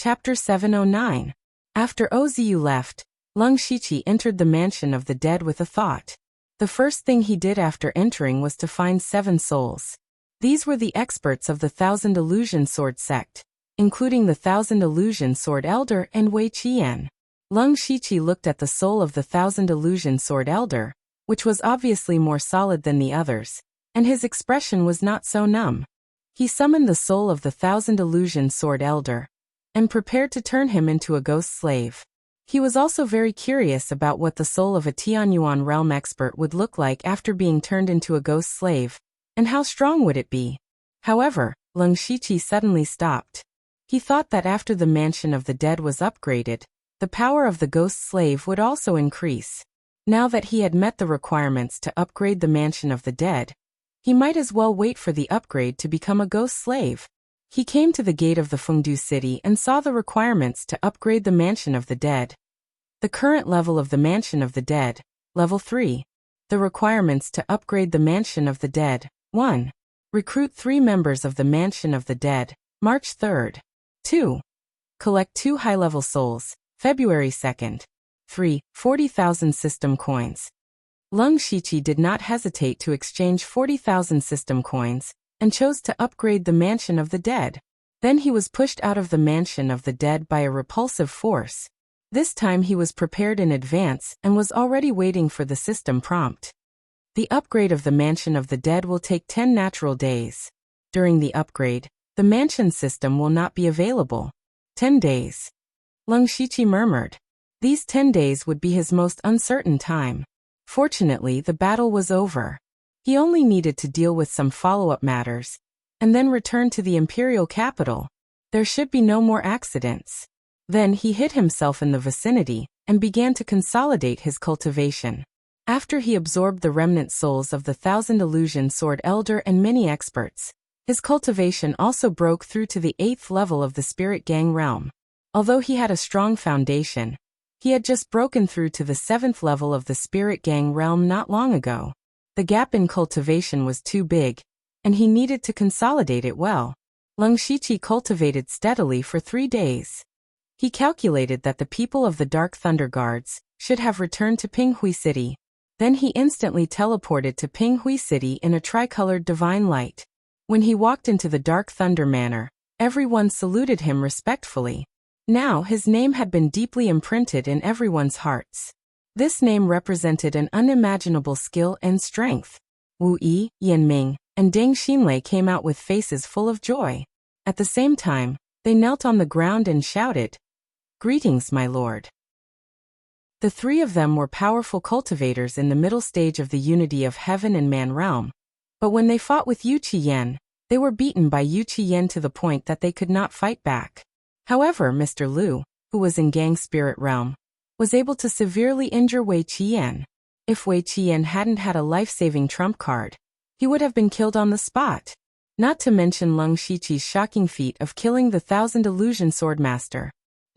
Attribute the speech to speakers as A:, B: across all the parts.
A: Chapter 709. After Oziu left, Leng Shiqi entered the mansion of the dead with a thought. The first thing he did after entering was to find 7 souls. These were the experts of the Thousand Illusion Sword sect, including the Thousand Illusion Sword Elder and Wei Qian. Leng Shiqi looked at the soul of the Thousand Illusion Sword Elder, which was obviously more solid than the others, and his expression was not so numb. He summoned the soul of the Thousand Illusion Sword Elder, and prepared to turn him into a ghost slave. He was also very curious about what the soul of a Tianyuan realm expert would look like after being turned into a ghost slave, and how strong would it be. However, Leng Shiqi suddenly stopped. He thought that after the mansion of the dead was upgraded, the power of the ghost slave would also increase. Now that he had met the requirements to upgrade the mansion of the dead, he might as well wait for the upgrade to become a ghost slave. He came to the gate of the Fengdu city and saw the requirements to upgrade the mansion of the dead. The current level of the mansion of the dead, level 3. The requirements to upgrade the mansion of the dead. 1. Recruit 3 members of the mansion of the dead, March 3rd. 2. Collect 2 high-level souls, February 2nd. 3. 40,000 system coins. Leng Shiqi did not hesitate to exchange 40,000 system coins, and chose to upgrade the mansion of the dead. Then he was pushed out of the mansion of the dead by a repulsive force. This time he was prepared in advance and was already waiting for the system prompt. The upgrade of the mansion of the dead will take 10 natural days. During the upgrade, the mansion system will not be available. 10 days. Leng Shiqi murmured. These 10 days would be his most uncertain time. Fortunately, the battle was over. He only needed to deal with some follow-up matters, and then return to the imperial capital. There should be no more accidents. Then he hid himself in the vicinity, and began to consolidate his cultivation. After he absorbed the remnant souls of the Thousand Illusion Sword Elder and many experts, his cultivation also broke through to the 8th level of the Spirit Gang realm. Although he had a strong foundation, he had just broken through to the 7th level of the Spirit Gang realm not long ago. The gap in cultivation was too big, and he needed to consolidate it well. Leng Shiqi cultivated steadily for 3 days. He calculated that the people of the Dark Thunder Guards should have returned to Pinghui City. Then he instantly teleported to Pinghui City in a tricolored divine light. When he walked into the Dark Thunder Manor, everyone saluted him respectfully. Now his name had been deeply imprinted in everyone's hearts. This name represented an unimaginable skill and strength. Wu Yi, Yanming, and Deng Xinlei came out with faces full of joy. At the same time, they knelt on the ground and shouted, "Greetings, my lord." The 3 of them were powerful cultivators in the middle stage of the unity of heaven and man realm. But when they fought with Yu Qiyan, they were beaten by Yu Qiyan to the point that they could not fight back. However, Mr. Liu, who was in Gang Spirit realm, was able to severely injure Wei Qian. If Wei Qian hadn't had a life-saving trump card, he would have been killed on the spot. Not to mention Leng Shiqi's shocking feat of killing the Thousand Illusion Swordmaster.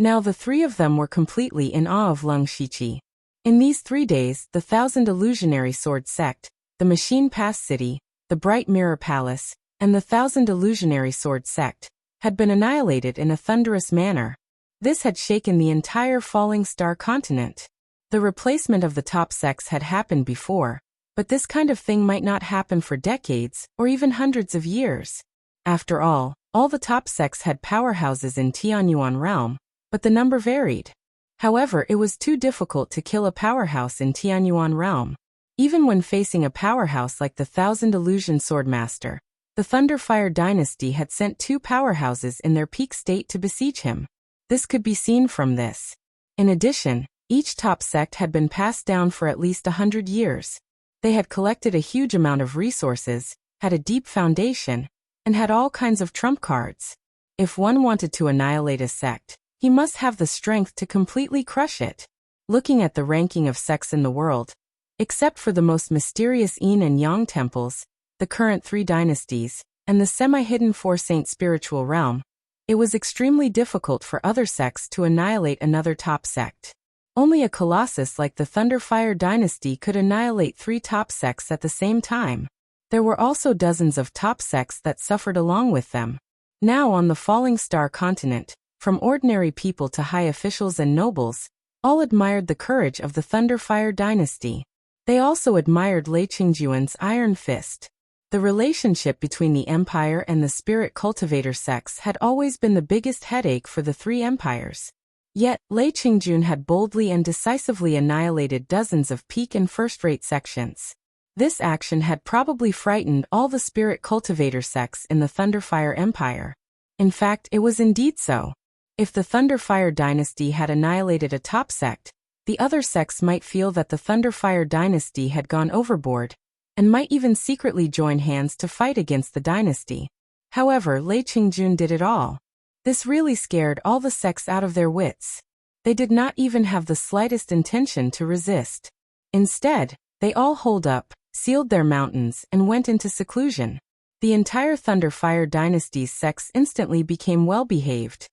A: Now the 3 of them were completely in awe of Leng Shiqi. In these 3 days, the Thousand Illusionary Sword Sect, the Machine Pass City, the Bright Mirror Palace, and the Thousand Illusionary Sword Sect had been annihilated in a thunderous manner. This had shaken the entire Falling Star continent. The replacement of the top sects had happened before, but this kind of thing might not happen for decades or even hundreds of years. After all the top sects had powerhouses in Tianyuan realm, but the number varied. However, it was too difficult to kill a powerhouse in Tianyuan realm. Even when facing a powerhouse like the Thousand Illusion Swordmaster, the Thunderfire dynasty had sent 2 powerhouses in their peak state to besiege him. This could be seen from this. In addition, each top sect had been passed down for at least 100 years. They had collected a huge amount of resources, had a deep foundation, and had all kinds of trump cards. If one wanted to annihilate a sect, he must have the strength to completely crush it. Looking at the ranking of sects in the world, except for the most mysterious Yin and Yang temples, the current 3 dynasties, and the semi-hidden 4 Saint spiritual realm, it was extremely difficult for other sects to annihilate another top sect. Only a colossus like the Thunderfire dynasty could annihilate 3 top sects at the same time. There were also dozens of top sects that suffered along with them. Now on the Falling Star continent, from ordinary people to high officials and nobles, all admired the courage of the Thunderfire dynasty. They also admired Lei Qingjuan's iron fist. The relationship between the empire and the spirit cultivator sects had always been the biggest headache for the three empires. Yet, Lei Qingjun had boldly and decisively annihilated dozens of peak and first-rate sections. This action had probably frightened all the spirit cultivator sects in the Thunderfire Empire. In fact, it was indeed so. If the Thunderfire dynasty had annihilated a top sect, the other sects might feel that the Thunderfire dynasty had gone overboard, and might even secretly join hands to fight against the dynasty. However, Lei Qingjun did it all. This really scared all the sects out of their wits. They did not even have the slightest intention to resist. Instead, they all holed up, sealed their mountains, and went into seclusion. The entire Thunderfire dynasty's sects instantly became well-behaved.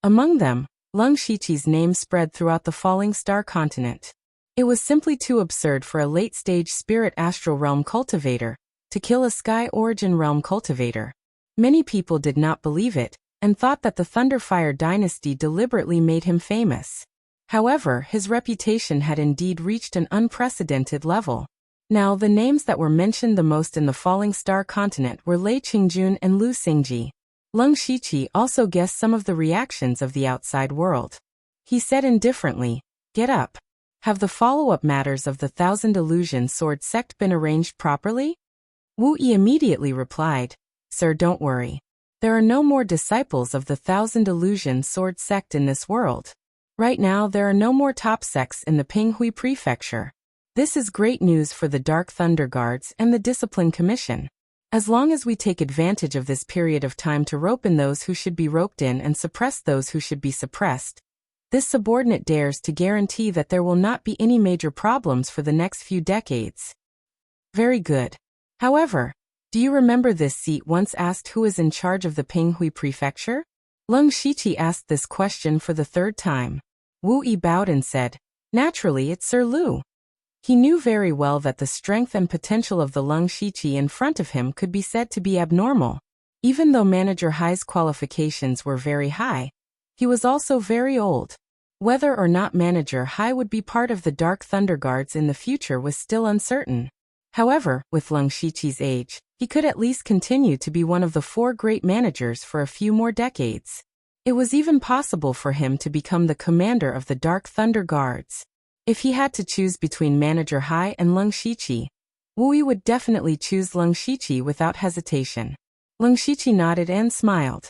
A: Among them, Lung Shiqi's name spread throughout the Falling Star continent. It was simply too absurd for a late-stage spirit astral realm cultivator to kill a sky origin realm cultivator. Many people did not believe it, and thought that the Thunderfire dynasty deliberately made him famous. However, his reputation had indeed reached an unprecedented level. Now, the names that were mentioned the most in the Falling Star continent were Lei Qingjun and Lu Xingji. Lung Shiqi also guessed some of the reactions of the outside world. He said indifferently, "Get up. Have the follow-up matters of the Thousand Illusion Sword sect been arranged properly?" Wu Yi immediately replied, "Sir, don't worry. There are no more disciples of the Thousand Illusion Sword sect in this world. Right now there are no more top sects in the Pinghui Prefecture. This is great news for the Dark Thunder Guards and the Discipline Commission. As long as we take advantage of this period of time to rope in those who should be roped in and suppress those who should be suppressed, this subordinate dares to guarantee that there will not be any major problems for the next few decades." Very good. However, do you remember this seat once asked who is in charge of the Pinghui Prefecture? Lung Shiqi asked this question for the third time. Wu Yi bowed and said, "Naturally, it's Sir Lu." He knew very well that the strength and potential of the Lung Shiqi in front of him could be said to be abnormal. Even though Manager Hai's qualifications were very high, he was also very old. Whether or not Manager Hai would be part of the Dark Thunder Guards in the future was still uncertain. However, with Lung Shiqi's age, he could at least continue to be one of the four great managers for a few more decades. It was even possible for him to become the commander of the Dark Thunder Guards. If he had to choose between Manager Hai and Lung Shiqi, Wu Yi would definitely choose Lung Shiqi without hesitation. Lung Shiqi nodded and smiled.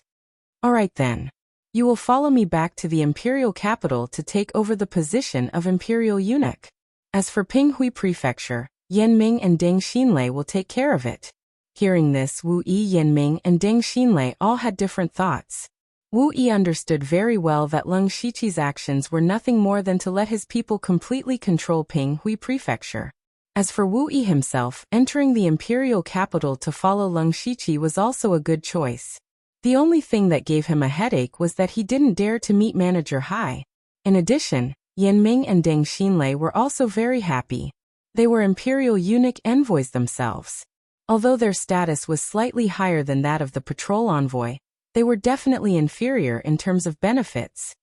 A: "All right then. You will follow me back to the imperial capital to take over the position of imperial eunuch. As for Pinghui Prefecture, Yanming and Deng Xinlei will take care of it." Hearing this, Wu Yi, Yanming, and Deng Xinlei all had different thoughts. Wu Yi understood very well that Lung Shiqi's actions were nothing more than to let his people completely control Pinghui Prefecture. As for Wu Yi himself, entering the imperial capital to follow Lung Shiqi was also a good choice. The only thing that gave him a headache was that he didn't dare to meet Manager Hai. In addition, Yanming and Deng Xinlei were also very happy. They were imperial eunuch envoys themselves. Although their status was slightly higher than that of the patrol envoy, they were definitely inferior in terms of benefits.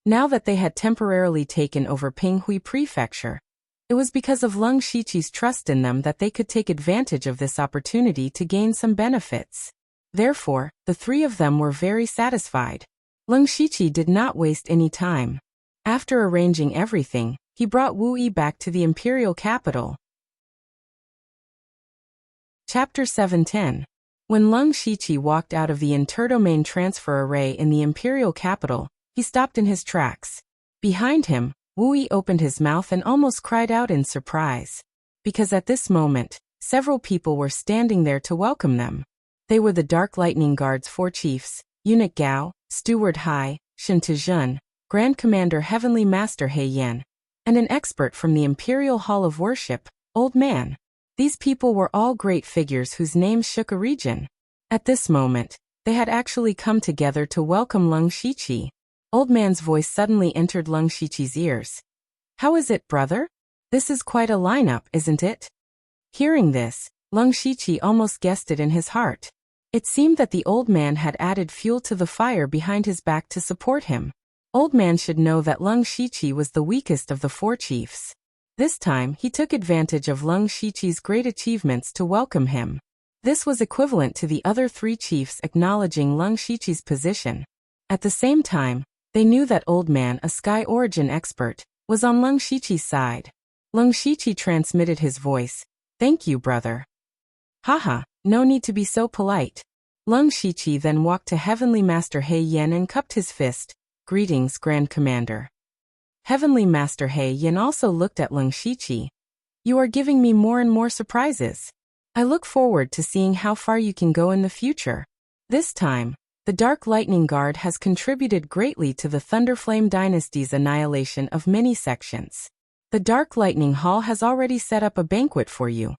A: Now that they had temporarily taken over Pinghui Prefecture, it was because of Lung Shiqi's trust in them that they could take advantage of this opportunity to gain some benefits. Therefore, the three of them were very satisfied. Lung Shiqi did not waste any time. After arranging everything, he brought Wu Yi back to the imperial capital. Chapter 710. When Lung Shiqi walked out of the interdomain transfer array in the imperial capital, he stopped in his tracks. Behind him, Wu Yi opened his mouth and almost cried out in surprise. Because at this moment, several people were standing there to welcome them. They were the Dark Lightning Guard's four chiefs, Eunuch Gao, Steward Hai, Shen Tijun, Grand Commander Heavenly Master He Yan, and an expert from the Imperial Hall of Worship, Old Man. These people were all great figures whose names shook a region. At this moment, they had actually come together to welcome Lung Shiqi. Old Man's voice suddenly entered Lung Shiqi's ears. "How is it, brother? This is quite a lineup, isn't it?" Hearing this, Lung Shiqi almost guessed it in his heart. It seemed that the old man had added fuel to the fire behind his back to support him. Old man should know that Lung Shiqi was the weakest of the four chiefs. This time, he took advantage of Lung Shiqi's great achievements to welcome him. This was equivalent to the other three chiefs acknowledging Lung Shiqi's position. At the same time, they knew that old man, a sky origin expert, was on Lung Shiqi's side. Lung Shiqi transmitted his voice. "Thank you, brother." "Haha, no need to be so polite." Lung Shiqi then walked to Heavenly Master He Yen and cupped his fist. "Greetings, Grand Commander." Heavenly Master He Yen also looked at Lung Shiqi. "You are giving me more and more surprises. I look forward to seeing how far you can go in the future." This time, the Dark Lightning Guard has contributed greatly to the Thunderflame Dynasty's annihilation of many sections. The Dark Lightning Hall has already set up a banquet for you.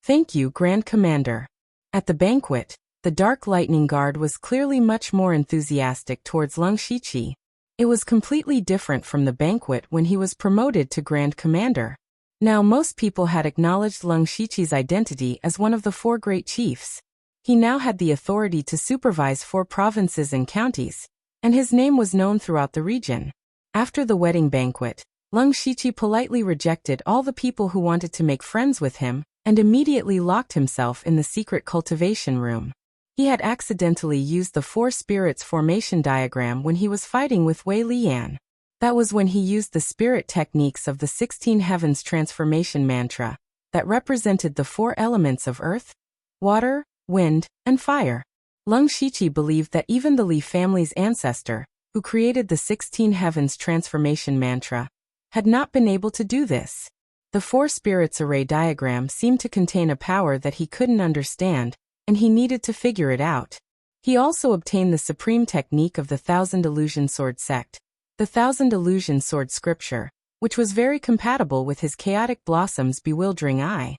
A: "Thank you, Grand Commander." At the banquet, the Dark Lightning Guard was clearly much more enthusiastic towards Lung Shiqi. It was completely different from the banquet when he was promoted to Grand Commander. Now most people had acknowledged Lung Shiqi's identity as one of the four great chiefs. He now had the authority to supervise 4 provinces and counties, and his name was known throughout the region. After the wedding banquet, Lung Shiqi politely rejected all the people who wanted to make friends with him, and immediately locked himself in the secret cultivation room. He had accidentally used the 4 spirits formation diagram when he was fighting with Wei Lian. That was when he used the spirit techniques of the 16 Heavens transformation mantra that represented the 4 elements of earth, water, wind, and fire. Lung Shiqi believed that even the Li family's ancestor, who created the 16 Heavens transformation mantra, had not been able to do this. The 4 spirits array diagram seemed to contain a power that he couldn't understand, and he needed to figure it out. He also obtained the supreme technique of the Thousand Illusion Sword sect, the Thousand Illusion Sword scripture, which was very compatible with his Chaotic Blossom's bewildering eye.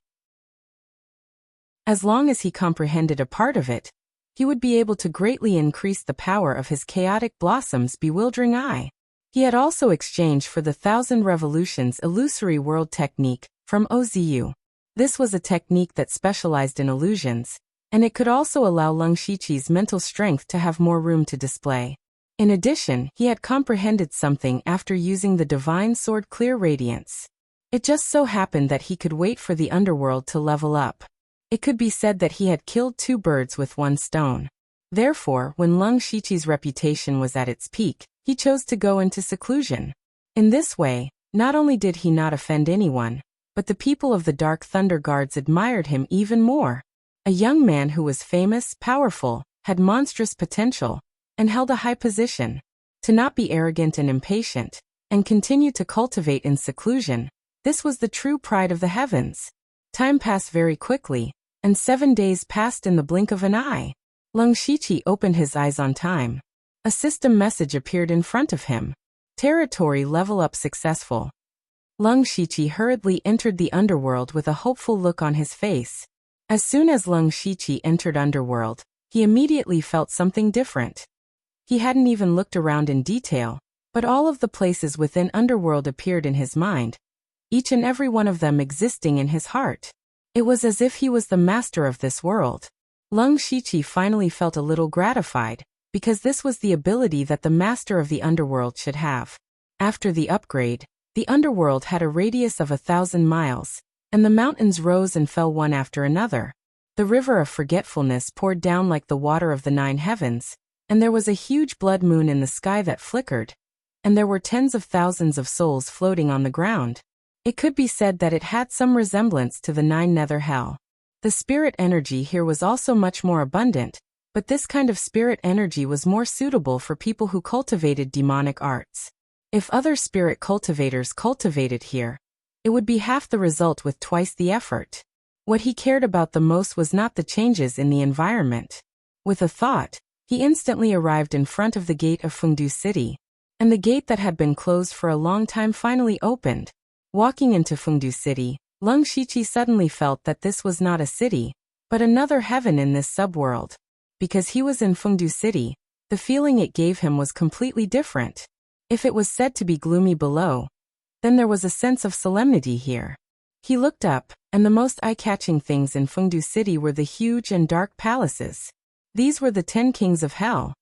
A: As long as he comprehended a part of it, he would be able to greatly increase the power of his Chaotic Blossom's bewildering eye. He had also exchanged for the Thousand Revolutions illusory world technique from Ozu. This was a technique that specialized in illusions, and it could also allow Lung Shiqi's mental strength to have more room to display. In addition, he had comprehended something after using the Divine Sword Clear Radiance. It just so happened that he could wait for the underworld to level up. It could be said that he had killed 2 birds with 1 stone. Therefore, when Lung Shiqi's reputation was at its peak, he chose to go into seclusion. In this way, not only did he not offend anyone, but the people of the Dark Thunder Guards admired him even more. A young man who was famous, powerful, had monstrous potential, and held a high position. To not be arrogant and impatient, and continue to cultivate in seclusion, this was the true pride of the heavens. Time passed very quickly, and 7 days passed in the blink of an eye. Lung Shiqi opened his eyes on time. A system message appeared in front of him. Territory level up successful. Lung Shiqi hurriedly entered the underworld with a hopeful look on his face. As soon as Lung Shiqi entered underworld, he immediately felt something different. He hadn't even looked around in detail, but all of the places within underworld appeared in his mind, each and every one of them existing in his heart. It was as if he was the master of this world. Lung Shiqi finally felt a little gratified, because this was the ability that the master of the underworld should have. After the upgrade, the underworld had a radius of 1,000 miles, and the mountains rose and fell one after another. The river of forgetfulness poured down like the water of the 9 heavens, and there was a huge blood moon in the sky that flickered, and there were tens of thousands of souls floating on the ground. It could be said that it had some resemblance to the 9 nether hell. The spirit energy here was also much more abundant, but this kind of spirit energy was more suitable for people who cultivated demonic arts. If other spirit cultivators cultivated here, it would be half the result with twice the effort. What he cared about the most was not the changes in the environment. With a thought, he instantly arrived in front of the gate of Fengdu City, and the gate that had been closed for a long time finally opened. Walking into Fengdu City, Lung Shiqi suddenly felt that this was not a city, but another heaven in this subworld. Because he was in Fengdu City, the feeling it gave him was completely different. If it was said to be gloomy below, then there was a sense of solemnity here. He looked up, and the most eye-catching things in Fengdu City were the huge and dark palaces. These were the 10 kings of hell.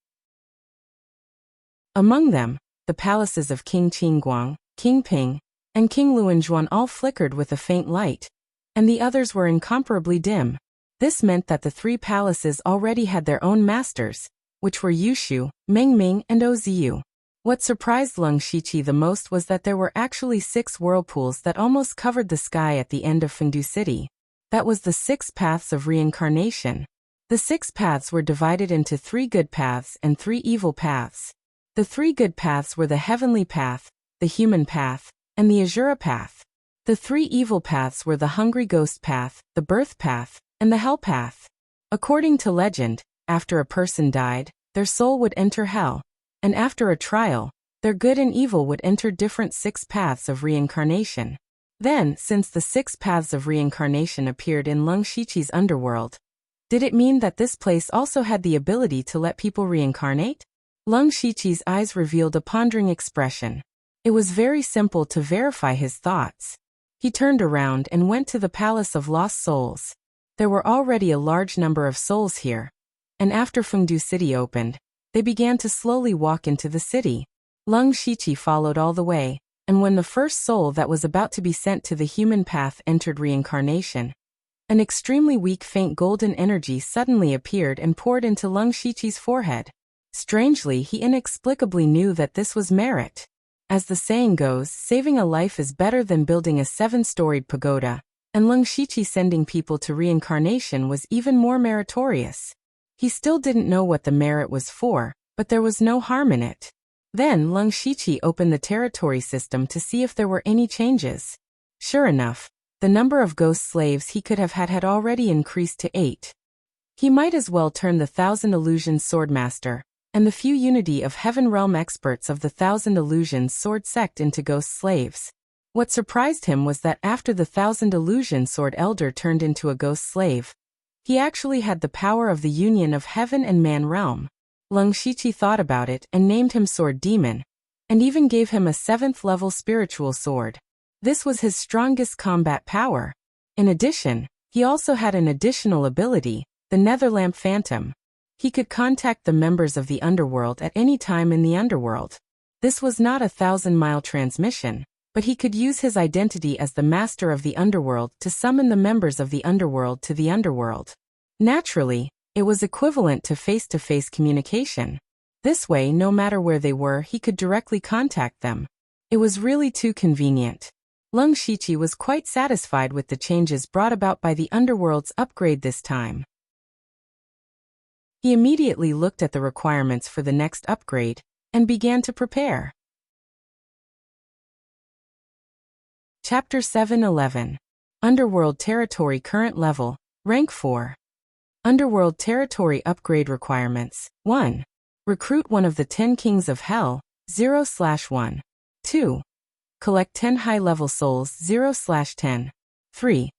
A: Among them, the palaces of King Qingguang, King Ping, and King Luanzhuan all flickered with a faint light, and the others were incomparably dim. This meant that the 3 palaces already had their own masters, which were Yushu, Mengming, and Oziyu. What surprised Leng Shiqi the most was that there were actually 6 whirlpools that almost covered the sky at the end of Fengdu City. That was the 6 paths of reincarnation. The 6 paths were divided into 3 good paths and 3 evil paths. The 3 good paths were the heavenly path, the human path, and the Azura path. The 3 evil paths were the hungry ghost path, the birth path, and the hell path. According to legend, after a person died, their soul would enter hell, and after a trial, their good and evil would enter different 6 paths of reincarnation. Then, since the 6 paths of reincarnation appeared in Leng Shiqi's underworld, did it mean that this place also had the ability to let people reincarnate? Leng Shiqi's eyes revealed a pondering expression. It was very simple to verify his thoughts. He turned around and went to the Palace of Lost Souls. There were already a large number of souls here, and after Fengdu City opened, they began to slowly walk into the city. Leng Shiqi followed all the way, and when the first soul that was about to be sent to the human path entered reincarnation, an extremely weak faint golden energy suddenly appeared and poured into Leng Shiqi's forehead. Strangely, he inexplicably knew that this was merit. As the saying goes, saving a life is better than building a 7-storied pagoda, and Leng Shiqi sending people to reincarnation was even more meritorious. He still didn't know what the merit was for, but there was no harm in it. Then Leng Shiqi opened the territory system to see if there were any changes. Sure enough, the number of ghost slaves he could have had already increased to 8. He might as well turn the 1,000 Illusions Swordmaster and the few Unity of Heaven Realm experts of the 1,000 Illusions Sword sect into ghost slaves. What surprised him was that after the 1,000 Illusion Sword Elder turned into a ghost slave, he actually had the power of the union of heaven and man realm. Leng Shiqi thought about it and named him Sword Demon, and even gave him a 7th level spiritual sword. This was his strongest combat power. In addition, he also had an additional ability, the Netherlamp Phantom. He could contact the members of the underworld at any time in the underworld. This was not a 1,000-mile transmission, but he could use his identity as the master of the underworld to summon the members of the underworld to the underworld. Naturally, it was equivalent to face-to-face communication. This way, no matter where they were, he could directly contact them. It was really too convenient. Leng Shiqi was quite satisfied with the changes brought about by the underworld's upgrade this time. He immediately looked at the requirements for the next upgrade and began to prepare. Chapter 7:11. Underworld Territory Current Level, Rank 4. Underworld Territory Upgrade Requirements. 1. Recruit one of the 10 Kings of Hell, 0/1. 2. Collect 10 high-level souls, 0/10. 3.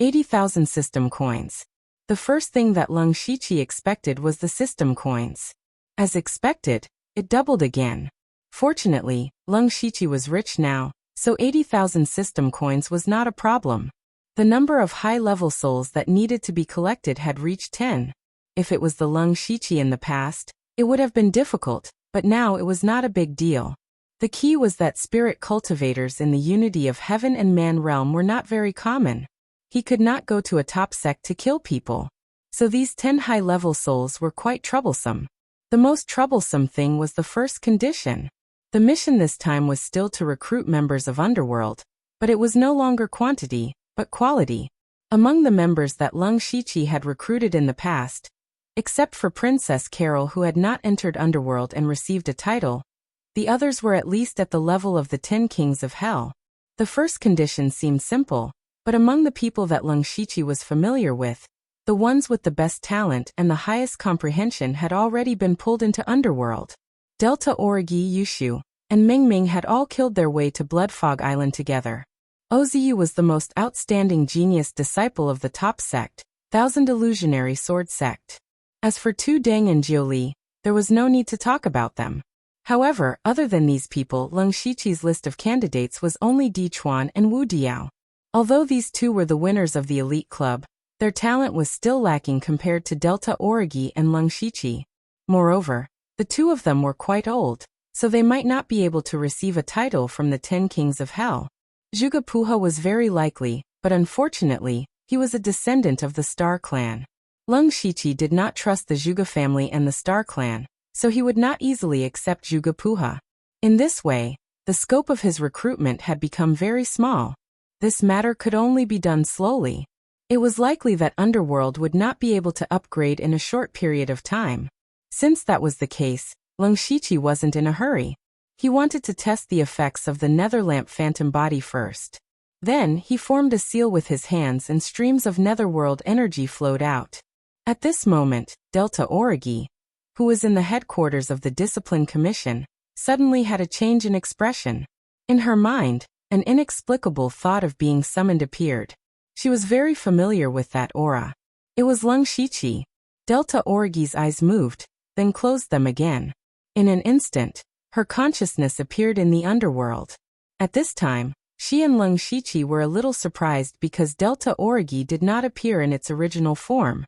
A: 80,000 system coins. The first thing that Leng Shiqi expected was the system coins. As expected, it doubled again. Fortunately, Leng Shiqi was rich now, so 80,000 system coins was not a problem. The number of high-level souls that needed to be collected had reached 10. If it was the Leng Shiqi in the past, it would have been difficult, but now it was not a big deal. The key was that spirit cultivators in the unity of heaven and man realm were not very common. He could not go to a top sect to kill people. So these 10 high-level souls were quite troublesome. The most troublesome thing was the first condition. The mission this time was still to recruit members of Underworld, but it was no longer quantity, but quality. Among the members that Leng Shiqi had recruited in the past, except for Princess Carol who had not entered Underworld and received a title, the others were at least at the level of the 10 Kings of Hell. The first condition seemed simple, but among the people that Leng Shiqi was familiar with, the ones with the best talent and the highest comprehension had already been pulled into Underworld. Delta Origi Yushu and Mingming had all killed their way to Bloodfog Island together. Oziyu was the most outstanding genius disciple of the top sect, 1,000 Illusionary Sword sect. As for Tu Deng and Jiuli, there was no need to talk about them. However, other than these people, Leng Shiqi's list of candidates was only Di Chuan and Wu Diao. Although these two were the winners of the elite club, Their talent was still lacking compared to Delta Origi and Lung Shiqi. Moreover, the two of them were quite old, so they might not be able to receive a title from the 10 Kings of Hell. Zhuge Puha was very likely, but unfortunately, he was a descendant of the Star Clan. Lung Shiqi did not trust the Zhuge family and the Star Clan, so he would not easily accept Zhuge Puha. In this way, the scope of his recruitment had become very small. This matter could only be done slowly. It was likely that Underworld would not be able to upgrade in a short period of time. Since that was the case, Lung Shiqi wasn't in a hurry. He wanted to test the effects of the Netherlamp phantom body first. Then, he formed a seal with his hands and streams of netherworld energy flowed out. At this moment, Delta Origi, who was in the headquarters of the Discipline Commission, suddenly had a change in expression. In her mind, an inexplicable thought of being summoned appeared. She was very familiar with that aura. It was Lung Shiqi. Delta Origi's eyes moved, then closed them again. In an instant, her consciousness appeared in the underworld. At this time, she and Lung Shiqi were a little surprised because Delta Origi did not appear in its original form.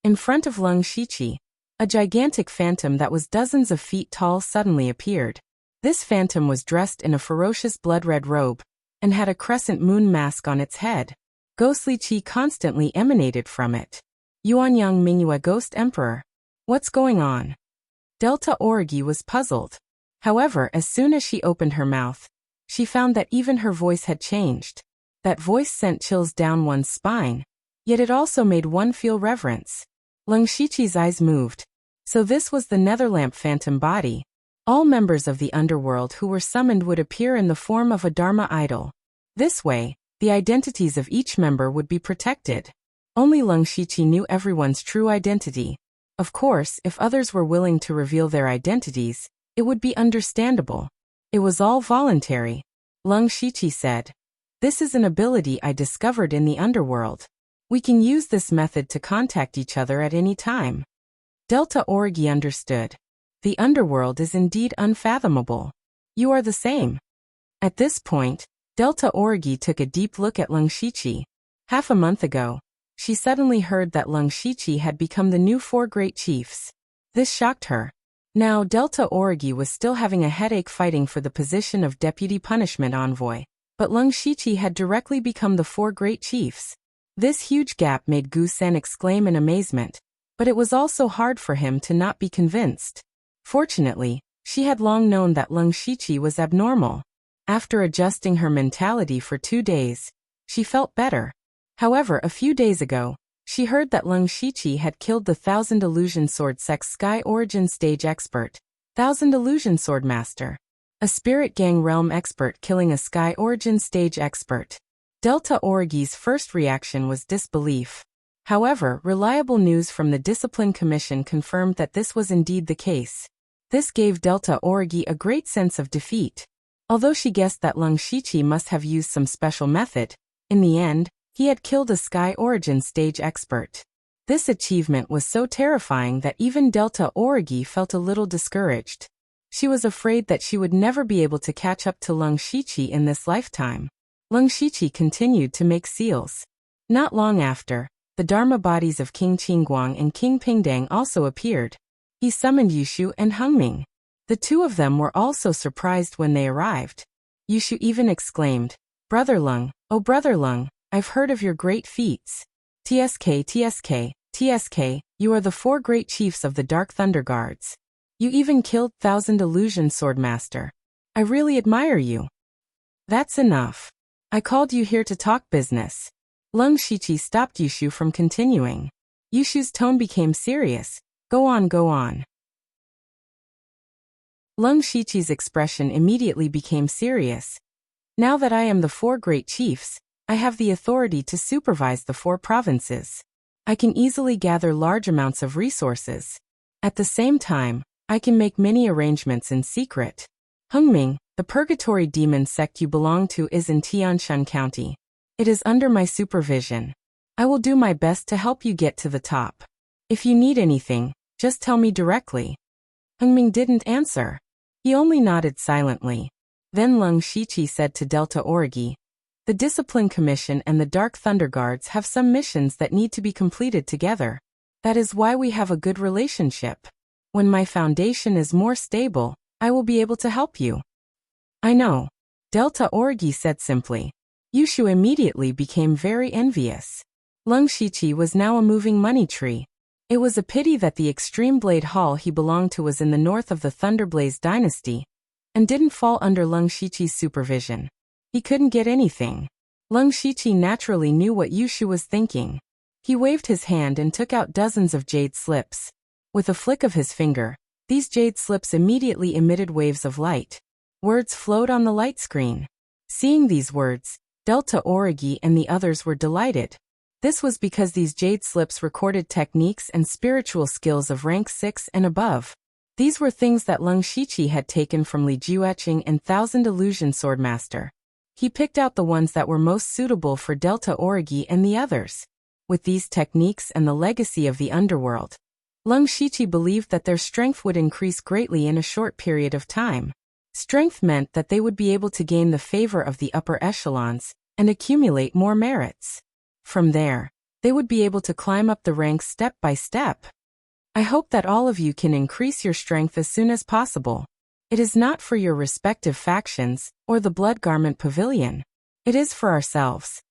A: In front of Lung Shiqi, a gigantic phantom that was dozens of feet tall suddenly appeared. This phantom was dressed in a ferocious blood-red robe, and had a crescent moon mask on its head. Ghostly qi constantly emanated from it. Yuanyang Mingyue Ghost Emperor. What's going on? Delta Origi was puzzled. However, as soon as she opened her mouth, she found that even her voice had changed. That voice sent chills down one's spine, yet it also made one feel reverence. Lung Shiqi's eyes moved. So this was the Netherlamp phantom body. All members of the underworld who were summoned would appear in the form of a Dharma idol. This way, the identities of each member would be protected. Only Lung Shiqi knew everyone's true identity. Of course, if others were willing to reveal their identities, it would be understandable. It was all voluntary. Lung Shiqi said, "This is an ability I discovered in the underworld. We can use this method to contact each other at any time." Delta Origi understood. The underworld is indeed unfathomable. You are the same. At this point, Delta Origi took a deep look at Lung Shiqi. Half a month ago, she suddenly heard that Lung Shiqi had become the new 4 great chiefs. This shocked her. Now Delta Origi was still having a headache fighting for the position of Deputy Punishment Envoy, but Lung Shiqi had directly become the 4 great chiefs. This huge gap made Gu Sen exclaim in amazement, but it was also hard for him to not be convinced. Fortunately, she had long known that Lung Shiqi was abnormal. After adjusting her mentality for 2 days, she felt better. However, a few days ago, she heard that Lung Shiqi had killed the Thousand Illusion Sword Sect's Sky Origin Stage expert, Thousand Illusion Sword Master. A Spirit Gang Realm expert killing a Sky Origin Stage expert. Delta Origi's first reaction was disbelief. However, reliable news from the Discipline Commission confirmed that this was indeed the case. This gave Delta Origi a great sense of defeat. Although she guessed that Lung Shiqi must have used some special method, in the end, he had killed a Sky Origin Stage expert. This achievement was so terrifying that even Delta Origi felt a little discouraged. She was afraid that she would never be able to catch up to Lung Shiqi in this lifetime. Lung Shiqi continued to make seals. Not long after, the Dharma bodies of King Qingguang and King Pingdang also appeared. He summoned Yushu and Hengming. The two of them were also surprised when they arrived. Yushu even exclaimed, "Brother Lung, oh Brother Lung, I've heard of your great feats. TSK, TSK, TSK, you are the 4 great chiefs of the Dark Thunder Guards. You even killed Thousand Illusion Swordmaster. I really admire you." "That's enough. I called you here to talk business." Lung Shiqi stopped Yushu from continuing. Yushu's tone became serious. Go on, go on." Lung Shiqi's expression immediately became serious. "Now that I am the 4 great chiefs, I have the authority to supervise the 4 provinces. I can easily gather large amounts of resources. At the same time, I can make many arrangements in secret. Hengming, the Purgatory Demon sect you belong to is in Tianshan County. It is under my supervision. I will do my best to help you get to the top. If you need anything, just tell me directly." Hengming didn't answer. He only nodded silently. Then Lung Shiqi said to Delta Origi, The Discipline Commission and the Dark Thunder Guards have some missions that need to be completed together. That is why we have a good relationship. When my foundation is more stable, I will be able to help you. I know. Delta Orgi said simply. Yushu immediately became very envious. Lung Shiqi was now a moving money tree. It was a pity that the Extreme Blade Hall he belonged to was in the north of the Thunderblaze dynasty, and didn't fall under Lung Shiqi's supervision. He couldn't get anything. Lung Shiqi naturally knew what Yushu was thinking. He waved his hand and took out dozens of jade slips. With a flick of his finger, these jade slips immediately emitted waves of light. Words flowed on the light screen. Seeing these words, Delta Origi and the others were delighted. This was because these jade slips recorded techniques and spiritual skills of rank 6 and above. These were things that Lung Shiqi had taken from Li Jueqing and Thousand Illusion Swordmaster. He picked out the ones that were most suitable for Delta Origi and the others. With these techniques and the legacy of the underworld, Lung Shiqi believed that their strength would increase greatly in a short period of time. Strength meant that they would be able to gain the favor of the upper echelons and accumulate more merits. From there, they would be able to climb up the ranks step by step. I hope that all of you can increase your strength as soon as possible. It is not for your respective factions or the Blood Garment Pavilion. It is for ourselves.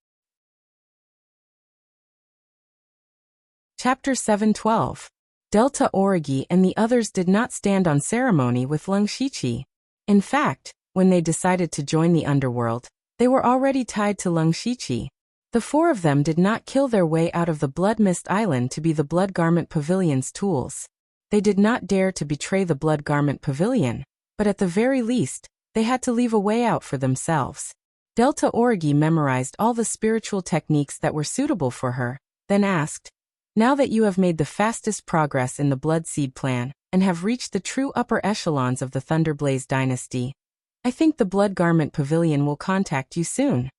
A: Chapter 7:12. Delta Origi and the others did not stand on ceremony with Lung Shiqi. In fact, when they decided to join the underworld, they were already tied to Lung Shiqi. The four of them did not kill their way out of the Blood Mist Island to be the Blood Garment Pavilion's tools. They did not dare to betray the Blood Garment Pavilion, but at the very least, they had to leave a way out for themselves. Delta Origi memorized all the spiritual techniques that were suitable for her, then asked, "Now that you have made the fastest progress in the Blood Seed plan, and have reached the true upper echelons of the Thunderblaze dynasty, I think the Blood Garment Pavilion will contact you soon."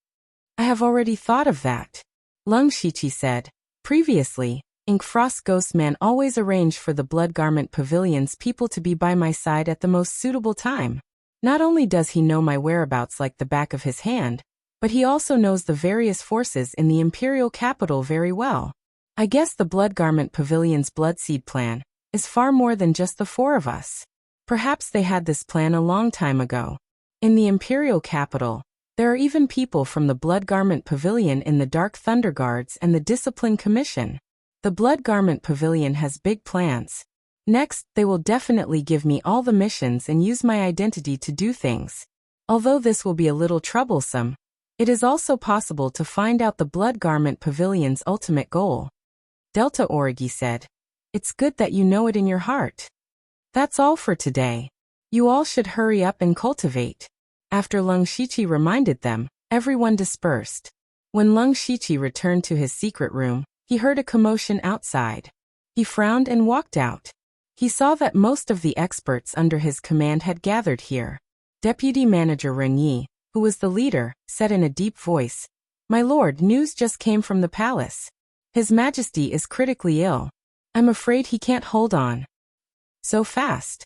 A: "I have already thought of that," Lung Shiqi said. Previously, Ink Frost Ghostman always arranged for the Blood Garment Pavilion's people to be by my side at the most suitable time. Not only does he know my whereabouts like the back of his hand, but he also knows the various forces in the Imperial capital very well. I guess the Blood Garment Pavilion's Bloodseed plan is far more than just the four of us. Perhaps they had this plan a long time ago. In the Imperial capital, there are even people from the Blood Garment Pavilion in the Dark Thunder Guards and the Discipline Commission. The Blood Garment Pavilion has big plans. Next, they will definitely give me all the missions and use my identity to do things. Although this will be a little troublesome, it is also possible to find out the Blood Garment Pavilion's ultimate goal. Delta Origi said, "It's good that you know it in your heart." That's all for today. You all should hurry up and cultivate. After Lung Shiqi reminded them, everyone dispersed. When Lung Shiqi returned to his secret room, he heard a commotion outside. He frowned and walked out. He saw that most of the experts under his command had gathered here. Deputy Manager Ren Yi, who was the leader, said in a deep voice, "My lord, news just came from the palace. His Majesty is critically ill. I'm afraid he can't hold on." So fast.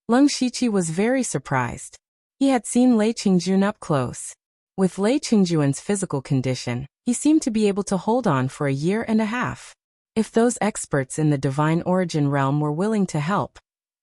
A: Lung Shiqi was very surprised. He had seen Lei Qingjun up close. With Lei Qingjun's physical condition, he seemed to be able to hold on for a year and a half. If those experts in the divine origin realm were willing to help,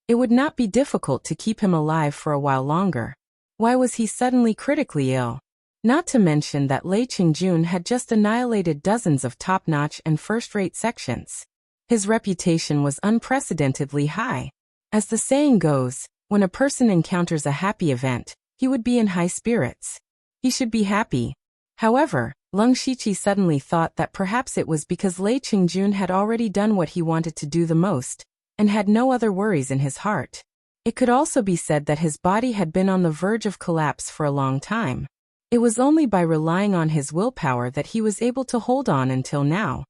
A: it would not be difficult to keep him alive for a while longer. Why was he suddenly critically ill? Not to mention that Lei Qingjun had just annihilated dozens of top-notch and first-rate sections. His reputation was unprecedentedly high. As the saying goes, when a person encounters a happy event, he would be in high spirits. He should be happy. However, Lung Shiqi suddenly thought that perhaps it was because Lei Qingjun had already done what he wanted to do the most, and had no other worries in his heart. It could also be said that his body had been on the verge of collapse for a long time. It was only by relying on his willpower that he was able to hold on until now.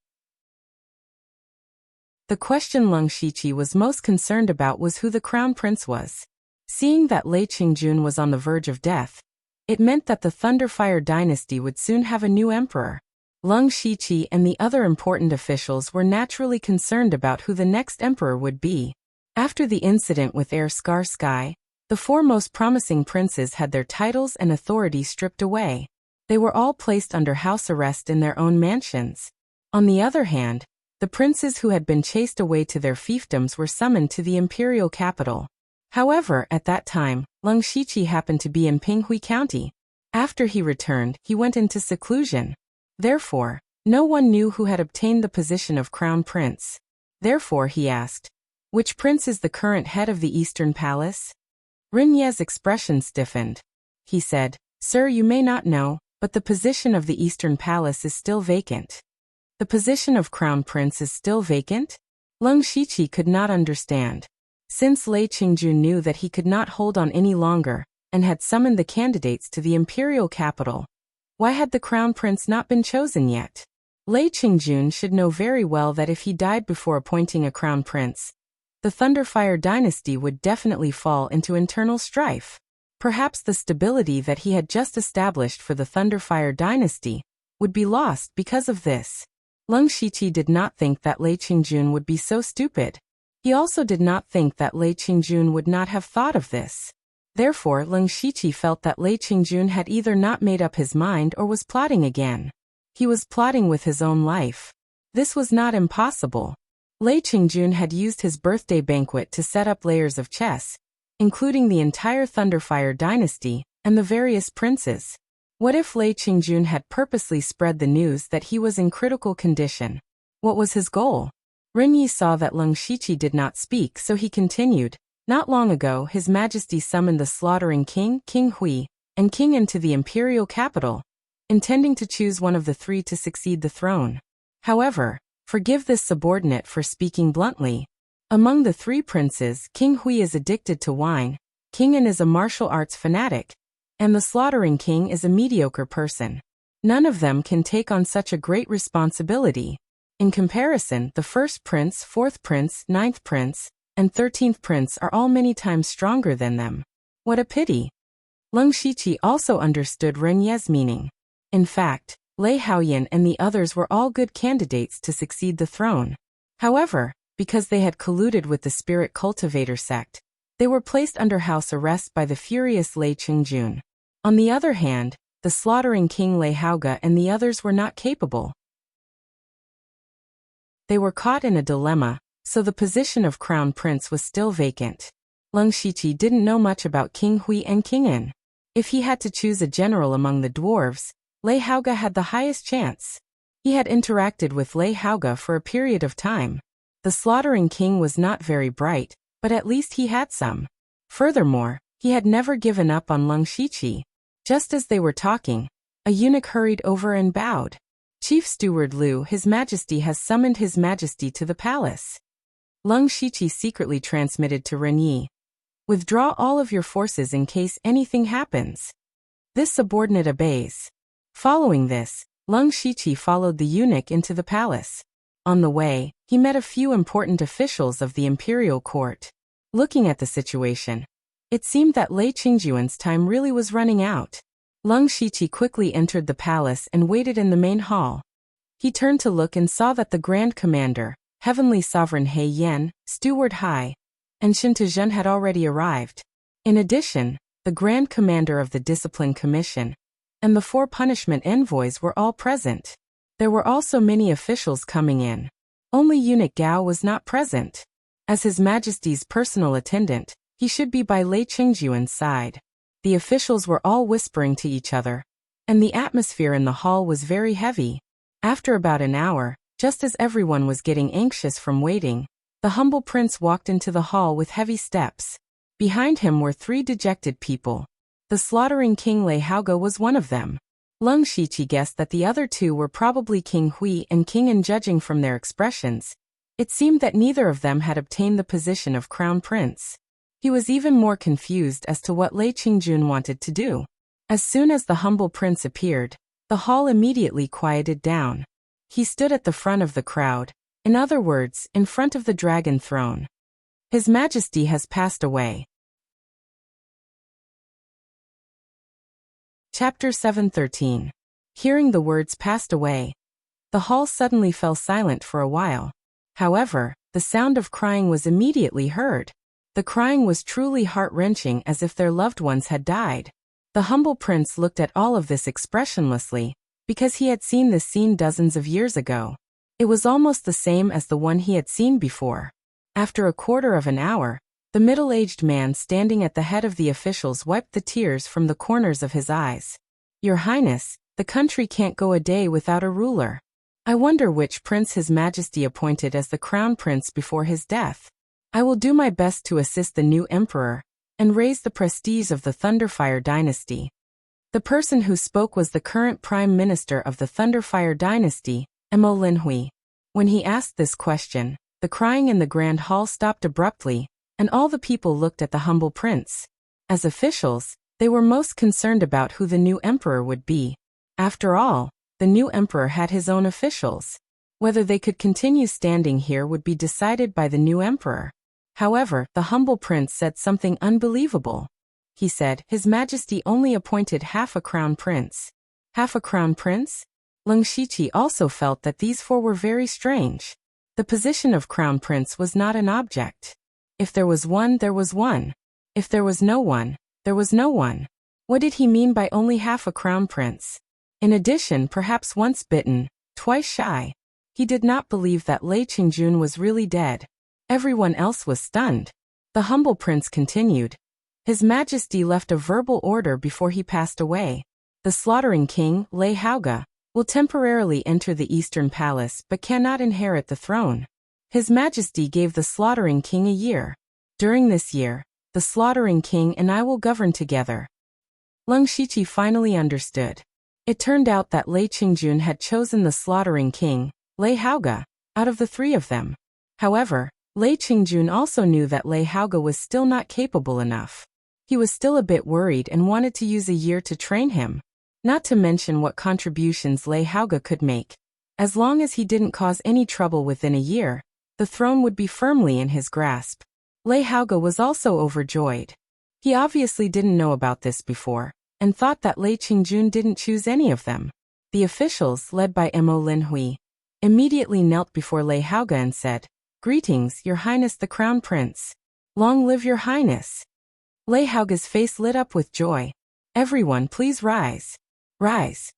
A: The question Lung Shiqi was most concerned about was who the crown prince was. Seeing that Lei Qingjun was on the verge of death, it meant that the Thunderfire dynasty would soon have a new emperor. Lung Shiqi and the other important officials were naturally concerned about who the next emperor would be. After the incident with Air Scar Sky, the four most promising princes had their titles and authority stripped away. They were all placed under house arrest in their own mansions. On the other hand, the princes who had been chased away to their fiefdoms were summoned to the imperial capital. However, at that time, Leng Shiqi happened to be in Pinghui County. After he returned, he went into seclusion. Therefore, no one knew who had obtained the position of crown prince. Therefore, he asked, "Which prince is the current head of the Eastern Palace?" Renye's expression stiffened. He said, "Sir, you may not know, but the position of the Eastern Palace is still vacant." The position of crown prince is still vacant? Leng Shiqi could not understand. Since Lei Qingjun knew that he could not hold on any longer, and had summoned the candidates to the imperial capital, why had the crown prince not been chosen yet? Lei Qingjun should know very well that if he died before appointing a crown prince, the Thunderfire dynasty would definitely fall into internal strife. Perhaps the stability that he had just established for the Thunderfire dynasty would be lost because of this. Leng Shiqi did not think that Lei Qingjun would be so stupid. He also did not think that Lei Qingjun would not have thought of this. Therefore, Leng Shiqi felt that Lei Qingjun had either not made up his mind or was plotting again. He was plotting with his own life. This was not impossible. Lei Qingjun had used his birthday banquet to set up layers of chess, including the entire Thunderfire dynasty and the various princes. What if Lei Qingjun had purposely spread the news that he was in critical condition? What was his goal? Renyi saw that Leng Shiqi did not speak, so he continued. Not long ago, His Majesty summoned the slaughtering king, King Hui, and King into the imperial capital, intending to choose one of the three to succeed the throne. However, forgive this subordinate for speaking bluntly. Among the three princes, King Hui is addicted to wine, King An is a martial arts fanatic, and the slaughtering king is a mediocre person. None of them can take on such a great responsibility. In comparison, the first prince, fourth prince, ninth prince, and 13th prince are all many times stronger than them. What a pity. Leng Shiqi also understood Renye's meaning. In fact, Lei Haoyan and the others were all good candidates to succeed the throne. However, because they had colluded with the spirit cultivator sect, they were placed under house arrest by the furious Lei Qingjun. On the other hand, the slaughtering king Lei Haoga and the others were not capable. They were caught in a dilemma, so the position of crown prince was still vacant. Leng Shiqi didn't know much about King Hui and King An. If he had to choose a general among the dwarves, Lei Haoga had the highest chance. He had interacted with Lei Haoga for a period of time. The slaughtering king was not very bright, but at least he had some. Furthermore, he had never given up on Leng Shiqi. Just as they were talking, a eunuch hurried over and bowed. Chief Steward Liu, His Majesty has summoned His Majesty to the palace. Leng Shiqi secretly transmitted to Renyi. Withdraw all of your forces in case anything happens. This subordinate obeys. Following this, Leng Shiqi followed the eunuch into the palace. On the way, he met a few important officials of the imperial court. Looking at the situation, it seemed that Lei Qingjuan's time really was running out. Leng Shiqi quickly entered the palace and waited in the main hall. He turned to look and saw that the Grand Commander, Heavenly Sovereign He Yan, Steward Hai, and Shintezhen had already arrived. In addition, the Grand Commander of the Discipline Commission and the 4 punishment envoys were all present. There were also many officials coming in. Only Eunuch Gao was not present. As His Majesty's personal attendant, he should be by Lei Qingjuan's side. The officials were all whispering to each other, and the atmosphere in the hall was very heavy. After about an hour, just as everyone was getting anxious from waiting, the humble prince walked into the hall with heavy steps. Behind him were 3 dejected people. The slaughtering king Lei Haoga was one of them. Leng Shiqi guessed that the other 2 were probably King Hui and King An. Judging from their expressions, it seemed that neither of them had obtained the position of crown prince. He was even more confused as to what Lei Qingjun wanted to do. As soon as the humble prince appeared, the hall immediately quieted down. He stood at the front of the crowd, in other words, in front of the dragon throne. His Majesty has passed away. Chapter 713. Hearing the words passed away, the hall suddenly fell silent for a while. However, the sound of crying was immediately heard. The crying was truly heart-wrenching, as if their loved ones had died. The humble prince looked at all of this expressionlessly, because he had seen this scene dozens of years ago. It was almost the same as the one he had seen before. After a quarter of an hour, the middle-aged man standing at the head of the officials wiped the tears from the corners of his eyes. Your Highness, the country can't go a day without a ruler. I wonder which prince His Majesty appointed as the crown prince before his death. I will do my best to assist the new emperor and raise the prestige of the Thunderfire dynasty. The person who spoke was the current prime minister of the Thunderfire dynasty, Mo Linhui. When he asked this question, the crying in the grand hall stopped abruptly, and all the people looked at the humble prince. As officials, they were most concerned about who the new emperor would be. After all, the new emperor had his own officials. Whether they could continue standing here would be decided by the new emperor. However, the humble prince said something unbelievable. He said, His Majesty only appointed half a crown prince. Half a crown prince? Lung Shiqi also felt that these four were very strange. The position of crown prince was not an object. If there was one, there was one. If there was no one, there was no one. What did he mean by only half a crown prince? In addition, perhaps once bitten, twice shy. He did not believe that Lei Qingjun was really dead. Everyone else was stunned. The humble prince continued. His Majesty left a verbal order before he passed away. The slaughtering king, Lei Haoge, will temporarily enter the Eastern Palace but cannot inherit the throne. His Majesty gave the slaughtering king a year. During this year, the slaughtering king and I will govern together. Lung Shiqi finally understood. It turned out that Lei Qingjun had chosen the slaughtering king, Lei Haoge, out of the three of them. However, Lei Qingjun also knew that Lei Haoge was still not capable enough. He was still a bit worried and wanted to use a year to train him. Not to mention what contributions Lei Haoge could make. As long as he didn't cause any trouble within a year, the throne would be firmly in his grasp. Lei Haoge was also overjoyed. He obviously didn't know about this before, and thought that Lei Qingjun didn't choose any of them. The officials, led by Mo Linhui, immediately knelt before Lei Haoge and said, Greetings, Your Highness the Crown Prince. Long live Your Highness. Lei Haoge's face lit up with joy. Everyone, please rise. Rise.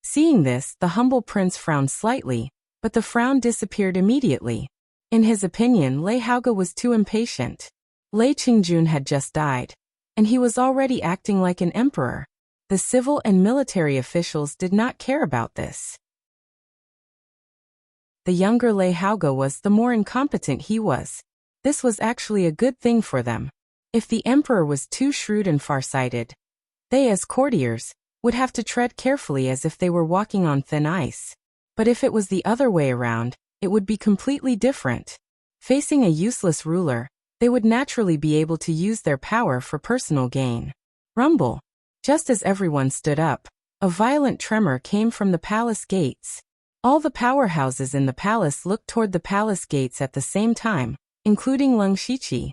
A: Seeing this, the humble prince frowned slightly, but the frown disappeared immediately. In his opinion, Lei Haoge was too impatient. Lei Qingjun had just died, and he was already acting like an emperor. The civil and military officials did not care about this. The younger Lei Haoge was, the more incompetent he was. This was actually a good thing for them. If the emperor was too shrewd and farsighted, they as courtiers would have to tread carefully as if they were walking on thin ice. But if it was the other way around, it would be completely different. Facing a useless ruler, they would naturally be able to use their power for personal gain. Rumble. Just as everyone stood up, a violent tremor came from the palace gates. All the powerhouses in the palace looked toward the palace gates at the same time, including Lung Shiqi.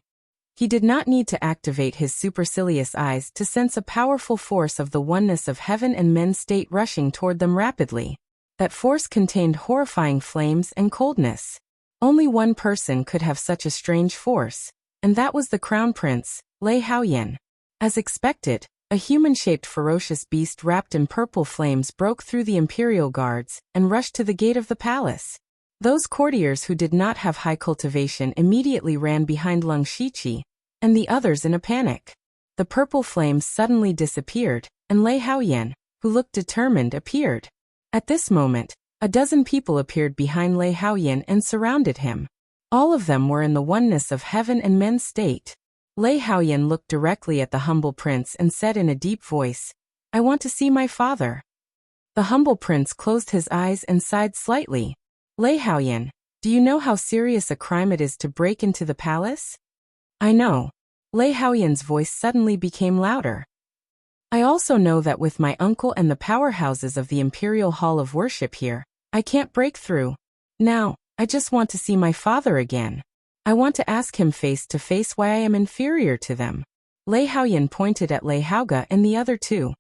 A: He did not need to activate his supercilious eyes to sense a powerful force of the oneness of heaven and men's state rushing toward them rapidly. That force contained horrifying flames and coldness. Only one person could have such a strange force, and that was the crown prince, Lei Haoyan. As expected, a human-shaped ferocious beast wrapped in purple flames broke through the imperial guards and rushed to the gate of the palace. Those courtiers who did not have high cultivation immediately ran behind Lung Shiqi, and the others in a panic. The purple flames suddenly disappeared, and Lei Haoyan, who looked determined, appeared. At this moment, a dozen people appeared behind Lei Haoyan and surrounded him. All of them were in the oneness of heaven and men's state. Lei Haoyan looked directly at the humble prince and said in a deep voice, I want to see my father. The humble prince closed his eyes and sighed slightly. Lei Haoyan, do you know how serious a crime it is to break into the palace? I know. Lei Haoyan's voice suddenly became louder. I also know that with my uncle and the powerhouses of the Imperial Hall of Worship here, I can't break through. Now, I just want to see my father again. I want to ask him face to face why I am inferior to them. Lei Haoyan pointed at Lei Haoge and the other two.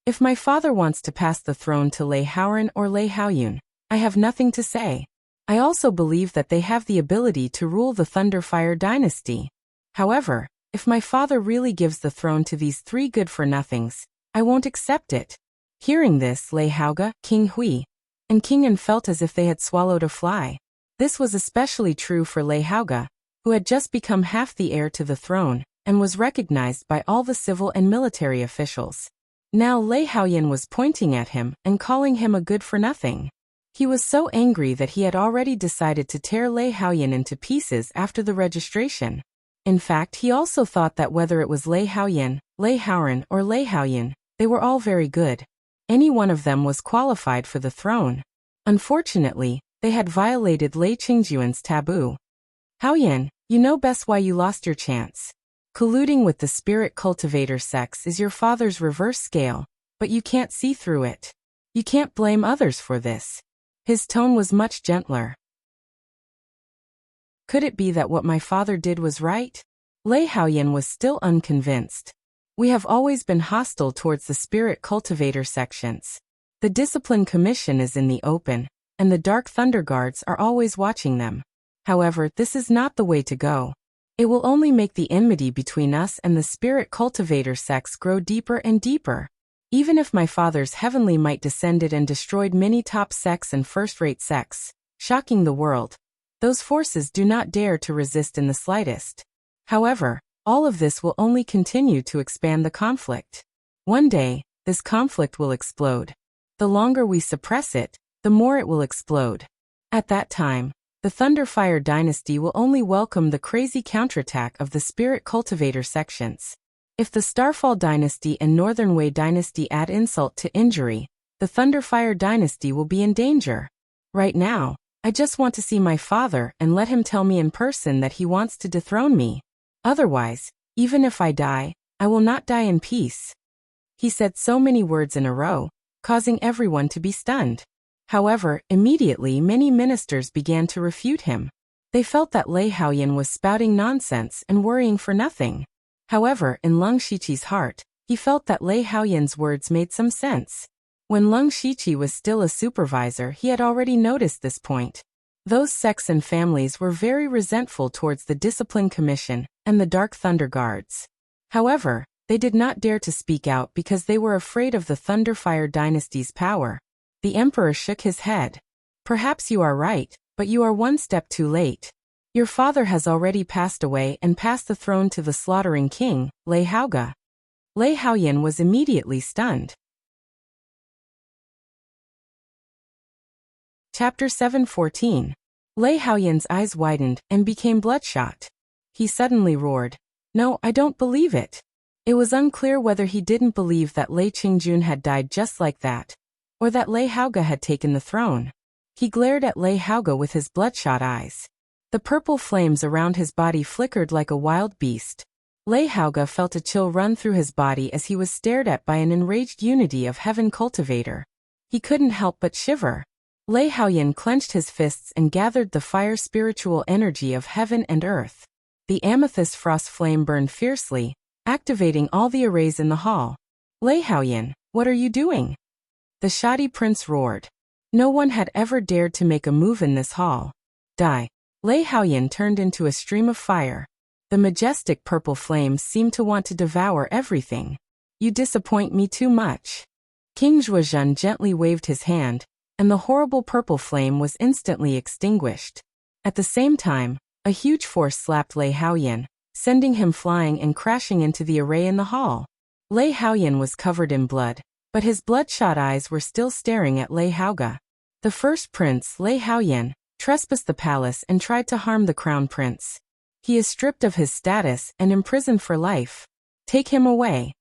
A: If my father wants to pass the throne to Lei Haoran or Lei Haoyun, I have nothing to say. I also believe that they have the ability to rule the Thunderfire dynasty. However, if my father really gives the throne to these three good-for-nothings, I won't accept it." Hearing this, Lei Haoge, King Hui, and King An felt as if they had swallowed a fly. This was especially true for Lei Haoge, who had just become half the heir to the throne, and was recognized by all the civil and military officials. Now Lei Haoyan was pointing at him and calling him a good-for-nothing. He was so angry that he had already decided to tear Lei Haoyan into pieces after the registration. In fact, he also thought that whether it was Lei Haoyan, Lei Haoran, or Lei Haoyan, they were all very good. Any one of them was qualified for the throne. Unfortunately, they had violated Lei Qingjuan's taboo. "Haoyan, you know best why you lost your chance. Colluding with the spirit cultivator sects is your father's reverse scale, but you can't see through it. You can't blame others for this." His tone was much gentler. Could it be that what my father did was right? Lei Haoyan was still unconvinced. "We have always been hostile towards the spirit cultivator sections. The discipline commission is in the open, and the Dark Thunder Guards are always watching them. However, this is not the way to go. It will only make the enmity between us and the spirit cultivator sects grow deeper and deeper. Even if my father's heavenly might descended and destroyed many top sects and first-rate sects, shocking the world, those forces do not dare to resist in the slightest. However, all of this will only continue to expand the conflict. One day, this conflict will explode. The longer we suppress it, the more it will explode. At that time, the Thunderfire dynasty will only welcome the crazy counterattack of the spirit cultivator sections. If the Starfall dynasty and Northern Wei dynasty add insult to injury, the Thunderfire dynasty will be in danger. Right now, I just want to see my father and let him tell me in person that he wants to dethrone me. Otherwise, even if I die, I will not die in peace." He said so many words in a row, causing everyone to be stunned. However, immediately many ministers began to refute him. They felt that Lei Haoyan was spouting nonsense and worrying for nothing. However, in Leng Shiqi's heart, he felt that Lei Haoyan's words made some sense. When Leng Shiqi was still a supervisor, he had already noticed this point. Those sects and families were very resentful towards the Discipline Commission and the Dark Thunder Guards. However, they did not dare to speak out because they were afraid of the Thunderfire dynasty's power. The emperor shook his head. "Perhaps you are right, but you are one step too late. Your father has already passed away and passed the throne to the slaughtering king, Lei Haoge." Lei Haoyan was immediately stunned. Chapter 7:14. Lei Haoyan's eyes widened and became bloodshot. He suddenly roared, "No, I don't believe it." It was unclear whether he didn't believe that Lei Qingjun had died just like that, or that Lei Haoge had taken the throne. He glared at Lei Haoge with his bloodshot eyes. The purple flames around his body flickered like a wild beast. Lei Haoge felt a chill run through his body as he was stared at by an enraged unity of heaven cultivator. He couldn't help but shiver. Lei Haoyan clenched his fists and gathered the fire spiritual energy of heaven and earth. The amethyst frost flame burned fiercely, activating all the arrays in the hall. "Lei Haoyan, what are you doing?" The shoddy prince roared. No one had ever dared to make a move in this hall. "Die." Lei Haoyan turned into a stream of fire. The majestic purple flames seemed to want to devour everything. "You disappoint me too much." King Zhuozhen gently waved his hand, and the horrible purple flame was instantly extinguished. At the same time, a huge force slapped Lei Haoyan, sending him flying and crashing into the array in the hall. Lei Haoyan was covered in blood, but his bloodshot eyes were still staring at Lei Haoge. The first prince, Lei Haoyan, trespassed the palace and tried to harm the crown prince. He is stripped of his status and imprisoned for life. Take him away.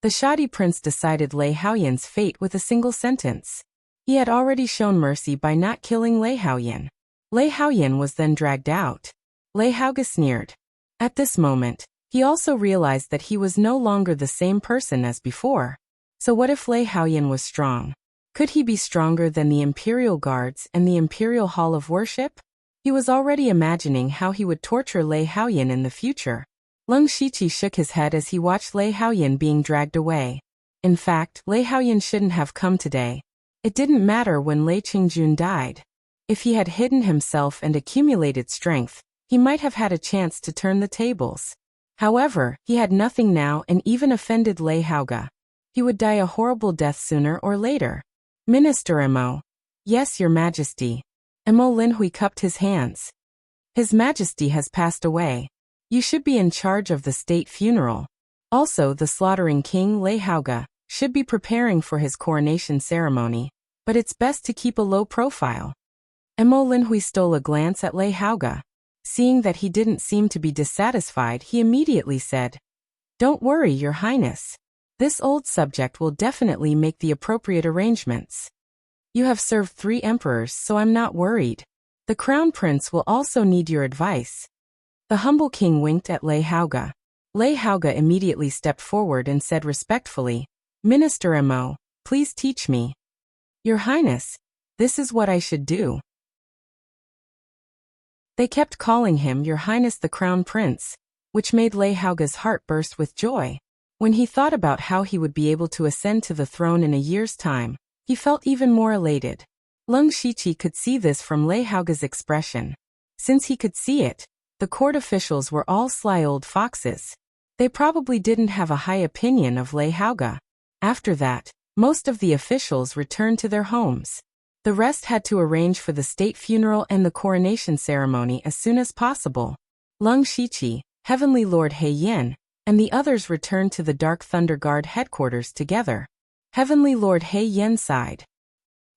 A: The shoddy prince decided Lei Haoyan's fate with a single sentence. He had already shown mercy by not killing Lei Haoyan. Lei Haoyan was then dragged out. Lei Haoge sneered. At this moment, he also realized that he was no longer the same person as before. So what if Lei Haoyan was strong? Could he be stronger than the Imperial Guards and the Imperial Hall of Worship? He was already imagining how he would torture Lei Haoyan in the future. Leng Shiqi shook his head as he watched Lei Haoyan being dragged away. In fact, Lei Haoyan shouldn't have come today. It didn't matter when Lei Qingjun died. If he had hidden himself and accumulated strength, he might have had a chance to turn the tables. However, he had nothing now and even offended Lei Haoge. He would die a horrible death sooner or later. Minister Mo. Yes, Your Majesty. Mo Linhui cupped his hands. His Majesty has passed away. You should be in charge of the state funeral. Also, the slaughtering king Lei Haoge should be preparing for his coronation ceremony, but it's best to keep a low profile. Mo Linhui stole a glance at Lei Haoge. Seeing that he didn't seem to be dissatisfied, he immediately said, "Don't worry, Your Highness. This old subject will definitely make the appropriate arrangements. You have served 3 emperors, so I'm not worried. The crown prince will also need your advice." The humble king winked at Lei Haoge. Lei Haoge immediately stepped forward and said respectfully, "Minister Mo, please teach me." "Your Highness, this is what I should do." They kept calling him Your Highness the Crown Prince, which made Lei Haoge's heart burst with joy. When he thought about how he would be able to ascend to the throne in a year's time, he felt even more elated. Lung Shiqi could see this from Lei Haoge's expression. Since he could see it, the court officials were all sly old foxes. They probably didn't have a high opinion of Lei Haoge. After that, most of the officials returned to their homes. The rest had to arrange for the state funeral and the coronation ceremony as soon as possible. Lung Shiqi, Heavenly Lord He Yin, and the others returned to the Dark Thunder Guard headquarters together. Heavenly Lord He Yin sighed.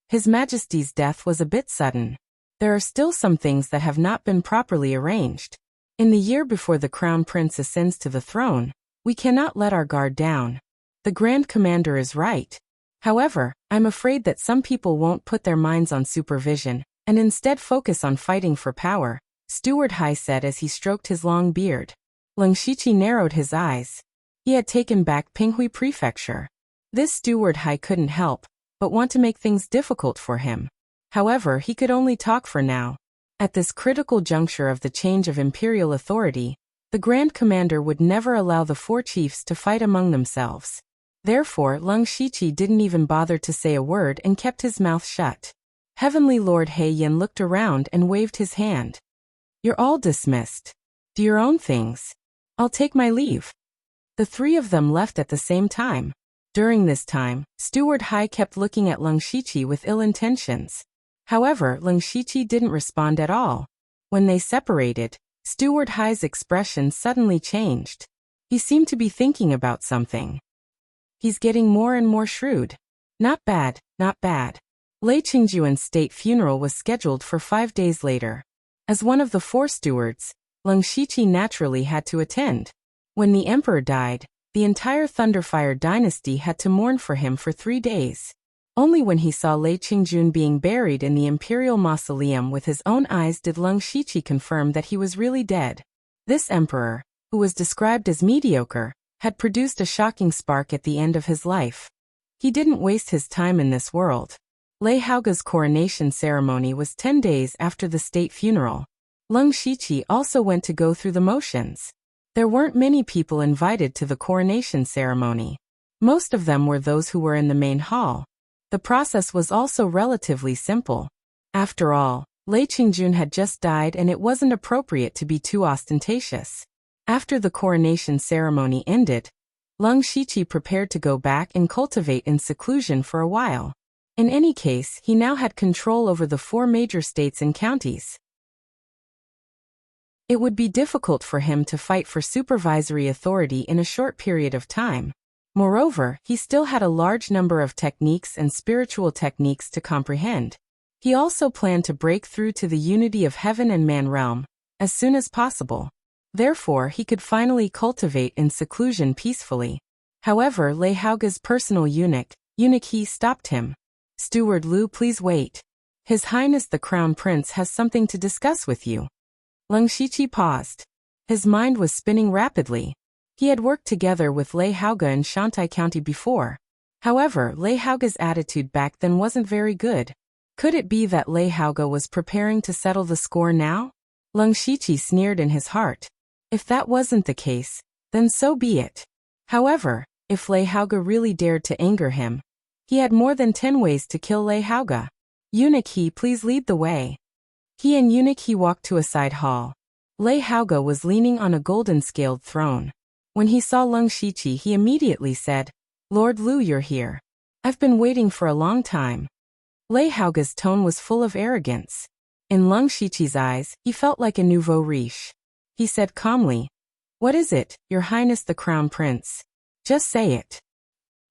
A: His Majesty's death was a bit sudden. There are still some things that have not been properly arranged. In the year before the Crown Prince ascends to the throne, we cannot let our guard down. The Grand Commander is right. However, I'm afraid that some people won't put their minds on supervision, and instead focus on fighting for power, Steward Hai said as he stroked his long beard. Lung Shiqi narrowed his eyes. He had taken back Pinghui Prefecture. This Steward Hai couldn't help but want to make things difficult for him. However, he could only talk for now. At this critical juncture of the change of imperial authority, the Grand Commander would never allow the 4 chiefs to fight among themselves. Therefore, Lung Shiqi didn't even bother to say a word and kept his mouth shut. Heavenly Lord He Yin looked around and waved his hand. "You're all dismissed. Do your own things. I'll take my leave." The 3 of them left at the same time. During this time, Steward Hai kept looking at Lung Shiqi with ill intentions. However, Lung Shiqi didn't respond at all. When they separated, Steward Hai's expression suddenly changed. He seemed to be thinking about something. He's getting more and more shrewd. Not bad, not bad. Lei Qingjuan's state funeral was scheduled for 5 days later. As one of the 4 stewards, Lung Shiqi naturally had to attend. When the emperor died, the entire Thunderfire dynasty had to mourn for him for 3 days. Only when he saw Lei Qingjun being buried in the imperial mausoleum with his own eyes did Lung Shiqi confirm that he was really dead. This emperor, who was described as mediocre, had produced a shocking spark at the end of his life. He didn't waste his time in this world. Lei Haoge's coronation ceremony was 10 days after the state funeral. Lung Shiqi also went to go through the motions. There weren't many people invited to the coronation ceremony. Most of them were those who were in the main hall. The process was also relatively simple. After all, Lei Qingjun had just died and it wasn't appropriate to be too ostentatious. After the coronation ceremony ended, Lung Shiqi prepared to go back and cultivate in seclusion for a while. In any case, he now had control over the 4 major states and counties. It would be difficult for him to fight for supervisory authority in a short period of time. Moreover, he still had a large number of techniques and spiritual techniques to comprehend. He also planned to break through to the unity of heaven and man realm as soon as possible. Therefore, he could finally cultivate in seclusion peacefully. However, Lei Haoge's personal eunuch He stopped him. "Steward Lu, please wait. His Highness the Crown Prince has something to discuss with you." Lung Shiqi paused. His mind was spinning rapidly. He had worked together with Lei Haoge in Shantai County before. However, Lei Haoge's attitude back then wasn't very good. Could it be that Lei Haoge was preparing to settle the score now? Lung Shiqi sneered in his heart. If that wasn't the case, then so be it. However, if Lei Haoge really dared to anger him, he had more than 10 ways to kill Lei Haoge. "Eunuch He, please lead the way." He and Eunuch He walked to a side hall. Lei Haoge was leaning on a golden-scaled throne. When he saw Lung Shiqi, he immediately said, Lord Lu, you're here. I've been waiting for a long time. Lei Haoge's tone was full of arrogance. In Lung Shiqi's eyes, he felt like a nouveau riche. He said calmly, "What is it, Your Highness the Crown Prince? Just say it."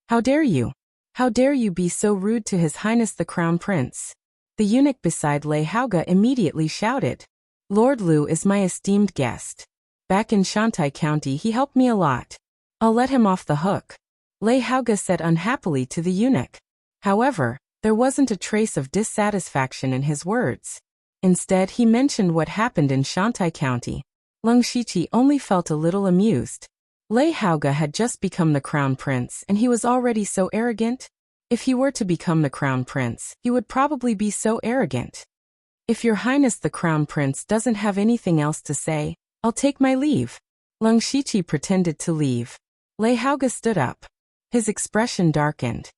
A: "How dare you? How dare you be so rude to His Highness the Crown Prince?" The eunuch beside Lei Haoge immediately shouted. "Lord Lu is my esteemed guest. Back in Shantai County he helped me a lot. I'll let him off the hook," Lei Haoge said unhappily to the eunuch. However, there wasn't a trace of dissatisfaction in his words. Instead, he mentioned what happened in Shantai County. Lung Shiqi only felt a little amused. Lei Haoge had just become the crown prince and he was already so arrogant? If he were to become the crown prince, he would probably be so arrogant. "If Your Highness the Crown Prince doesn't have anything else to say, I'll take my leave." Lung Shiqi pretended to leave. Lei Haoge stood up. His expression darkened.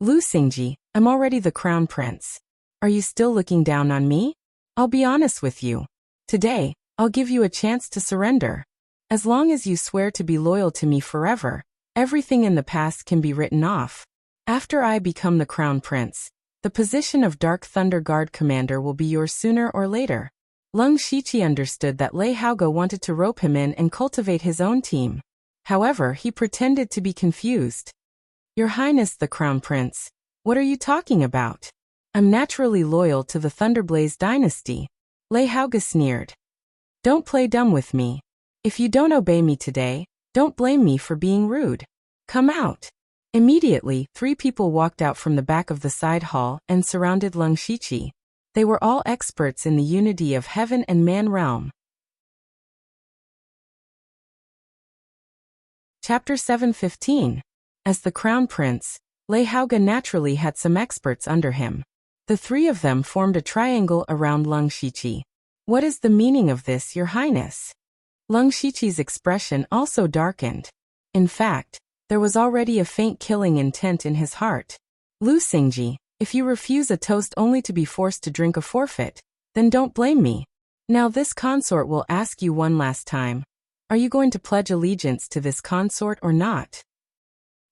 A: "Lu Xingji, I'm already the crown prince. Are you still looking down on me? I'll be honest with you. Today, I'll give you a chance to surrender. As long as you swear to be loyal to me forever, everything in the past can be written off. After I become the crown prince, the position of Dark Thunder Guard commander will be yours sooner or later." Lung Shiqi understood that Lei Haoge wanted to rope him in and cultivate his own team. However, he pretended to be confused. "Your Highness the Crown Prince, what are you talking about? I'm naturally loyal to the Thunderblaze dynasty," Lei Haoge sneered. "Don't play dumb with me. If you don't obey me today, don't blame me for being rude. Come out." Immediately, 3 people walked out from the back of the side hall and surrounded Lung Shiqi. They were all experts in the unity of heaven and man realm. Chapter 7:15. As the crown prince, Lei Haoge naturally had some experts under him. The 3 of them formed a triangle around Lung Shiqi. "What is the meaning of this, Your Highness?" Lung Shiqi's expression also darkened. In fact, there was already a faint killing intent in his heart. "Lu Xingji, if you refuse a toast only to be forced to drink a forfeit, then don't blame me. Now this consort will ask you one last time. Are you going to pledge allegiance to this consort or not?"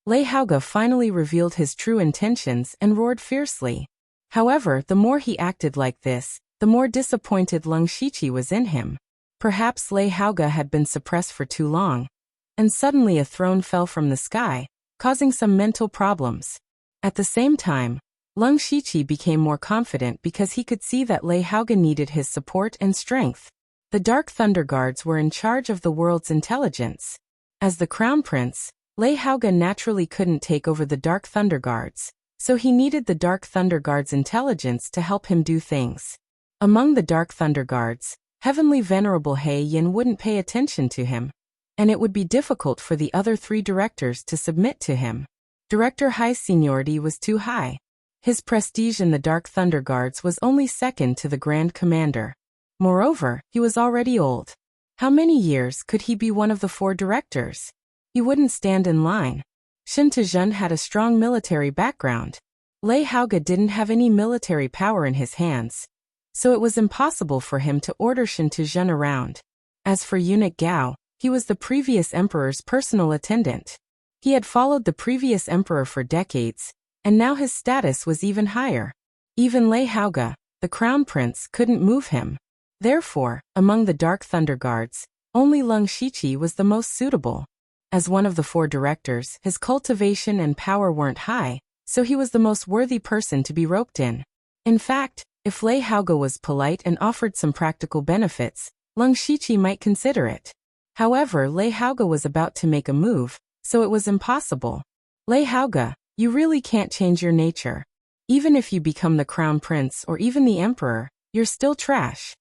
A: Lei Haoge finally revealed his true intentions and roared fiercely. However, the more he acted like this, the more disappointed Lung Shiqi was in him. Perhaps Lei Haoge had been suppressed for too long. And suddenly a throne fell from the sky, causing some mental problems. At the same time, Lung Shiqi became more confident because he could see that Lei Haoge needed his support and strength. The Dark Thunder Guards were in charge of the world's intelligence. As the Crown Prince, Lei Haoge naturally couldn't take over the Dark Thunder Guards, so he needed the Dark Thunder Guards' intelligence to help him do things. Among the Dark Thunder Guards, Heavenly Venerable He Yin wouldn't pay attention to him, and it would be difficult for the other 3 directors to submit to him. Director Hai's seniority was too high. His prestige in the Dark Thunder Guards was only second to the Grand Commander. Moreover, he was already old. How many years could he be one of the 4 directors? He wouldn't stand in line. Shen Tezhen had a strong military background. Lei Haoge didn't have any military power in his hands, so it was impossible for him to order Shen Tezhen around. As for Eunuch Gao, he was the previous emperor's personal attendant. He had followed the previous emperor for decades, and now his status was even higher. Even Lei Haoge, the crown prince, couldn't move him. Therefore, among the Dark Thunder Guards, only Lung Shiqi was the most suitable. As one of the 4 directors, his cultivation and power weren't high, so he was the most worthy person to be roped in. In fact, if Lei Haoge was polite and offered some practical benefits, Lung Shiqi might consider it. However, Lei Haoge was about to make a move, so it was impossible. "Lei Haoge, you really can't change your nature. Even if you become the crown prince or even the emperor, you're still trash."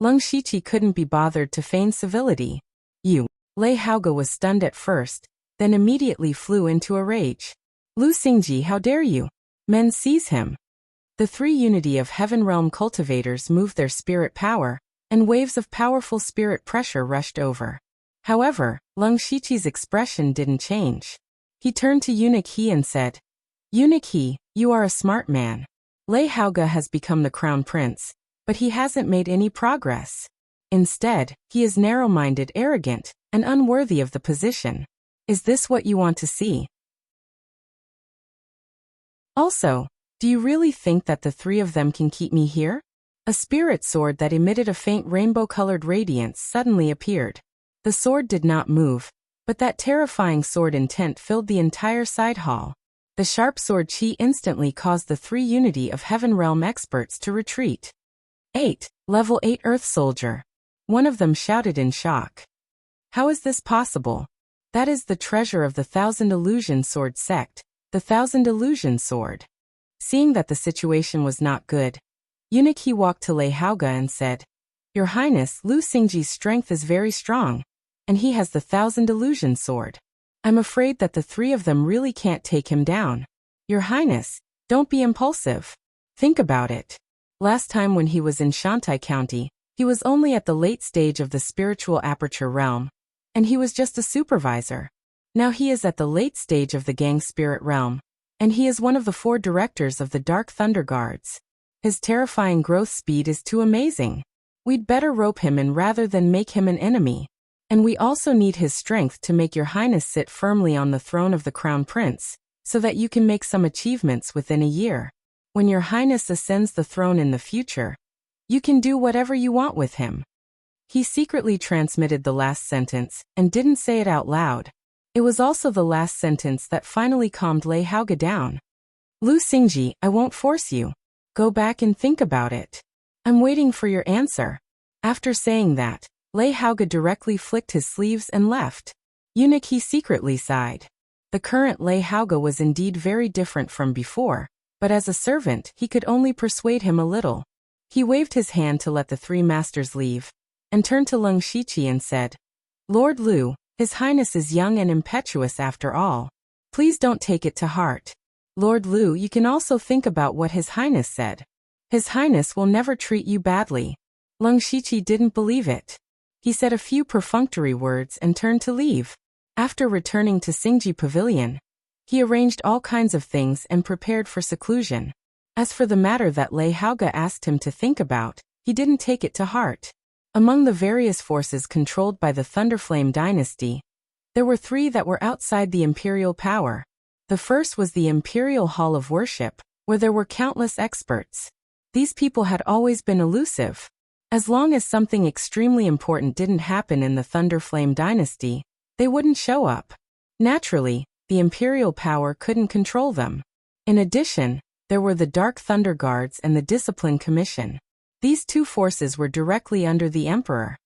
A: Lung Shiqi couldn't be bothered to feign civility. "You." Lei Haoge was stunned at first, then immediately flew into a rage. "Lu Xingji, how dare you? Men, seize him." The 3 Unity of Heaven Realm cultivators moved their spirit power, and waves of powerful spirit pressure rushed over. However, Lung Shiqi's expression didn't change. He turned to Eunuch He and said, "Eunuch He, you are a smart man. Lei Haoge has become the crown prince, but he hasn't made any progress. Instead, he is narrow-minded, arrogant, and unworthy of the position. Is this what you want to see?" Also, do you really think that the three of them can keep me here? A spirit sword that emitted a faint rainbow-colored radiance suddenly appeared. The sword did not move, but that terrifying sword intent filled the entire side hall. The sharp sword chi instantly caused the three Unity of Heaven Realm experts to retreat. 8. Level 8 Earth Soldier. One of them shouted in shock. How is this possible? That is the treasure of the Thousand Illusion Sword sect, the Thousand Illusion Sword. Seeing that the situation was not good, Uniki walked to Lei Haoge and said, Your Highness, Lu Xingji's strength is very strong, and he has the Thousand Illusion Sword. I'm afraid that the three of them really can't take him down. Your Highness, don't be impulsive. Think about it. Last time when he was in Shantai County, he was only at the late stage of the spiritual aperture realm, and he was just a supervisor. Now he is at the late stage of the gang spirit realm, and he is one of the 4 directors of the Dark Thunder Guards. His terrifying growth speed is too amazing. We'd better rope him in rather than make him an enemy. And we also need his strength to make your Highness sit firmly on the throne of the Crown Prince, so that you can make some achievements within a year. When your Highness ascends the throne in the future, you can do whatever you want with him. He secretly transmitted the last sentence, and didn't say it out loud. It was also the last sentence that finally calmed Lei Haoge down. Lu Xingji, I won't force you. Go back and think about it. I'm waiting for your answer. After saying that, Lei Haoge directly flicked his sleeves and left. Uniki secretly sighed. The current Lei Haoge was indeed very different from before, but as a servant he could only persuade him a little. He waved his hand to let the 3 masters leave, and turned to Leng Shiqi and said, Lord Lu, His Highness is young and impetuous after all. Please don't take it to heart. Lord Lu, you can also think about what His Highness said. His Highness will never treat you badly. Leng Shiqi didn't believe it. He said a few perfunctory words and turned to leave. After returning to Xingji Pavilion, he arranged all kinds of things and prepared for seclusion. As for the matter that Lei Haoge asked him to think about, he didn't take it to heart. Among the various forces controlled by the Thunderflame dynasty, there were 3 that were outside the imperial power. The first was the Imperial Hall of Worship, where there were countless experts. These people had always been elusive. As long as something extremely important didn't happen in the Thunderflame dynasty, they wouldn't show up. Naturally, the imperial power couldn't control them. In addition, there were the Dark Thunder Guards and the Discipline Commission. These 2 forces were directly under the Emperor.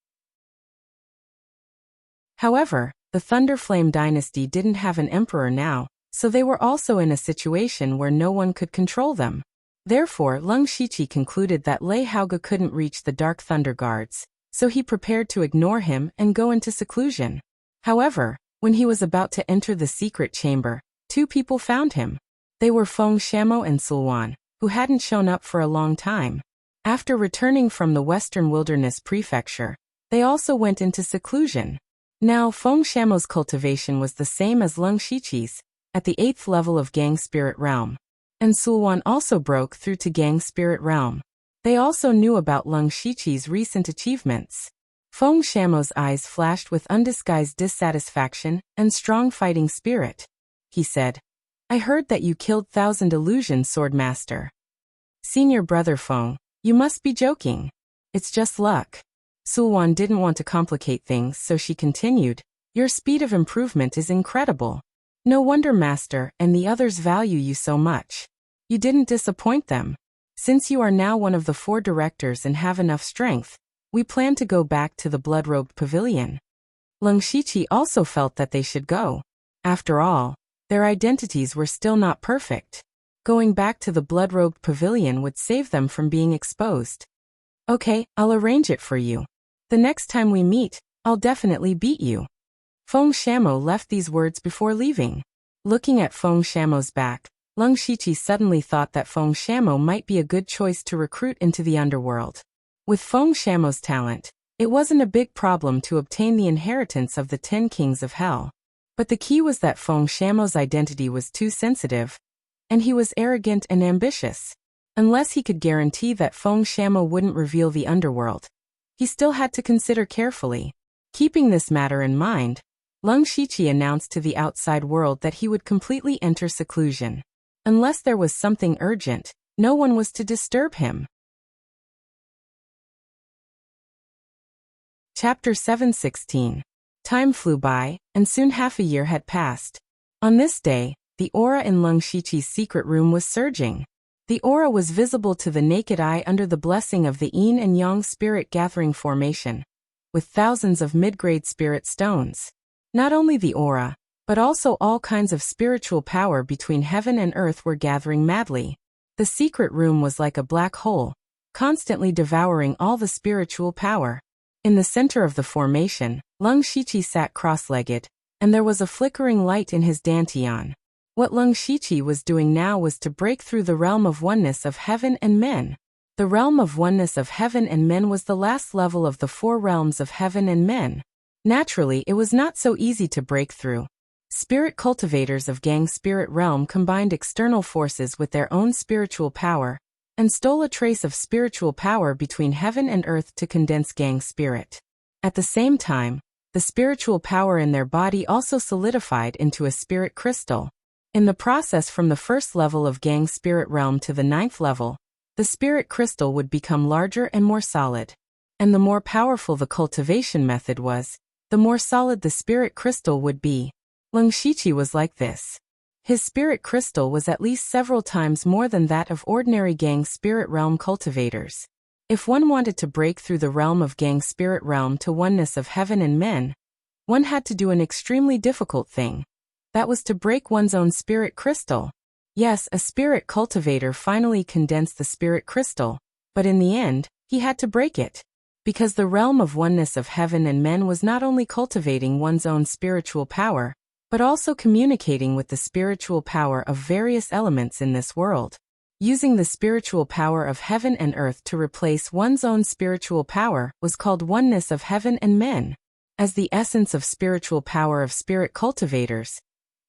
A: However, the Thunderflame dynasty didn't have an emperor now, so they were also in a situation where no one could control them. Therefore, Leng Shiqi concluded that Lei Haoge couldn't reach the Dark Thunder Guards, so he prepared to ignore him and go into seclusion. However, when he was about to enter the secret chamber, 2 people found him. They were Feng Shamo and Sulwan, who hadn't shown up for a long time. After returning from the Western Wilderness Prefecture, they also went into seclusion. Now Feng Shamo's cultivation was the same as Leng Shiqi's, at the 8th level of Gang Spirit Realm. And Sulwan also broke through to Gang Spirit Realm. They also knew about Leng Shiqi's recent achievements. Feng Shamo's eyes flashed with undisguised dissatisfaction and strong fighting spirit. He said, I heard that you killed Thousand Illusion Swordmaster. Senior brother Feng, you must be joking. It's just luck. Sulwan didn't want to complicate things, so she continued, Your speed of improvement is incredible. No wonder Master and the others value you so much. You didn't disappoint them. Since you are now one of the 4 directors and have enough strength, we plan to go back to the Blood-Robed Pavilion. Leng Shiqi also felt that they should go. After all, their identities were still not perfect. Going back to the Blood-Robed Pavilion would save them from being exposed. Okay, I'll arrange it for you. The next time we meet, I'll definitely beat you. Feng Shamo left these words before leaving. Looking at Feng Shamo's back, Leng Shiqi suddenly thought that Feng Shamo might be a good choice to recruit into the underworld. With Feng Shamo's talent, it wasn't a big problem to obtain the inheritance of the 10 Kings of Hell. But the key was that Feng Shamo's identity was too sensitive, and he was arrogant and ambitious. Unless he could guarantee that Feng Shamo wouldn't reveal the underworld, he still had to consider carefully. Keeping this matter in mind, Leng Shiqi announced to the outside world that he would completely enter seclusion. Unless there was something urgent, no one was to disturb him. Chapter 7:16. Time flew by, and soon half a year had passed. On this day, the aura in Lung Shiqi's secret room was surging. The aura was visible to the naked eye under the blessing of the Yin and Yang spirit gathering formation, with thousands of mid-grade spirit stones. Not only the aura, but also all kinds of spiritual power between heaven and earth were gathering madly. The secret room was like a black hole, constantly devouring all the spiritual power. In the center of the formation, Lung Shiqi sat cross-legged, and there was a flickering light in his dantian. What Lung Shiqi was doing now was to break through the realm of oneness of heaven and men. The realm of oneness of heaven and men was the last level of the 4 realms of heaven and men. Naturally, it was not so easy to break through. Spirit cultivators of Gang spirit realm combined external forces with their own spiritual power, and stole a trace of spiritual power between heaven and earth to condense Gang spirit. At the same time, the spiritual power in their body also solidified into a spirit crystal. In the process from the first level of Gang spirit realm to the 9th level, the spirit crystal would become larger and more solid. And the more powerful the cultivation method was, the more solid the spirit crystal would be. Lung Shiqi was like this. His spirit crystal was at least several times more than that of ordinary Gang spirit realm cultivators. If one wanted to break through the realm of Gang spirit realm to oneness of heaven and men, one had to do an extremely difficult thing. That was to break one's own spirit crystal. Yes, a spirit cultivator finally condensed the spirit crystal, but in the end, he had to break it. Because the realm of oneness of heaven and men was not only cultivating one's own spiritual power, but also communicating with the spiritual power of various elements in this world. Using the spiritual power of heaven and earth to replace one's own spiritual power was called oneness of heaven and men. As the essence of spiritual power of spirit cultivators,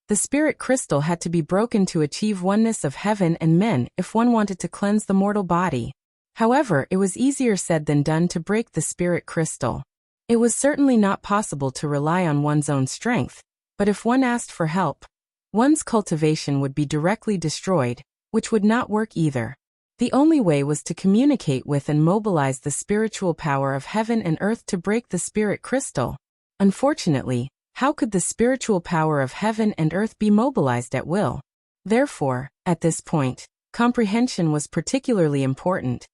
A: the spirit crystal had to be broken to achieve oneness of heaven and men if one wanted to cleanse the mortal body. However, it was easier said than done to break the spirit crystal. It was certainly not possible to rely on one's own strength, but if one asked for help, one's cultivation would be directly destroyed, which would not work either. The only way was to communicate with and mobilize the spiritual power of heaven and earth to break the spirit crystal. Unfortunately, how could the spiritual power of heaven and earth be mobilized at will? Therefore, at this point, comprehension was particularly important,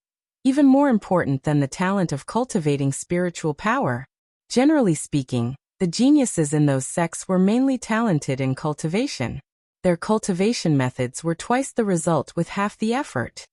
A: even more important than the talent of cultivating spiritual power. Generally speaking, the geniuses in those sects were mainly talented in cultivation. Their cultivation methods were twice the result with half the effort.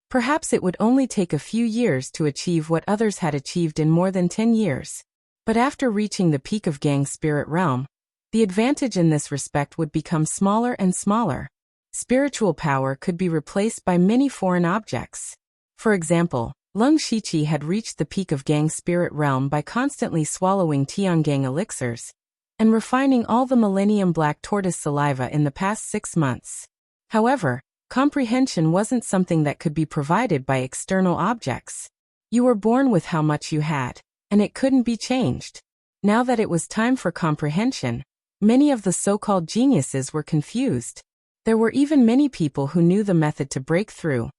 A: Perhaps it would only take a few years to achieve what others had achieved in more than 10 years. But after reaching the peak of Gang spirit realm, the advantage in this respect would become smaller and smaller. Spiritual power could be replaced by many foreign objects. For example, Lung Shiqi had reached the peak of Gang spirit realm by constantly swallowing Tiangang elixirs and refining all the Millennium Black Tortoise saliva in the past 6 months. However, comprehension wasn't something that could be provided by external objects. You were born with how much you had, and it couldn't be changed. Now that it was time for comprehension, many of the so-called geniuses were confused. There were even many people who knew the method to break through,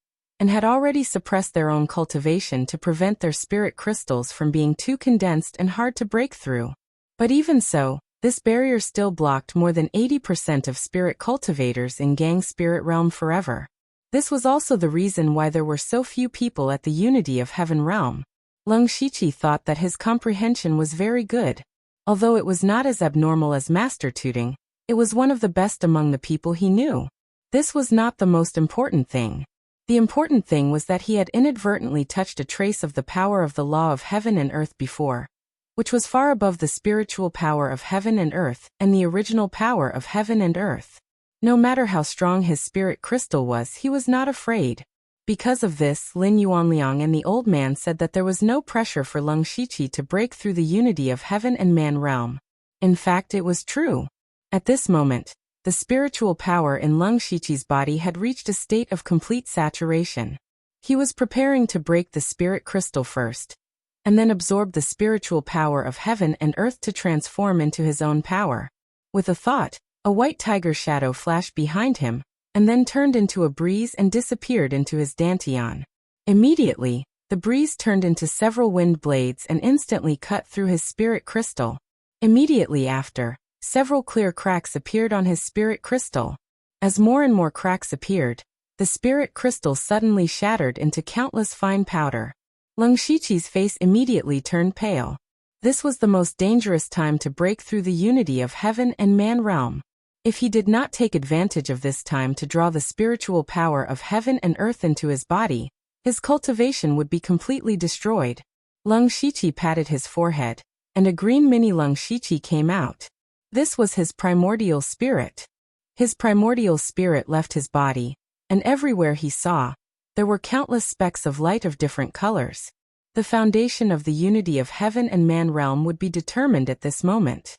A: and had already suppressed their own cultivation to prevent their spirit crystals from being too condensed and hard to break through. But even so, this barrier still blocked more than 80% of spirit cultivators in Gang spirit realm forever. This was also the reason why there were so few people at the Unity of Heaven realm. Lung Shiqi thought that his comprehension was very good. Although it was not as abnormal as master tutoring, it was one of the best among the people he knew. This was not the most important thing. The important thing was that he had inadvertently touched a trace of the power of the law of heaven and earth before, which was far above the spiritual power of heaven and earth and the original power of heaven and earth. No matter how strong his spirit crystal was, he was not afraid. Because of this, Lin Yuanliang and the old man said that there was no pressure for Lung Shiqi to break through the unity of heaven and man realm. In fact, it was true. At this moment, the spiritual power in Lung Shiqi's body had reached a state of complete saturation. He was preparing to break the spirit crystal first, and then absorb the spiritual power of heaven and earth to transform into his own power. With a thought, A white tiger shadow flashed behind him, and then turned into a breeze and disappeared into his dantian. Immediately, the breeze turned into several wind blades and instantly cut through his spirit crystal. Immediately after, several clear cracks appeared on his spirit crystal. As more and more cracks appeared, the spirit crystal suddenly shattered into countless fine powder. Leng Shiqi's face immediately turned pale. This was the most dangerous time to break through the unity of heaven and man realm. If he did not take advantage of this time to draw the spiritual power of heaven and earth into his body, his cultivation would be completely destroyed. Leng Shiqi patted his forehead, and a green mini Leng Shiqi came out. This was his primordial spirit. His primordial spirit left his body, and everywhere he saw, there were countless specks of light of different colors. The foundation of the unity of heaven and man realm would be determined at this moment.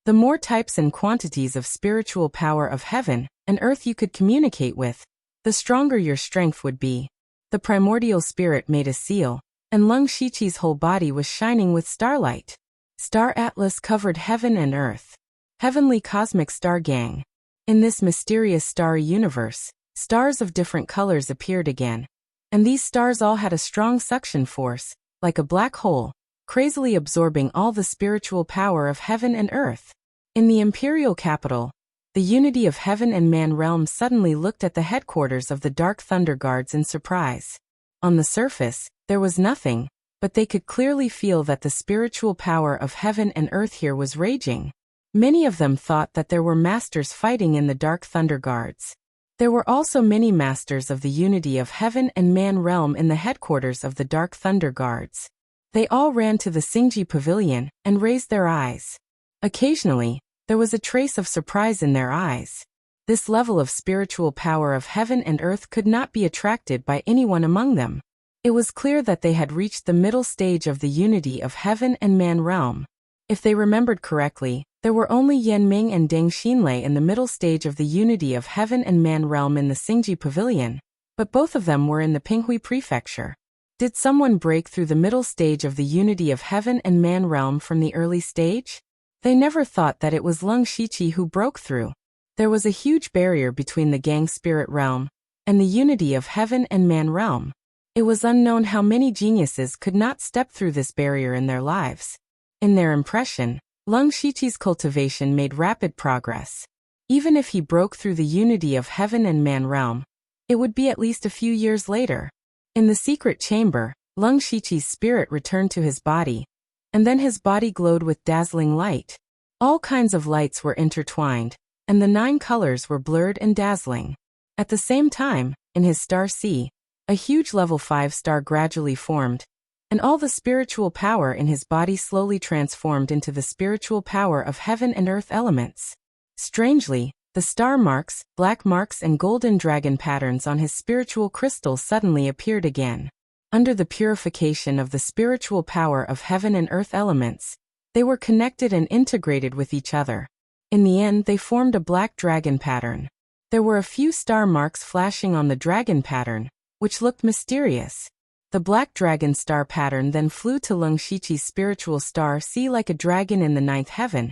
A: The more types and quantities of spiritual power of heaven and earth you could communicate with, the stronger your strength would be. The primordial spirit made a seal, and Leng Shiqi's whole body was shining with starlight. Star Atlas covered heaven and earth. Heavenly cosmic star gang. In this mysterious starry universe, stars of different colors appeared again. And these stars all had a strong suction force, like a black hole, crazily absorbing all the spiritual power of heaven and earth. In the imperial capital, the unity of heaven and man realm suddenly looked at the headquarters of the Dark Thunder Guards in surprise. On the surface, there was nothing, but they could clearly feel that the spiritual power of heaven and earth here was raging. Many of them thought that there were masters fighting in the Dark Thunder Guards. There were also many masters of the unity of heaven and man realm in the headquarters of the Dark Thunder Guards. They all ran to the Xingji Pavilion and raised their eyes. Occasionally, there was a trace of surprise in their eyes. This level of spiritual power of heaven and earth could not be attracted by anyone among them. It was clear that they had reached the middle stage of the unity of heaven and man realm. If they remembered correctly, there were only Yan Ming and Deng Xinlei in the middle stage of the unity of heaven and man realm in the Xingji Pavilion, but both of them were in the Pinghui Prefecture. Did someone break through the middle stage of the unity of heaven and man realm from the early stage? They never thought that it was Leng Shiqi who broke through. There was a huge barrier between the Gang Spirit realm and the unity of heaven and man realm. It was unknown how many geniuses could not step through this barrier in their lives. In their impression, Leng Shiqi's cultivation made rapid progress. Even if he broke through the unity of heaven and man realm, it would be at least a few years later. In the secret chamber, Leng Shiqi's spirit returned to his body, and then his body glowed with dazzling light. All kinds of lights were intertwined, and the 9 colors were blurred and dazzling. At the same time, in his star sea, a huge level 5 star gradually formed, and all the spiritual power in his body slowly transformed into the spiritual power of heaven and earth elements. Strangely, the star marks, black marks and golden dragon patterns on his spiritual crystal suddenly appeared again. Under the purification of the spiritual power of heaven and earth elements, they were connected and integrated with each other. In the end, they formed a black dragon pattern. There were a few star marks flashing on the dragon pattern, which looked mysterious. The black dragon star pattern then flew to Leng Shiqi's spiritual star sea like a dragon in the 9th heaven,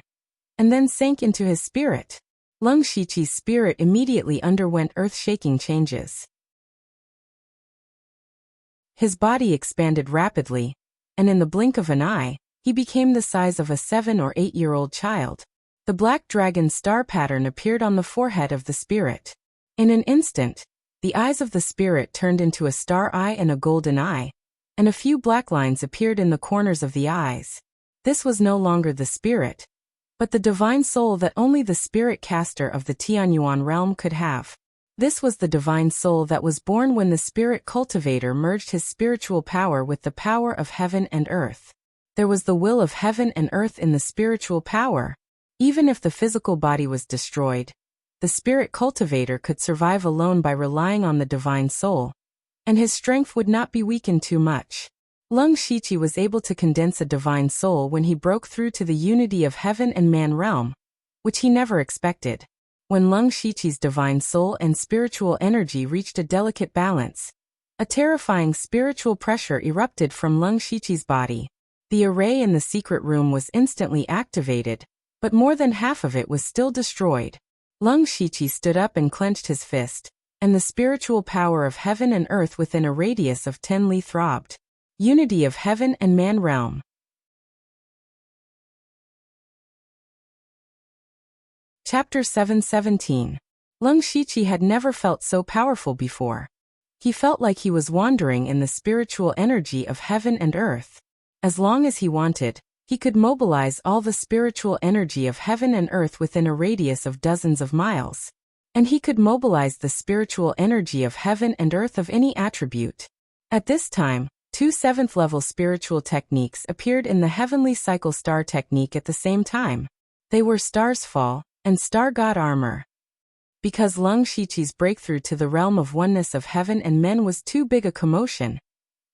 A: and then sank into his spirit. Leng Shiqi's spirit immediately underwent earth-shaking changes. His body expanded rapidly, and in the blink of an eye, he became the size of a 7 or 8-year-old child. The black dragon star pattern appeared on the forehead of the spirit. In an instant, the eyes of the spirit turned into a star eye and a golden eye, and a few black lines appeared in the corners of the eyes. This was no longer the spirit, but the divine soul that only the spirit caster of the Tianyuan realm could have. This was the divine soul that was born when the spirit cultivator merged his spiritual power with the power of heaven and earth. There was the will of heaven and earth in the spiritual power. Even if the physical body was destroyed, the spirit cultivator could survive alone by relying on the divine soul, and his strength would not be weakened too much. Leng Shiqi was able to condense a divine soul when he broke through to the unity of heaven and man realm, which he never expected. When Leng Shiqi's divine soul and spiritual energy reached a delicate balance, a terrifying spiritual pressure erupted from Leng Shiqi's body. The array in the secret room was instantly activated, but more than half of it was still destroyed. Lung Shiqi stood up and clenched his fist, and the spiritual power of heaven and earth within a radius of 10 li throbbed. Unity of heaven and man realm. Chapter 717. Lung Shiqi had never felt so powerful before. He felt like he was wandering in the spiritual energy of heaven and earth. As long as he wanted, he could mobilize all the spiritual energy of heaven and earth within a radius of dozens of miles. And he could mobilize the spiritual energy of heaven and earth of any attribute. At this time, 2 7th-level spiritual techniques appeared in the heavenly cycle star technique at the same time. They were Star's Fall and Star God Armor. Because Lung Shiqi's breakthrough to the realm of oneness of heaven and men was too big a commotion,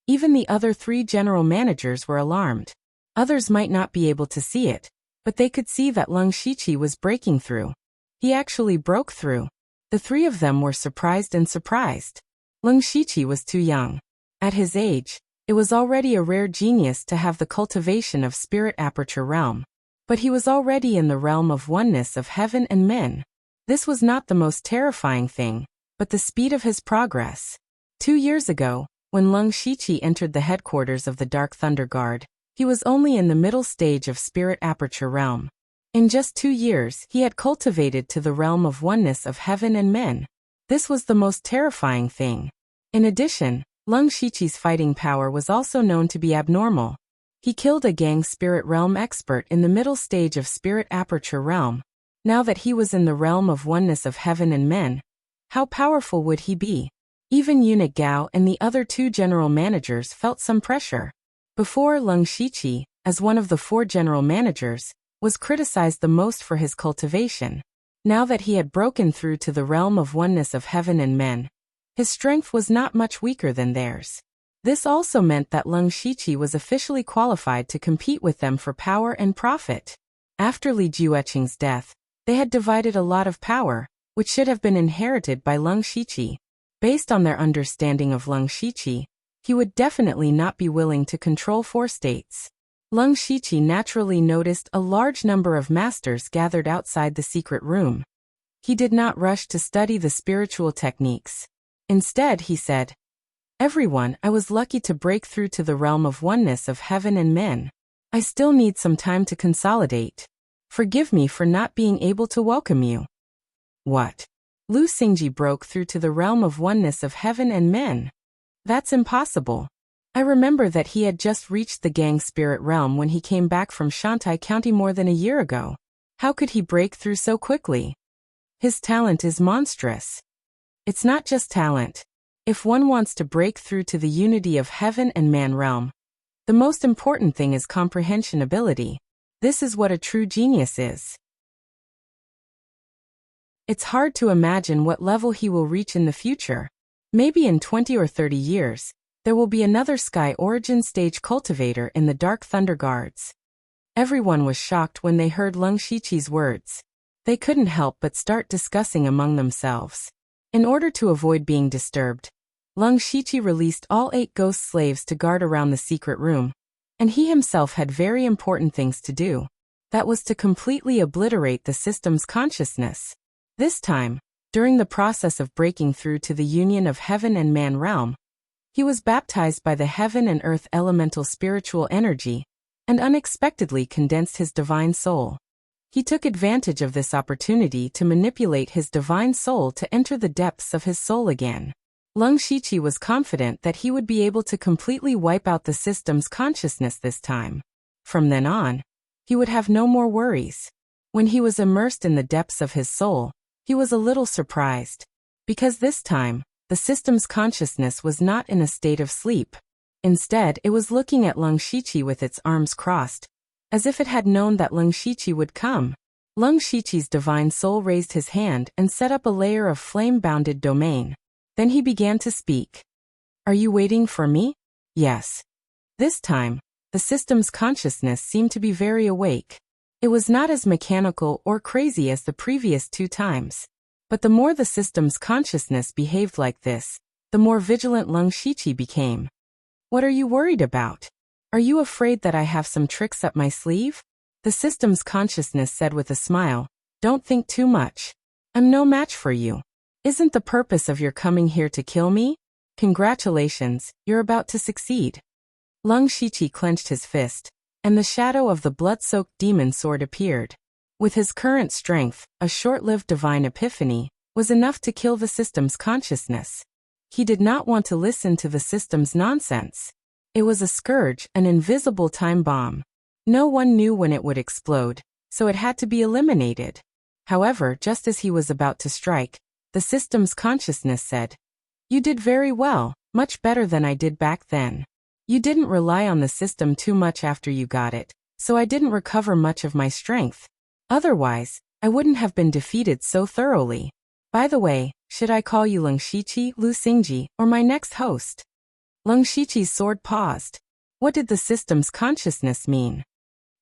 A: even the other 3 general managers were alarmed. Others might not be able to see it, but they could see that Lung Shiqi was breaking through. He actually broke through. The 3 of them were surprised and surprised. Lung Shiqi was too young. At his age, it was already a rare genius to have the cultivation of spirit aperture realm. But he was already in the realm of oneness of heaven and men. This was not the most terrifying thing, but the speed of his progress. 2 years ago, when Lung Shiqi entered the headquarters of the Dark Thunder Guard, he was only in the middle stage of spirit aperture realm. In just 2 years, he had cultivated to the realm of oneness of heaven and men. This was the most terrifying thing. In addition, Lung Shiqi's fighting power was also known to be abnormal. He killed a gang spirit realm expert in the middle stage of spirit aperture realm. Now that he was in the realm of oneness of heaven and men, how powerful would he be? Even Eunuch Gao and the other 2 general managers felt some pressure. Before, Lung Shiqi, as one of the 4 general managers, was criticized the most for his cultivation. Now that he had broken through to the realm of oneness of heaven and men, his strength was not much weaker than theirs. This also meant that Lung Shiqi was officially qualified to compete with them for power and profit. After Li Jueqing's death, they had divided a lot of power, which should have been inherited by Lung Shiqi. Based on their understanding of Lung Shiqi, he would definitely not be willing to control 4 states. Lung Shiqi naturally noticed a large number of masters gathered outside the secret room. He did not rush to study the spiritual techniques. Instead, he said, "Everyone, I was lucky to break through to the realm of oneness of heaven and men. I still need some time to consolidate. Forgive me for not being able to welcome you." What? Lu Xingji broke through to the realm of oneness of heaven and men? That's impossible. I remember that he had just reached the gang spirit realm when he came back from Shantai County more than a year ago. How could he break through so quickly? His talent is monstrous. It's not just talent. If one wants to break through to the unity of heaven and man realm, the most important thing is comprehension ability. This is what a true genius is. It's hard to imagine what level he will reach in the future. Maybe in 20 or 30 years, there will be another Sky Origin stage cultivator in the Dark Thunder Guards. Everyone was shocked when they heard Lung Shiqi's words. They couldn't help but start discussing among themselves. In order to avoid being disturbed, Lung Shiqi released all 8 ghost slaves to guard around the secret room, and he himself had very important things to do. That was to completely obliterate the system's consciousness. This time, during the process of breaking through to the union of heaven and man realm, he was baptized by the heaven and earth elemental spiritual energy, and unexpectedly condensed his divine soul. He took advantage of this opportunity to manipulate his divine soul to enter the depths of his soul again. Lung Shiqi was confident that he would be able to completely wipe out the system's consciousness this time. From then on, he would have no more worries. When he was immersed in the depths of his soul, he was a little surprised. Because this time, the system's consciousness was not in a state of sleep. Instead, it was looking at Lung Shiqi with its arms crossed, as if it had known that Lung Shiqi would come. Lung Shiqi's divine soul raised his hand and set up a layer of flame-bounded domain. Then he began to speak. "Are you waiting for me?" "Yes." This time, the system's consciousness seemed to be very awake. It was not as mechanical or crazy as the previous 2 times. But the more the system's consciousness behaved like this, the more vigilant Lung Shiqi became. "What are you worried about? Are you afraid that I have some tricks up my sleeve?" The system's consciousness said with a smile, "Don't think too much. I'm no match for you. Isn't the purpose of your coming here to kill me? Congratulations, you're about to succeed." Lung Shiqi clenched his fist, and the shadow of the blood-soaked demon sword appeared. With his current strength, a short-lived divine epiphany was enough to kill the system's consciousness. He did not want to listen to the system's nonsense. It was a scourge, an invisible time bomb. No one knew when it would explode, so it had to be eliminated. However, just as he was about to strike, the system's consciousness said, "You did very well, much better than I did back then. You didn't rely on the system too much after you got it, so I didn't recover much of my strength. Otherwise, I wouldn't have been defeated so thoroughly. By the way, should I call you Lung Shiqi, Lu Xingji, or my next host?" Lung Shiqi's sword paused. What did the system's consciousness mean?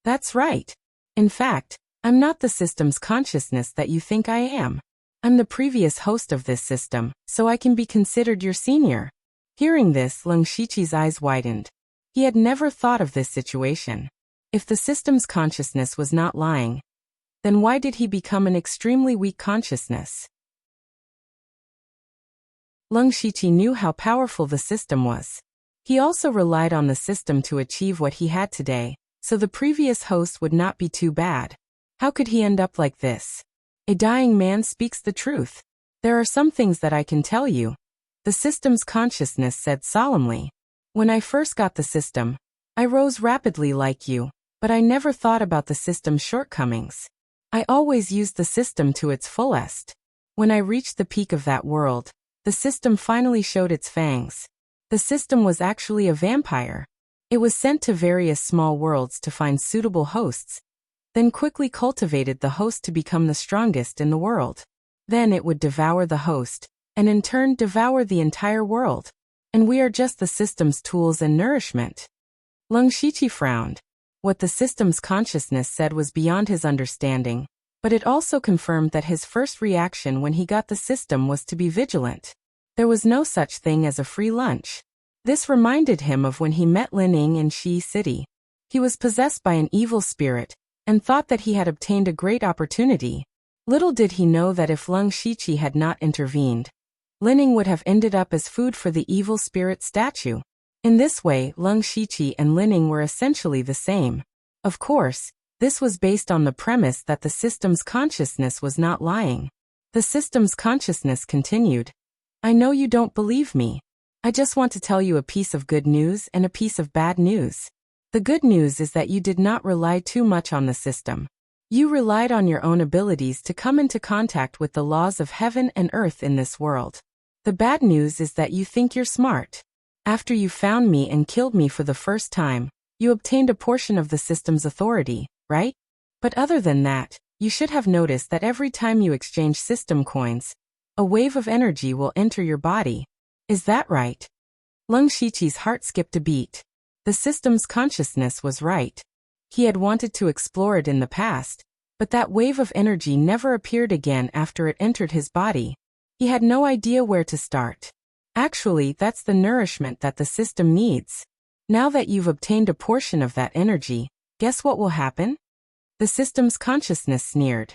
A: That's right. In fact, I'm not the system's consciousness that you think I am. I'm the previous host of this system, so I can be considered your senior. Hearing this, Lung Shiqi's eyes widened. He had never thought of this situation. If the system's consciousness was not lying, then why did he become an extremely weak consciousness? Lung Shiqi knew how powerful the system was. He also relied on the system to achieve what he had today, so the previous host would not be too bad. How could he end up like this? A dying man speaks the truth. There are some things that I can tell you, the system's consciousness said solemnly. When I first got the system, I rose rapidly like you, but I never thought about the system's shortcomings. I always used the system to its fullest. When I reached the peak of that world, the system finally showed its fangs. The system was actually a vampire. It was sent to various small worlds to find suitable hosts, then quickly cultivated the host to become the strongest in the world. Then it would devour the host, and in turn devour the entire world. And we are just the system's tools and nourishment. Lung Shiqi frowned. What the system's consciousness said was beyond his understanding, but it also confirmed that his first reaction when he got the system was to be vigilant. There was no such thing as a free lunch. This reminded him of when he met Lining in Shi City. He was possessed by an evil spirit, and thought that he had obtained a great opportunity. Little did he know that if Lung Shiqi had not intervened, Lining would have ended up as food for the evil spirit statue. In this way, Lung Shiqi and Lining were essentially the same. Of course, this was based on the premise that the system's consciousness was not lying. The system's consciousness continued. I know you don't believe me. I just want to tell you a piece of good news and a piece of bad news. The good news is that you did not rely too much on the system. You relied on your own abilities to come into contact with the laws of heaven and earth in this world. The bad news is that you think you're smart. After you found me and killed me for the first time, you obtained a portion of the system's authority, right? But other than that, you should have noticed that every time you exchange system coins, a wave of energy will enter your body. Is that right? Lung Shiqi's heart skipped a beat. The system's consciousness was right. He had wanted to explore it in the past, but that wave of energy never appeared again after it entered his body. He had no idea where to start. Actually, that's the nourishment that the system needs. Now that you've obtained a portion of that energy, guess what will happen? The system's consciousness sneered.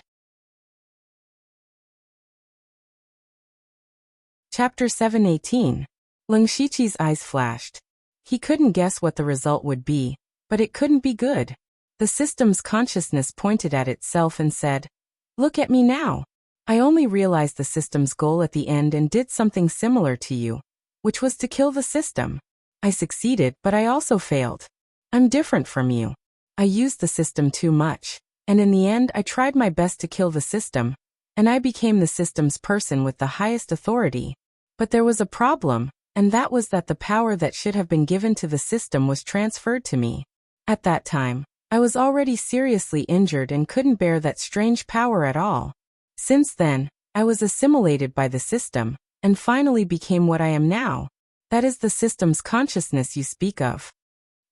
A: Chapter 7:18. Lung Shiqi's eyes flashed. He couldn't guess what the result would be, but it couldn't be good. The system's consciousness pointed at itself and said, "Look at me now. I only realized the system's goal at the end and did something similar to you, which was to kill the system. I succeeded, but I also failed. I'm different from you. I used the system too much, and in the end I tried my best to kill the system, and I became the system's person with the highest authority. But there was a problem, and that was that the power that should have been given to the system was transferred to me. At that time, I was already seriously injured and couldn't bear that strange power at all. Since then, I was assimilated by the system, and finally became what I am now. That is the system's consciousness you speak of."